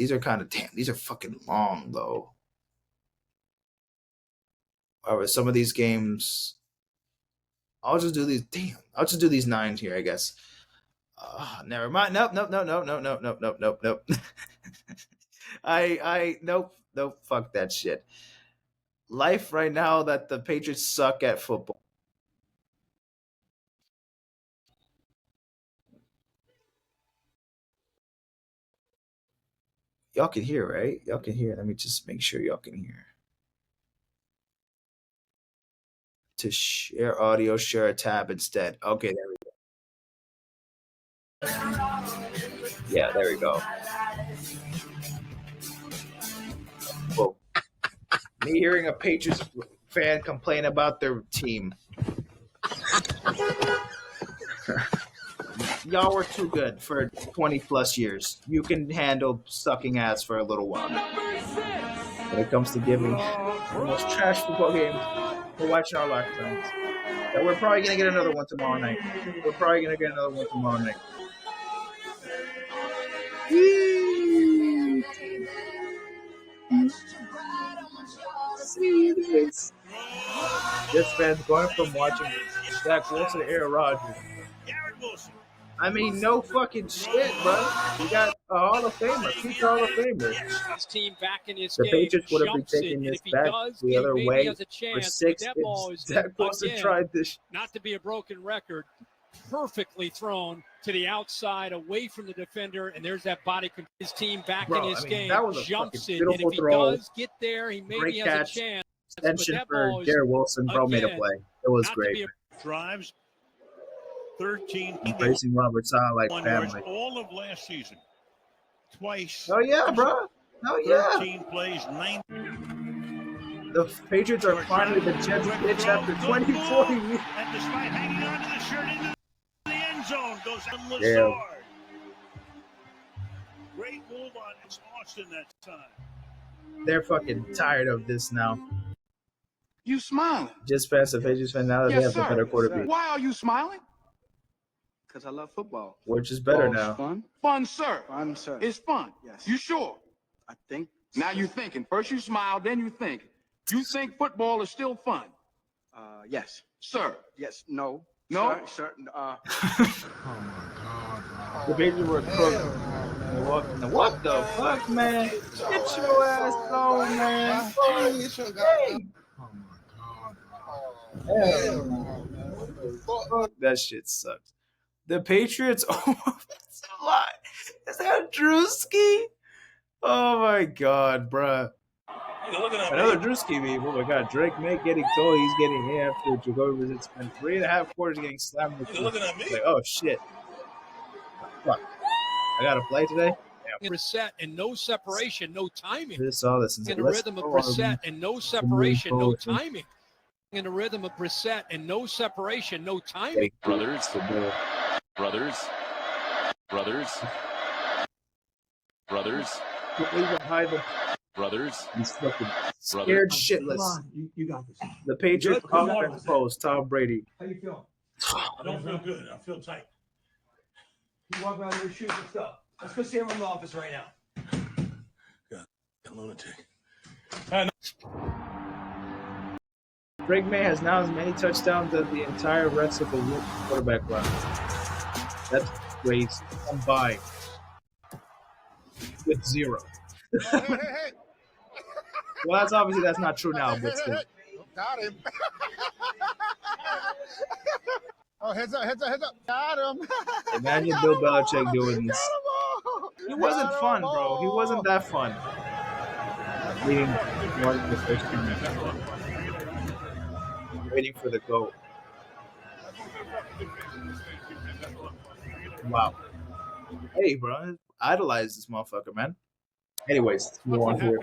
are kind of damn. These are fucking long though. However, some of these games, I'll just do these. Damn, I'll just do these 9 here, I guess. Never mind. Nope. Nope. Fuck that shit. Life right now that the Patriots suck at football. Y'all can hear, right? Y'all can hear. Let me just make sure y'all can hear. To share audio, share a tab instead. Okay, there we go. Yeah, there we go. Whoa. Me hearing a Patriots fan complain about their team. Y'all were too good for 20 plus years. You can handle sucking ass for a little while. When it comes to giving the most trash football games, we're watching our lifetimes. And we're probably going to get another one tomorrow night. See this. Jets fans going from watching Zach Wilson to Aaron Rodgers. I mean, no fucking shit, bro. We got a Hall of Famer, future Hall of Famer. The Patriots would have been taking this back the other way for 6 if Zach Wilson tried this. Not to be a broken record, perfectly thrown to the outside, away from the defender, and there's that body. His team back in his game, jumps it, and if he does get there, he maybe has a chance. Extension for Jared Wilson, bro, made a play. It was great. Drives 13. Embracing Robert Sala like family. All of last season. Twice. Oh yeah, bro. Oh yeah. 13 plays, 9. The Patriots are finally the Jets bitch after 24 years. And despite hanging on to the shirt into the end zone, goes on Lazard. Great move on Austin that time. They're fucking tired of this now. You smiling? Just past the Patriots fan now that they have the better quarterback. Why are you smiling? Because I love football. Which is better now. Fun? Fun, sir. Fun, sir. It's fun. Yes. You sure? I think. Now you're thinking. First you smile, then you think. You think football is still fun? Yes. Sir? Yes. No. No? Sir. Oh, my God. The Patriots were cooked. What the fuck, man? Get your ass on, man. Hey. That shit sucks. The Patriots. That's a lot. Is that Drewski? Oh my god, bruh. Another Drewski meme. Oh my god, Drake May getting told he's getting in after Jacoby Brissett spent 3.5 quarters getting slammed with looking at me? Like, oh shit. Fuck. I gotta play today? Brissett and no separation, no timing. This all this in the rhythm of Brissett and no separation, no timing. In the rhythm of Brissett and no separation, no timing. Brothers. He's fucking scared shitless. You got this. The Patriots offense post, Tom Brady. How you feeling? I don't feel good. I feel tight. You walk around with your shoes and stuff. Let's go see him in the office right now. God, lunatic. Drake May has now as many touchdowns as the entire rest of the quarterback run. That's crazy. Combined with 0. Well, that's not true now, but still. Got him. Oh, heads up. Got him. Imagine Bill Belichick doing this. He wasn't fun, bro. He wasn't that fun. Leading one of the first 2 minutes. Waiting for the goal. Wow. Hey, bro, idolize this motherfucker, man. Anyways, let's move on here.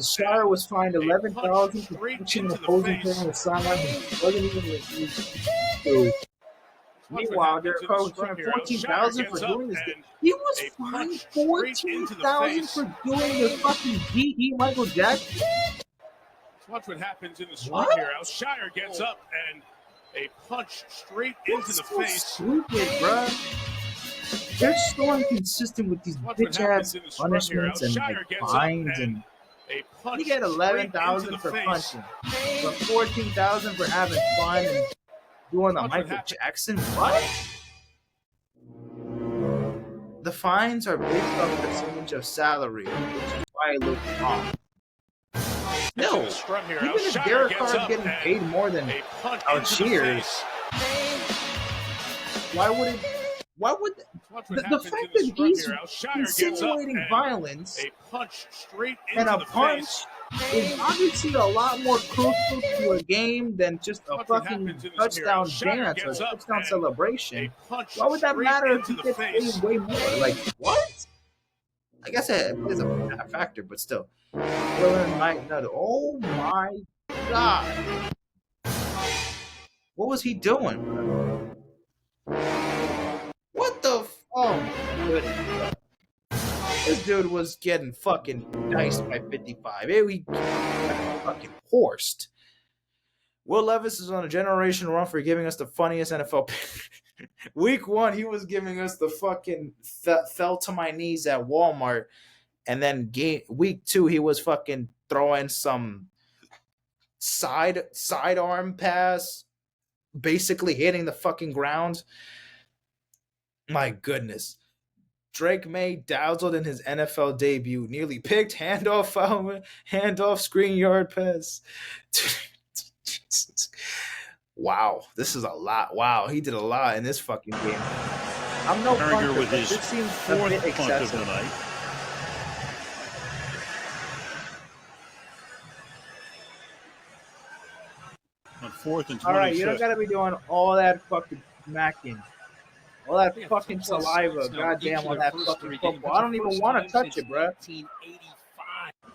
Shire was fined $11,000 for punching an opposing player on the sideline. He wasn't even. Meanwhile, Derek Carr was fined $14,000 for doing this. He was fined $14,000 for doing the fucking GE Michael Jackson. Watch what happens in the scrum here. Shire gets up and a punch straight into the face. Stupid, bro. They're so inconsistent with these bitch-ass punishments and like fines, and you get $11,000 for punching, but $14,000 for having fun and doing the Michael Jackson. What? The fines are based on the percentage of salary, which is why it looks wrong. No, even if Derek Carr is getting paid more than Cheers, why would it? Why would the fact that he's insinuating violence and a punch is obviously a lot more crucial to a game than just a fucking touchdown dance or touchdown celebration? Why would that matter if he gets paid way more? Like, what? I guess it is a factor, but still. Oh my God. What was he doing, bro? What the oh my goodness. This dude was getting fucking diced by 55. He got fucking horsed. Will Levis is on a generation run for giving us the funniest NFL pick. Week 1, he was giving us the fucking fell to my knees at Walmart. And then week 2, he was fucking throwing some sidearm pass, basically hitting the fucking ground. My goodness. Drake May dazzled in his NFL debut, nearly picked, handoff, screen yard pass. Wow, this is a lot. Wow, he did a lot in this fucking game. I'm no punter, with his this seems a bit excessive. Of the night. On 4th and 26. All right, you don't gotta be doing all that fucking smacking. All that fucking saliva, goddamn, on that fucking football. I don't even want to touch it, bro.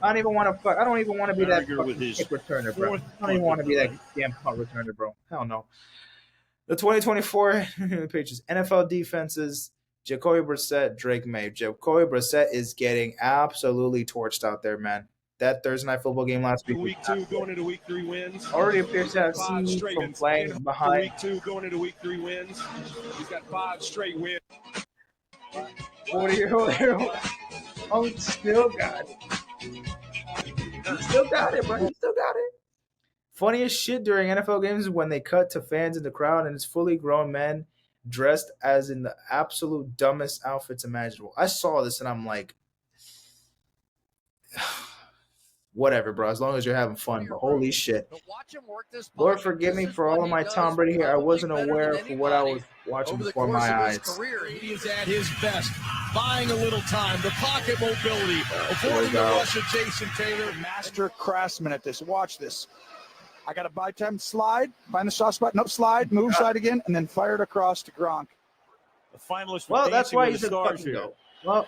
I don't even want to be that fucking kick returner, bro. I don't even want to be that damn punt returner, bro. Hell no. The 2024 Patriots NFL defenses: Jacoby Brissett, Drake May. Jacoby Brissett is getting absolutely torched out there, man. That Thursday night football game last week. Week 2 going into week 3 wins. Already appears to have seen from playing behind. Week 2 going into week 3 wins. He's got 5 straight wins. 40-year-old Oh, he still got it. He still got it, bro. He still got it. Funniest shit during NFL games is when they cut to fans in the crowd and it's fully grown men dressed as in the absolute dumbest outfits imaginable. I saw this and I'm like, whatever, bro. As long as you're having fun. But holy shit. Lord, forgive me for all of my Tom Brady here. I wasn't aware of what I was watching before my eyes. He is at his best, buying a little time, the pocket mobility, avoiding the rush of Jason Taylor. Master craftsman at this. Watch this. I got to buy time, slide, find the soft spot, nope, slide, move, slide again, and then fire it across to Gronk. The finalist. Well, that's why he's a fucking go. Well,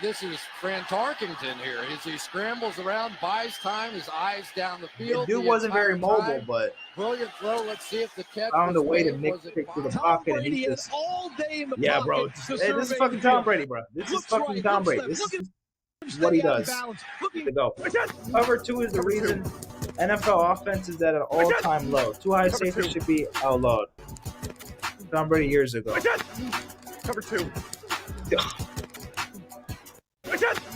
this is Fran Tarkington here. As he scrambles around, buys time, his eyes down the field. The dude wasn't very mobile, but brilliant throw. Let's see if the catch found a way to mix pick through the pocket. And he just, all day in the yeah, bro. This is fucking Tom Brady, bro. This is fucking Tom Brady. This is what he does. To go. Cover 2 is the reason NFL offense is at an all-time low. Too high safety should be outlawed. Tom Brady years ago. Cover 2.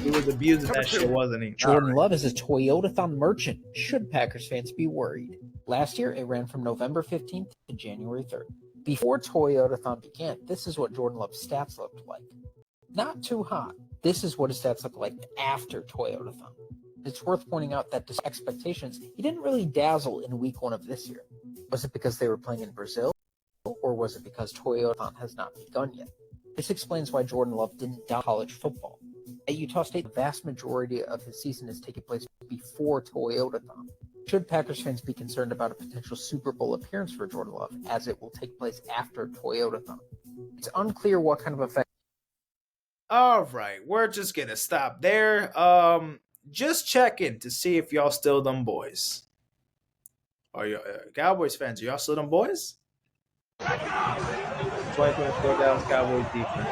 He was abusing that shit, wasn't he? Jordan Love is a Toyotathon merchant. Should Packers fans be worried? Last year, it ran from November 15th to January 3rd. Before Toyotathon began, this is what Jordan Love's stats looked like. Not too hot. This is what his stats look like after Toyotathon. It's worth pointing out that despite expectations, he didn't really dazzle in week 1 of this year. Was it because they were playing in Brazil? Or was it because Toyotathon has not begun yet? This explains why Jordan Love didn't down college football. At Utah State, the vast majority of his season is taking place before Toyotathon. Should Packers fans be concerned about a potential Super Bowl appearance for Jordan Love, as it will take place after Toyotathon? It's unclear what kind of effect. All right, we're just gonna stop there. Just checking to see if y'all still them boys. Are you Cowboys fans? Are y'all still them boys? 2024 Dallas Cowboys defense.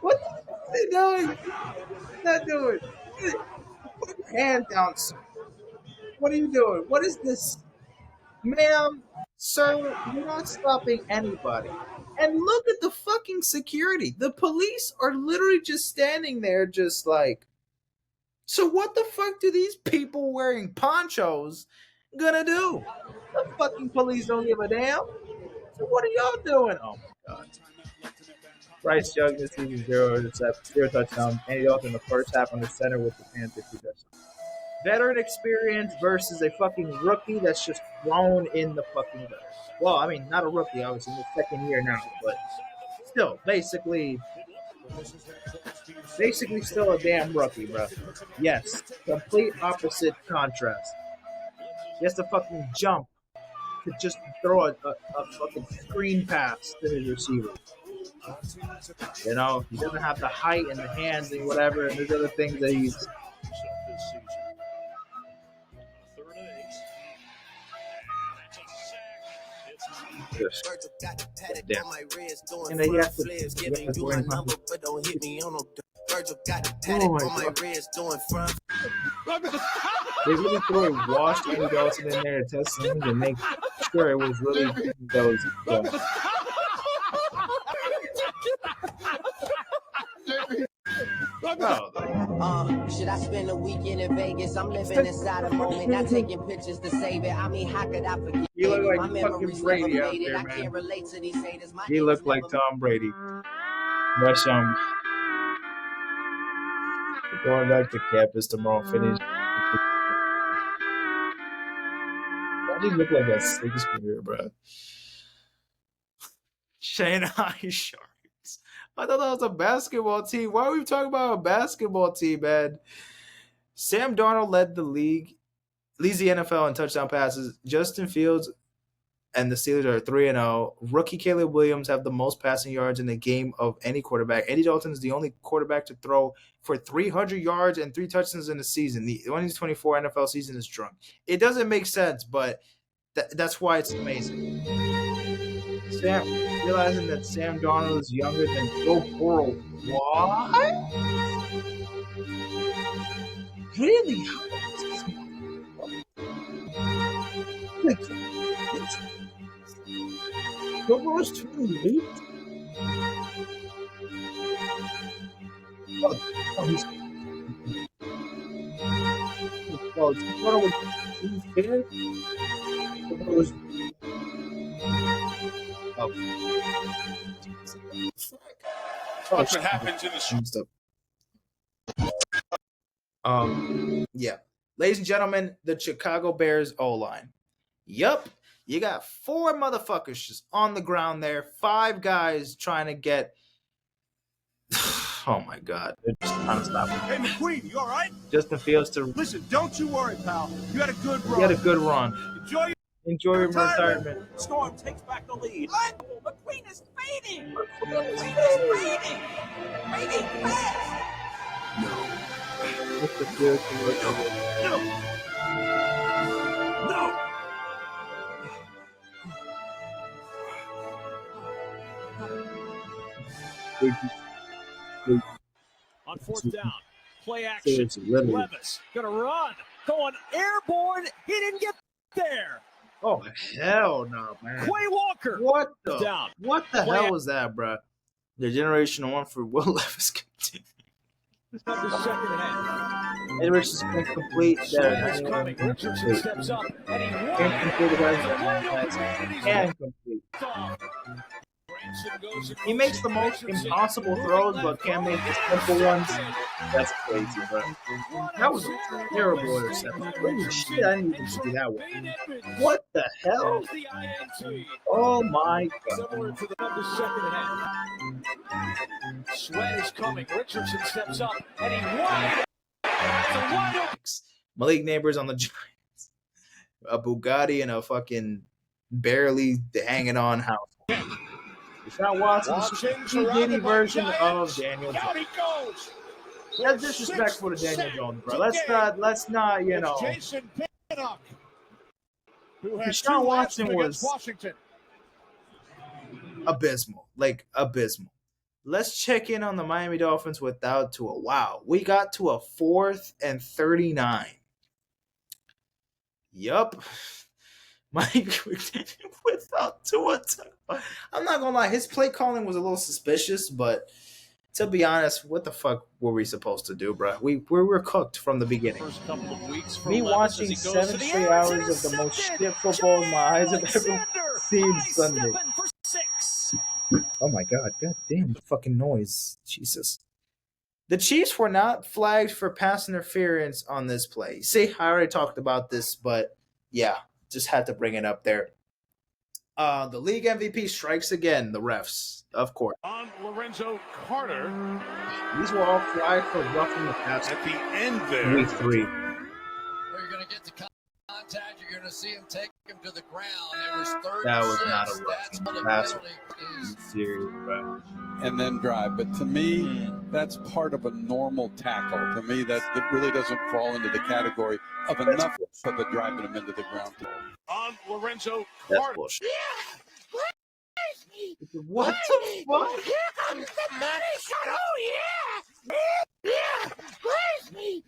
What are they doing? Not doing. Put your hand down, sir. What are you doing? What is this? Ma'am, sir, you're not stopping anybody. And look at the fucking security. The police are literally just standing there just like, so what the fuck do these people wearing ponchos gonna do? The fucking police don't give a damn. So what are y'all doing? Oh my god. Bryce Young this season 0 touchdowns. Andy Dalton in the first half on the center with the Panthers 2 touchdowns. Veteran experience versus a fucking rookie that's just thrown in the fucking dirt. Well, I mean, not a rookie, obviously, in the second year now, but still, basically still a damn rookie, bro. Yes, complete opposite contrast. He has to fucking jump to just throw a fucking screen pass to his receiver. You know, he doesn't have the height and the hands and whatever, and there's other things that he's. Damn. And then you have to worry about they really threw a washed Andy Dalton in there to test things and make sure it was really those. Should I spend a weekend in Vegas? I'm living inside a moment, not taking pictures to save it. I mean, how could I forget? You look like fucking Brady out there, man. I can't relate to these haters. He looked like Tom Brady. That's going back to campus tomorrow. Finish. Why do you look like that Shakespeare, bro? Shanghai Sharks. I thought that was a basketball team. Why are we talking about a basketball team, man? Sam Darnold led the league, leads the NFL in touchdown passes. Justin Fields and the Steelers are 3-0. Rookie Caleb Williams have the most passing yards in the game of any quarterback. Andy Dalton is the only quarterback to throw for 300 yards and 3 touchdowns in a season. The 2024 NFL season is drunk. It doesn't make sense, but that's why it's amazing. Realizing that Sam Darnold is younger than Joe Burrow. What? Really? How old is this? Joe Burrow's 28? Oh, he's... Oh, Joe Burrow was 10? Joe Burrow was... Watch what happens in the stuff. Yeah. Ladies and gentlemen, the Chicago Bears O-line. Yup. You got 4 motherfuckers just on the ground there. 5 guys trying to get. Oh my God. They're just trying to stop him. Hey, McQueen, you all right? Justin Fields to. Listen, don't you worry, pal. You had a good run. You had a good run. Enjoy your retirement. Storm takes back the lead. What? McQueen is fading. McQueen is fading. Fading fast. Mr. Fields to look over. No. On 4th down, play action. Levis gonna run, going airborne. He didn't get there. Oh hell no, man! Quay Walker. What the? Down. What the hell was that, bro? The generational one for Will Levis continues. The second half. And Richards incomplete there. Richardson steps up and he incomplete. He makes the most impossible throws, but can't make the simple ones. That's crazy, bro. That was a terrible interception. Holy shit, I didn't even see that one. What the hell? Oh my God. Similar to the second half. Sweat is coming. Richardson steps up and he wide. Malik Neighbors on the Giants. A Bugatti and a fucking barely hanging on house. Deshaun Watson's P. Diddy version of Daniel Jones. That's disrespectful to Daniel Jones, bro. Let's not, you know. Jason Pinnock, who had Deshaun Watson was Washington. Abysmal. Let's check in on the Miami Dolphins without Tua. Wow, we got to a 4th and 39. Yup. Mike without Tua. I'm not gonna lie, his play calling was a little suspicious, but to be honest, what the fuck were we supposed to do, bro? We were cooked from the beginning. First couple of weeks for me Levis watching 7 straight hours of the most shit football my eyes have ever seen Sunday. Oh my god damn the fucking noise. Jesus. The Chiefs were not flagged for pass interference on this play. See, I already talked about this, but yeah, just had to bring it up there. The league MVP strikes again, the refs, of course. On Lorenzo Carter. These were all flagged for roughing the pass. At the end there. Week 3. Where you're going to get to contact, you're going to see him take him to the ground. It was 3rd That and was 6. not a roughing. That's serious, bro. And then drive. But to me, that's part of a normal tackle. To me, that really doesn't fall into the category of enough of a driving him into the ground. On Lorenzo That's Carter. bullshit. What the fuck? Here comes the money shot. Oh, yeah. Glaze me.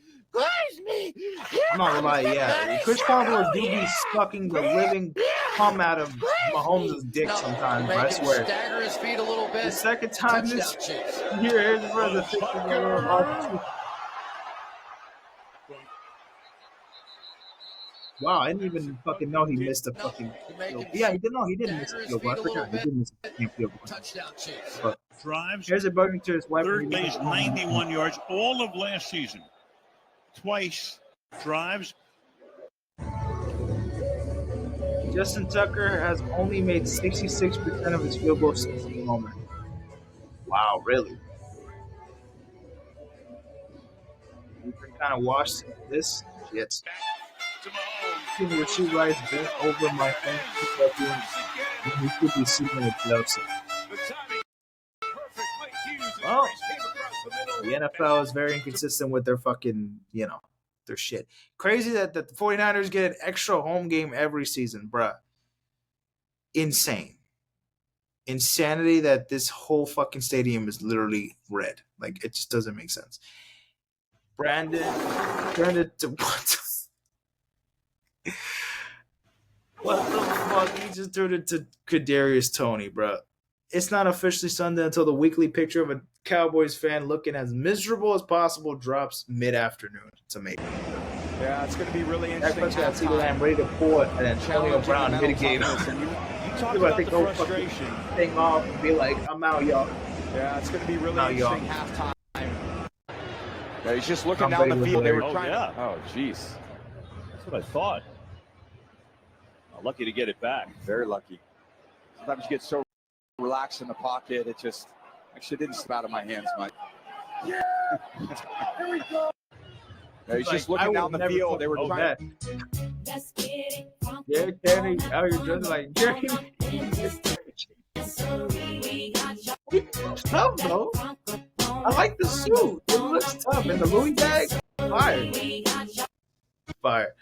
I'm not gonna lie, yeah. Chris Paul do be sucking the living cum out of Mahomes' dick sometimes, bro. I swear. Stagger his feet a little bit. The second time this year, here's the presentation. Wow, I didn't even fucking know he missed a fucking field. Yeah, he didn't miss a field goal. I forgot he didn't miss a fucking field goal. Touchdown, Chiefs. But drives. here's a bugging to his wife. Third base, 91 yards, all of last season. Twice drives. Justin Tucker has only made 66% of his field goals since the moment. Wow, really? You can kind of watch this shit. Where she rides bent over my phone, you could be sitting in a playoffs. Well, the NFL is very inconsistent with their fucking, their shit. Crazy that the 49ers get an extra home game every season, bruh. Insane. Insanity that this whole fucking stadium is literally red. Like, it just doesn't make sense. Brandon turned it to what? What the fuck? He just turned it to Kadarius Toney, bro. It's not officially Sunday until the weekly picture of a Cowboys fan looking as miserable as possible drops mid-afternoon. It's amazing. Yeah, it's going to be really interesting. That's got CeeDee Lamb ready to pull it, and then Antonio Brown mitigate. You talk about the frustration. Thing off and be like, I'm out, y'all. Yeah, it's going to be really interesting halftime. Yeah, he's just looking down the field. They were trying. Yeah. Oh, jeez. That's what I thought. Lucky to get it back. Very lucky. Sometimes you get so relaxed in the pocket, it just actually didn't slip out of my hands, Mike. Yeah. Here we go. Yeah, he's just looking down the field. They were trying. Yeah, Kenny, out here dressing like Jerry. Tough though. I like the suit. It looks tough. And the Louis bag, fire.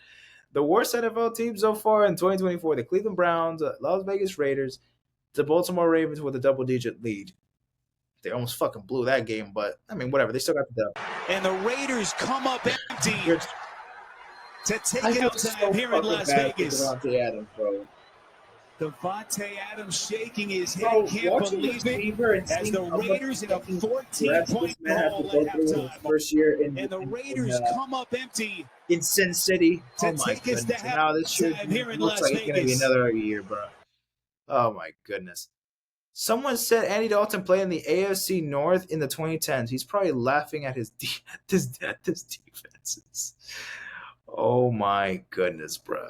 The worst NFL teams so far in 2024: the Cleveland Browns, Las Vegas Raiders, the Baltimore Ravens with a double-digit lead. They almost fucking blew that game, but I mean, whatever. They still got the dub. And the Raiders come up empty to take it outside here in Las Vegas. Davante Adams, bro. Davante Adams shaking his head, can't believe it, as the Raiders in a 14-point goal at halftime. First year in, and the Raiders come up empty in Sin City. To oh my take us goodness! To now this should here in looks Las like Vegas. it's gonna be another year, bro. Oh my goodness! Someone said Andy Dalton played in the AFC North in the 2010s. He's probably laughing at his defenses. Oh my goodness, bro.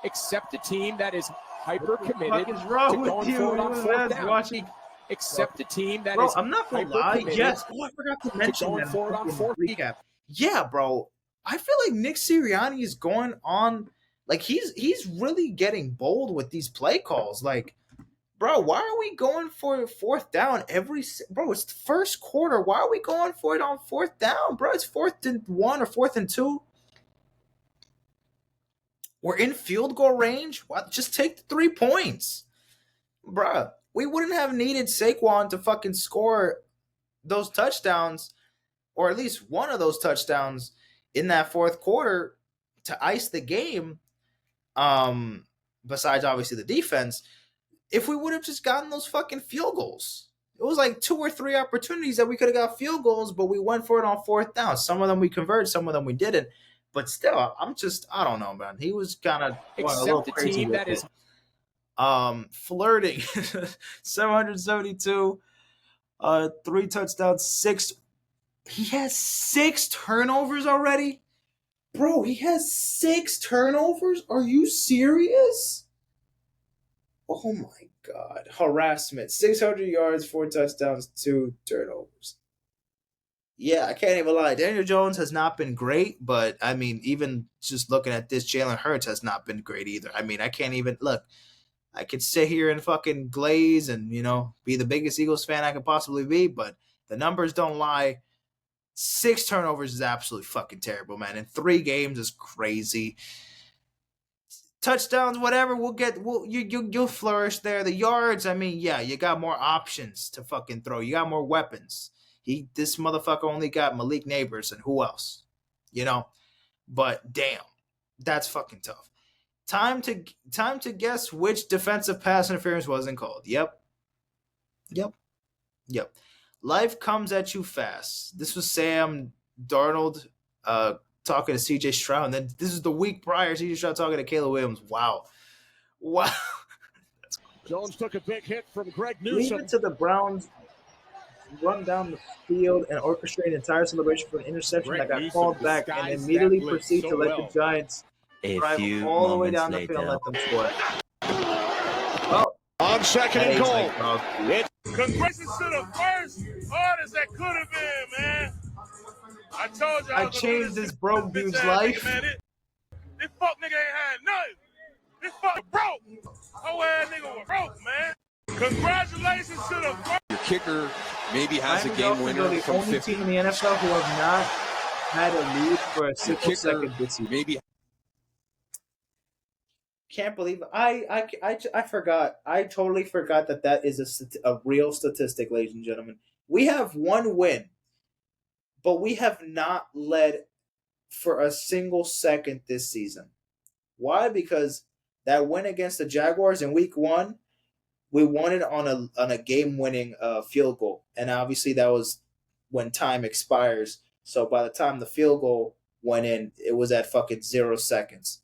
Accept a team that is hyper committed to going forward on fourth down. Watching. Accept a team that bro, is I'm not gonna lie. Yes, I forgot to mention going that forward on fourth recap. Yeah, bro. I feel like Nick Sirianni is going on Like he's really getting bold with these play calls. Like, bro, why are we going for fourth down bro? It's the first quarter. Why are we going for it on fourth down, bro? It's 4th and 1 or 4th and 2. We're in field goal range. What? Just take the 3 points, bro. We wouldn't have needed Saquon to fucking score those touchdowns, or at least one of those touchdowns in that fourth quarter to ice the game. Besides obviously the defense, if we would have just gotten those fucking field goals. It was like 2 or 3 opportunities that we could have got field goals, but we went for it on fourth down. Some of them we converted, some of them we didn't. But still, I don't know, man. He was kind of a little crazy team with it. Flirting, 772, 3 touchdowns, 6. He has 6 turnovers already? Bro, he has 6 turnovers? Are you serious? Oh my God. Harassment. 600 yards, 4 touchdowns, 2 turnovers. Yeah, I can't even lie. Daniel Jones has not been great, but I mean, even just looking at this, Jalen Hurts has not been great either. I mean, I can't even look. I could sit here and fucking glaze and, be the biggest Eagles fan I could possibly be, but the numbers don't lie. 6 turnovers is absolutely fucking terrible, man. And 3 games is crazy. Touchdowns, whatever, you'll flourish there. The yards, I mean, yeah, you got more options to fucking throw. You got more weapons. This motherfucker only got Malik Neighbors and who else? But damn, that's fucking tough. Time to guess which defensive pass interference wasn't called. Yep. Life comes at you fast. This was Sam Darnold talking to C.J. Stroud. And then this is the week prior, C.J. Stroud talking to Caleb Williams. Wow. Jones took a big hit from Greg Newsome. Leave it to the Browns run down the field and orchestrate an entire celebration for an interception that got called back and immediately proceed to let the Giants drive all the way down the field and let them score. Well, on 2nd and goal. Congratulations to the first artist that could have been, man. I told you I changed this broke dude's life. This fuck nigga ain't had nothing. This fuck broke. Oh, ass nigga was broke, man. Congratulations to the first. Your kicker maybe has a game winner the from only 50. team in the NFL who have not had a lead for a single second this season. Maybe. Can't believe I forgot. I totally forgot that is a real statistic, ladies and gentlemen. We have 1 win, but we have not led for a single second this season. Why? Because that win against the Jaguars in week 1, we won it on a game-winning field goal, and obviously that was when time expires. So by the time the field goal went in, it was at fucking 0 seconds.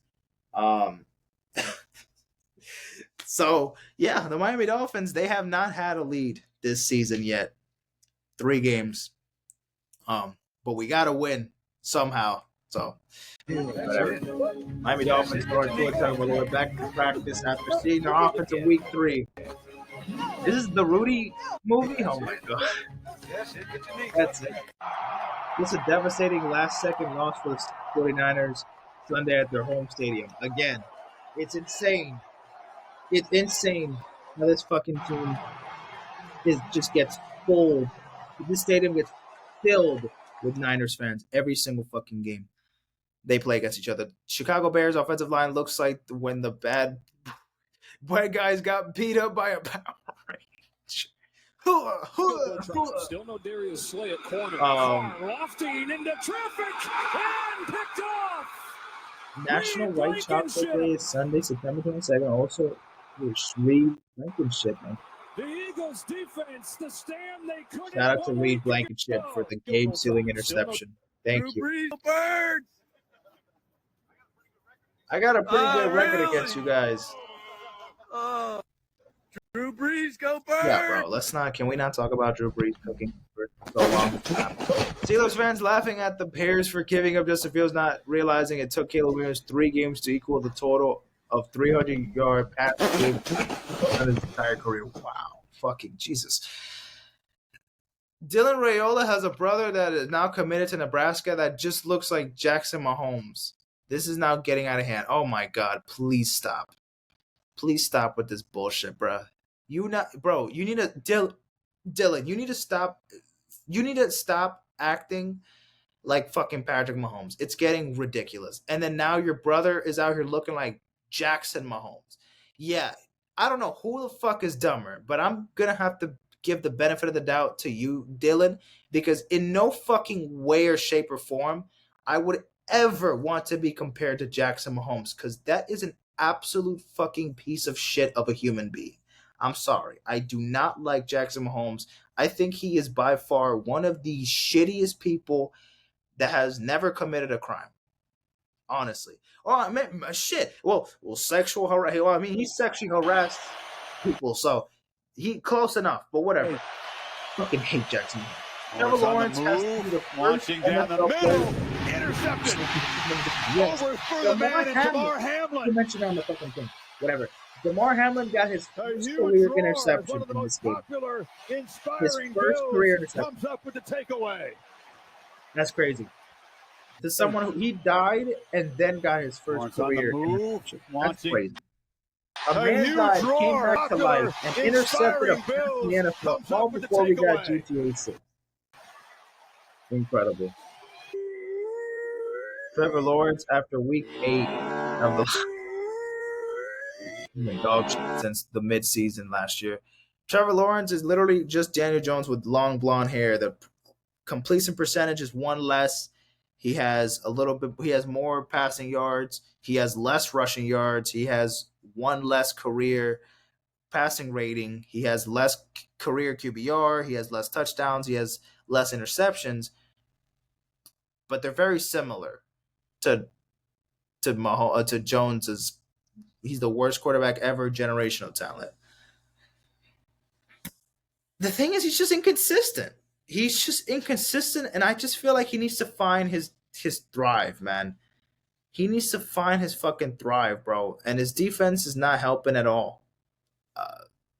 So yeah, the Miami Dolphins, they have not had a lead this season yet. 3 games. But we gotta win somehow. So whatever. Miami Dolphins scored 2 times when they were back to practice after seeing their offense in week 3. This is the Rudy movie? Oh my god. That's it. This is a devastating last-second loss for the 49ers Sunday at their home stadium. Again, it's insane. It's insane how this fucking team just gets full. This stadium gets filled with Niners fans every single fucking game they play against each other. Chicago Bears offensive line looks like when the bad guys got beat up by a Power Ranger. Still no Darius Slay at corner. Lofting into traffic and picked off. National White Chocolate Day is Sunday, September 22nd. Also, Reed Blankenship, man. The Eagles defense, the stand they couldn't. Shout out to Reed Blankenship for the game-sealing interception. Thank you. I got a pretty good record against you guys. Drew Brees, go Bird. Yeah, bro. Can we not talk about Drew Brees cooking for so long? Steelers fans laughing at the Bears for giving up Justin Fields, not realizing it took Caleb Williams 3 games to equal the total of 300-yard pass game on his entire career. Wow. Fucking Jesus. Dylan Raiola has a brother that is now committed to Nebraska that just looks like Jackson Mahomes. This is now getting out of hand. Oh my God, please stop. Please stop with this bullshit, bro. You need to Dylan, you need to stop. You need to stop acting like fucking Patrick Mahomes. It's getting ridiculous. And then now your brother is out here looking like Jackson Mahomes. Yeah, I don't know who the fuck is dumber, but I'm gonna have to give the benefit of the doubt to you, Dylan, because in no fucking way or shape or form I would ever want to be compared to Jackson Mahomes, because that is an absolute fucking piece of shit of a human being. I'm sorry. I do not like Jackson Mahomes. I think he is by far one of the shittiest people that has never committed a crime. Honestly. Oh, I mean, shit. Well, sexual harassment. Well, I mean, he sexually harassed people, so he close enough. But whatever. I fucking hate Jackson Mahomes. Trevor Lawrence has to be the first down the middle. Intercepted. Overthrew the man and Damar Hamlin. You mentioned on the fucking thing. Whatever. Damar Hamlin got his first career interception in this game. His first career interception. Comes up with the takeaway. That's crazy. To someone who he died and then got his first career interception. That's crazy. A man died, came back to life, and intercepted a pass in the NFL all before we got GTA 6. Incredible. Trevor Lawrence, after week 8 of the dog shit since the midseason last year. Trevor Lawrence is literally just Daniel Jones with long blonde hair. The completion percentage is one less. He has more passing yards. He has less rushing yards. He has one less career passing rating. He has less career QBR. He has less touchdowns. He has less interceptions. But they're very similar to Jones's. He's the worst quarterback ever, generational talent. The thing is, he's just inconsistent. And I just feel like he needs to find his thrive, man. He needs to find his fucking thrive, bro. And his defense is not helping at all.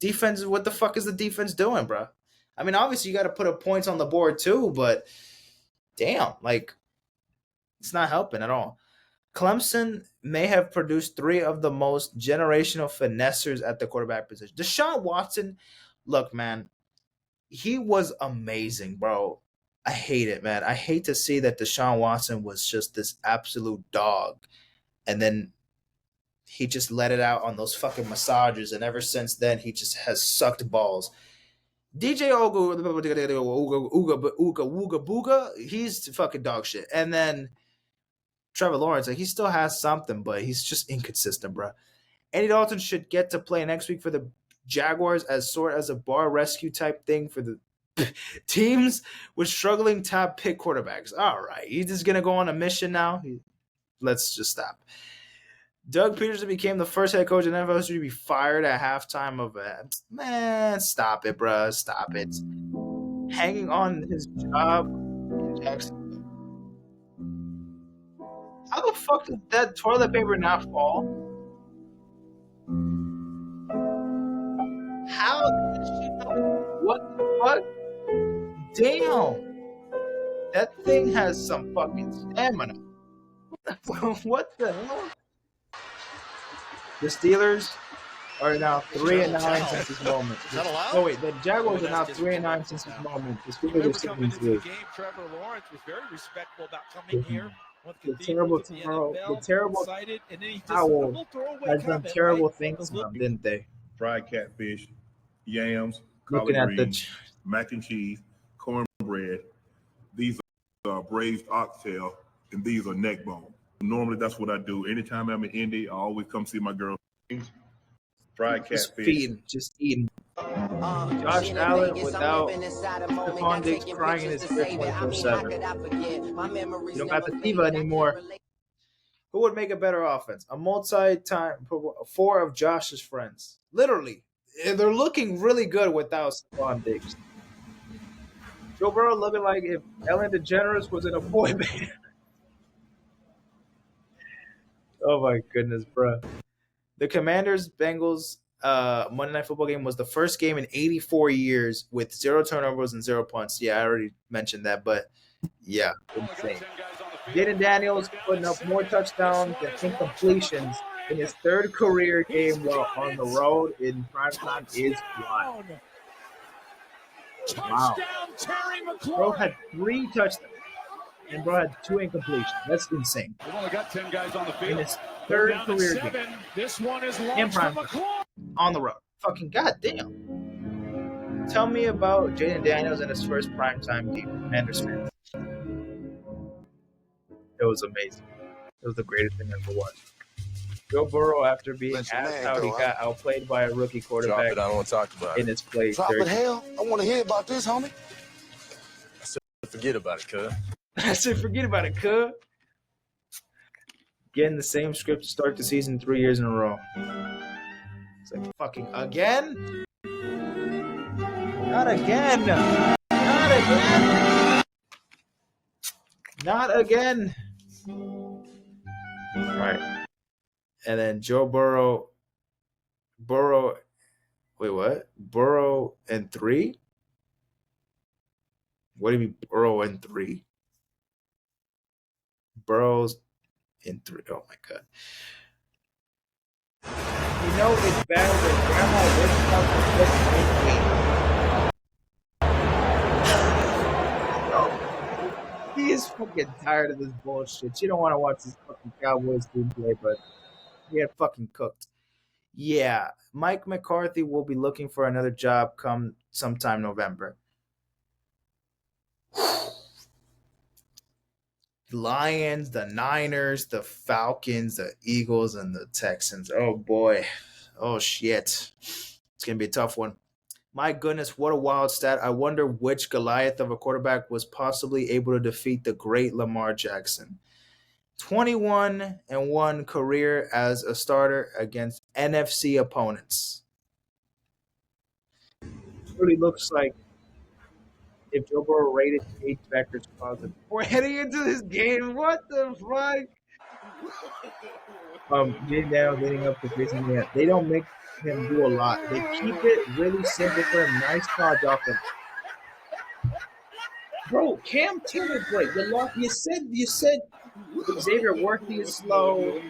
Defense, what the fuck is the defense doing, bro? I mean, obviously you got to put up points on the board too, but damn, like it's not helping at all. Clemson may have produced 3 of the most generational finessers at the quarterback position. Deshaun Watson, look, man, he was amazing, bro. I hate it, man. I hate to see that Deshaun Watson was just this absolute dog. And then he just let it out on those fucking massages. And ever since then, he just has sucked balls. DJ Ooga Booga, he's fucking dog shit. And then Trevor Lawrence, like, he still has something, but he's just inconsistent, bro. Andy Dalton should get to play next week for the Jaguars as sort as a bar rescue type thing for the teams with struggling top pick quarterbacks. All right, he's just gonna go on a mission now. Let's just stop. Doug Peterson became the first head coach in NFL history to be fired at halftime of a man. Stop it, bro. Stop it. Hanging on his job in Jacksonville. How the fuck did that toilet paper not fall? How did she know? What the fuck? Damn. That thing has some fucking stamina. What the hell? The Steelers are now 3-9 since this moment. Oh wait, the Jaguars are now 3-9 since this moment. The Steelers are 6-3. Trevor Lawrence was very respectful about coming here. The terrible Howell has done terrible things to them, didn't they? Fried catfish, yams, looking collard at greens, mac and cheese, cornbread. These are braised oxtail, and these are neck bone. Normally, that's what I do. Anytime I'm in Indy, I always come see my girl. Fried catfish. Just eating. Josh Allen without Stephon Diggs crying in his ear 24/7. You don't got the diva anymore. Who would make a better offense? A multi-time 4 of Josh's friends. Literally. They're looking really good without Stephon Diggs. Joe Burrow looking like if Ellen DeGeneres was in a boy band. Oh my goodness, bro. The Commanders-Bengals Monday Night Football game was the first game in 84 years with 0 turnovers and 0 punts. Yeah, I already mentioned that, but yeah, insane. Jaden Daniels putting up more touchdowns and incompletions in his third career game while on the road in primetime is wild. Wow. Bro had 3 touchdowns, and bro had 2 incompletions. That's insane. We've only got 10 guys on the field. In his third career game. This one is In primetime. On the road. Fucking goddamn. Tell me about Jaden Daniels in his first primetime game for Commanders fans. It was amazing. It was the greatest thing I've ever watched. Joe Burrow, after being asked how he got outplayed by a rookie quarterback, Drop it, I don't want to talk about in his play. Drop it, hell. I want to hear about this, homie. I said, forget about it, cuz. I said, forget about it, cuz. Getting the same script to start the season 3 years in a row. It's like, fucking again? Not again. Not again. Not again. Right. And then Joe Burrow, wait, what? Burrow and 3? What do you mean Burrow and 3? Burrow's in 3. Oh my God. You know it's better than Grandma wakes up and he is fucking tired of this bullshit. You don't want to watch this fucking Cowboys team play, but we had fucking cooked. Yeah, Mike McCarthy will be looking for another job come sometime November. The Lions, the Niners, the Falcons, the Eagles, and the Texans. Oh boy. Oh shit. It's gonna be a tough one. My goodness, what a wild stat. I wonder which Goliath of a quarterback was possibly able to defeat the great Lamar Jackson. 21-1 career as a starter against NFC opponents. It really looks like if Joe Burrow rated H Vector's closet before heading into this game. What the fuck? Jaden Daniels leading up to facing him. They don't make him do a lot. They keep it really simple for him. Nice college offense. Bro, Cam Taylor great. You said Xavier Worthy is slow,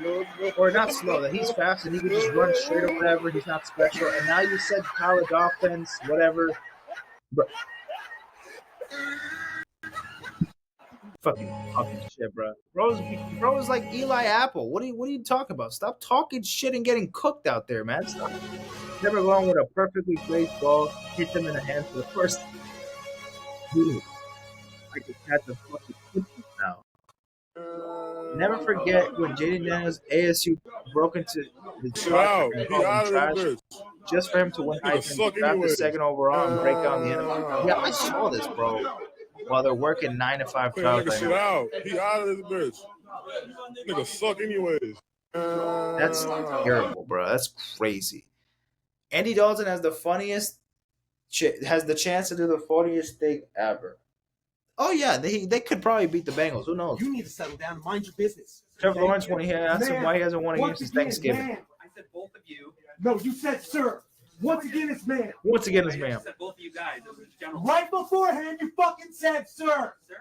or not slow, that he's fast and he can just run straight or whatever. He's not special. And now you said college offense, whatever. Bro. Fucking shit, bro. Bro's like Eli Apple. What are you talking about? Stop talking shit and getting cooked out there, man. Stop. Never going with a perfectly placed ball, hit them in the hands for the first. Dude, I could catch a fucking football now. Never forget when Jaden Daniels ASU broke into his trash just for him to win Heisman, draft the second overall, and break down the NFL. Yeah, I saw this, bro. While they're working 9 to 5 jobs. Nigga, shit out. He out of this bitch. Nigga suck anyways. That's terrible, bro. That's crazy. Andy Dalton has the chance to do the funniest thing ever. Oh yeah, they could probably beat the Bengals. Who knows? You need to settle down and mind your business. Trevor Lawrence, when he asked him why he hasn't won a game since Thanksgiving. Man. I said both of you. No, you said sir. Once again, it's ma'am. Once again, it's ma'am. I said both of you guys. Right beforehand, you fucking said sir. Sir?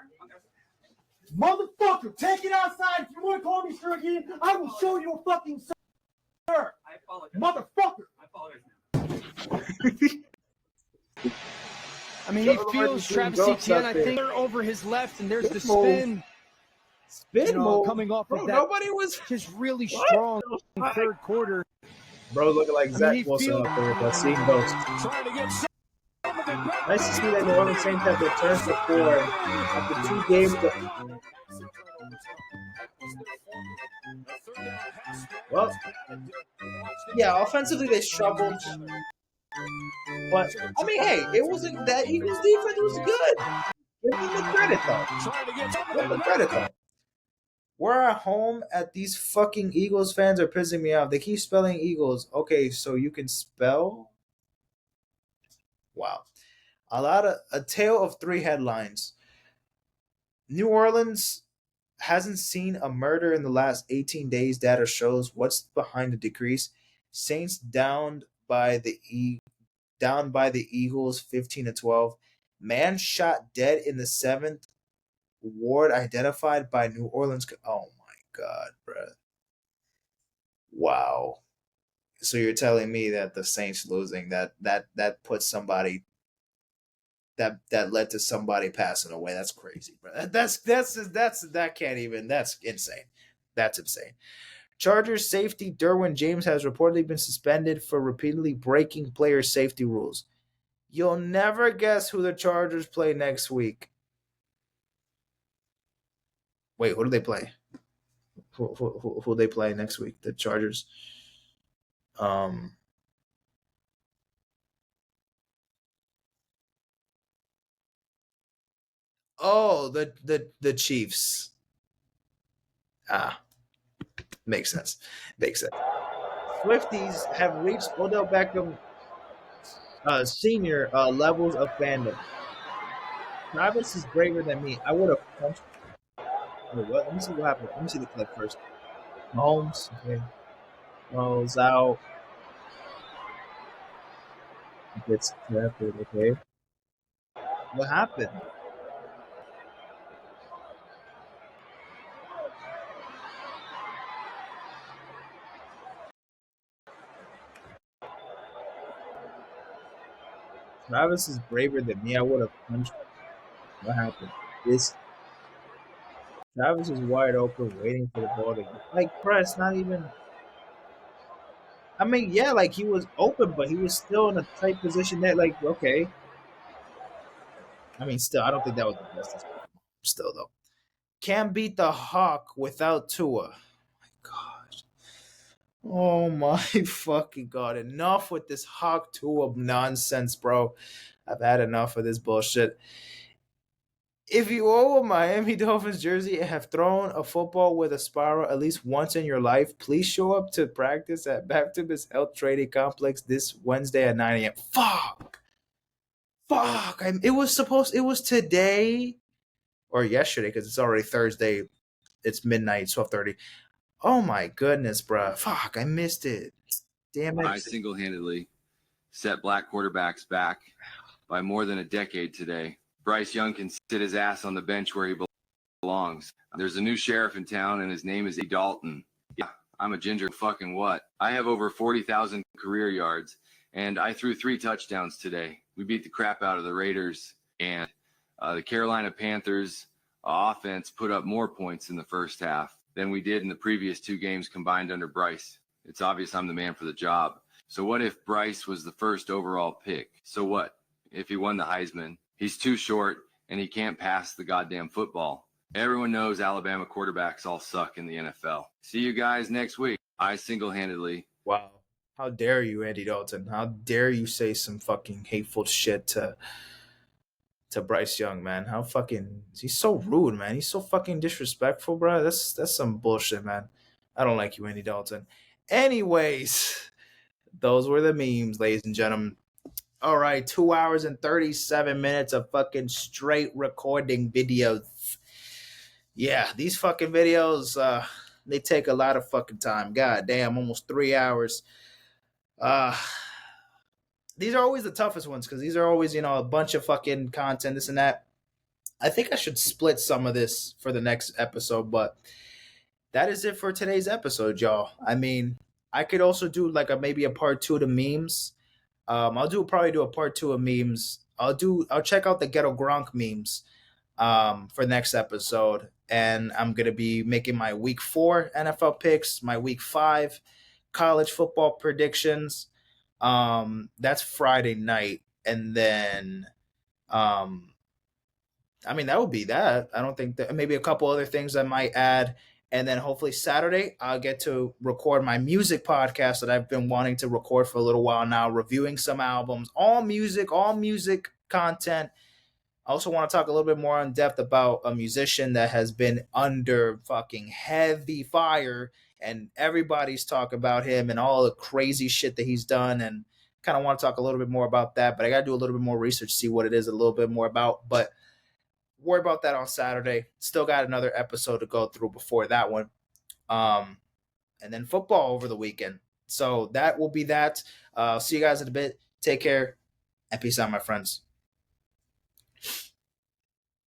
Motherfucker, take it outside. If you want to call me sir again, I will show you a fucking sir. I apologize. Motherfucker. I apologize now. I mean, he feels Travis Etienne, I think, over his left, and there's the spin. Spin move coming off bro, of that. Nobody was just really strong in the third quarter. Bro, looking like Zach Wilson out there, but seeing ghosts. Nice to see that New Orleans Saints have returned to 4 after 2 games. Well, yeah, offensively they struggled. But, I mean, hey, it wasn't that Eagles defense was good. Give them the credit, though. Give them the credit, though. We're at home at these fucking Eagles fans are pissing me off. They keep spelling Eagles. Okay, so you can spell? Wow. A tale of 3 headlines. New Orleans hasn't seen a murder in the last 18 days. Data shows what's behind the decrease. Saints down by the Eagles 15-12. Man shot dead in the 7th Ward identified by New Orleans. Oh my God, bro. Wow. So you're telling me that the Saints losing that puts somebody that led to somebody passing away. That's crazy, bro. That can't even. That's insane. That's insane. Chargers safety Derwin James has reportedly been suspended for repeatedly breaking player safety rules. You'll never guess who the Chargers play next week. Wait, who do they play? Who they play next week? The Chargers. Oh, the Chiefs. Makes sense. Makes sense. Swifties have reached Odell Beckham senior levels of fandom. Travis is braver than me. I would have punched. Wait, what? Let me see what happened. Let me see the clip first. Mahomes, okay. Rolls out. Gets drafted, okay. What happened? Travis is braver than me. I would have punched. What happened? Travis is wide open, waiting for the ball to press. Not even. I mean, yeah, he was open, but he was still in a tight position. That okay. I mean, still, I don't think that was the best. Still, though, can't beat the Hawk without Tua. Oh my fucking God. Enough with this Hawk Tua nonsense, bro. I've had enough of this bullshit. If you own a Miami Dolphins jersey and have thrown a football with a spiral at least once in your life, please show up to practice at Baptist Health Training Complex this Wednesday at 9 a.m. Fuck. It was today or yesterday because it's already Thursday. It's midnight, 12:30. Oh my goodness, bro. Fuck, I missed it. Damn it. I single-handedly set black quarterbacks back by more than a decade today. Bryce Young can sit his ass on the bench where he belongs. There's a new sheriff in town, and his name is A. Dalton. Yeah, I'm a ginger fucking what? I have over 40,000 career yards, and I threw 3 touchdowns today. We beat the crap out of the Raiders, and the Carolina Panthers offense put up more points in the first half than we did in the previous 2 games combined under Bryce. It's obvious I'm the man for the job. So what if Bryce was the first overall pick? So what if he won the Heisman? He's too short, and he can't pass the goddamn football. Everyone knows Alabama quarterbacks all suck in the NFL. See you guys next week. I single-handedly. Wow. How dare you, Andy Dalton? How dare you say some fucking hateful shit to Bryce Young, man? How fucking he's so rude, man. He's so fucking disrespectful, bro. That's some bullshit, man. I don't like you, Andy Dalton. Anyways, those were the memes, ladies and gentlemen. All right, 2 hours and 37 minutes of fucking straight recording videos. Yeah, these fucking videos, they take a lot of fucking time. God damn, almost 3 hours. These are always the toughest ones because these are always, a bunch of fucking content, this and that. I think I should split some of this for the next episode, but that is it for today's episode, y'all. I mean, I could also do maybe a part 2 to memes. I'll probably do a part 2 of memes. I'll check out the Ghetto Gronk memes for next episode. And I'm going to be making my week 4 NFL picks, my week 5 college football predictions. That's Friday night. And then, that would be that. I don't think that maybe a couple other things I might add. And then hopefully Saturday, I'll get to record my music podcast that I've been wanting to record for a little while now, reviewing some albums, all music content. I also want to talk a little bit more in depth about a musician that has been under fucking heavy fire, and everybody's talking about him and all the crazy shit that he's done, and kind of want to talk a little bit more about that, but I got to do a little bit more research, see what it is a little bit more about, but worry about that on Saturday. Still got another episode to go through before that one. And then football over the weekend. So that will be that. See you guys in a bit. Take care and peace out, my friends.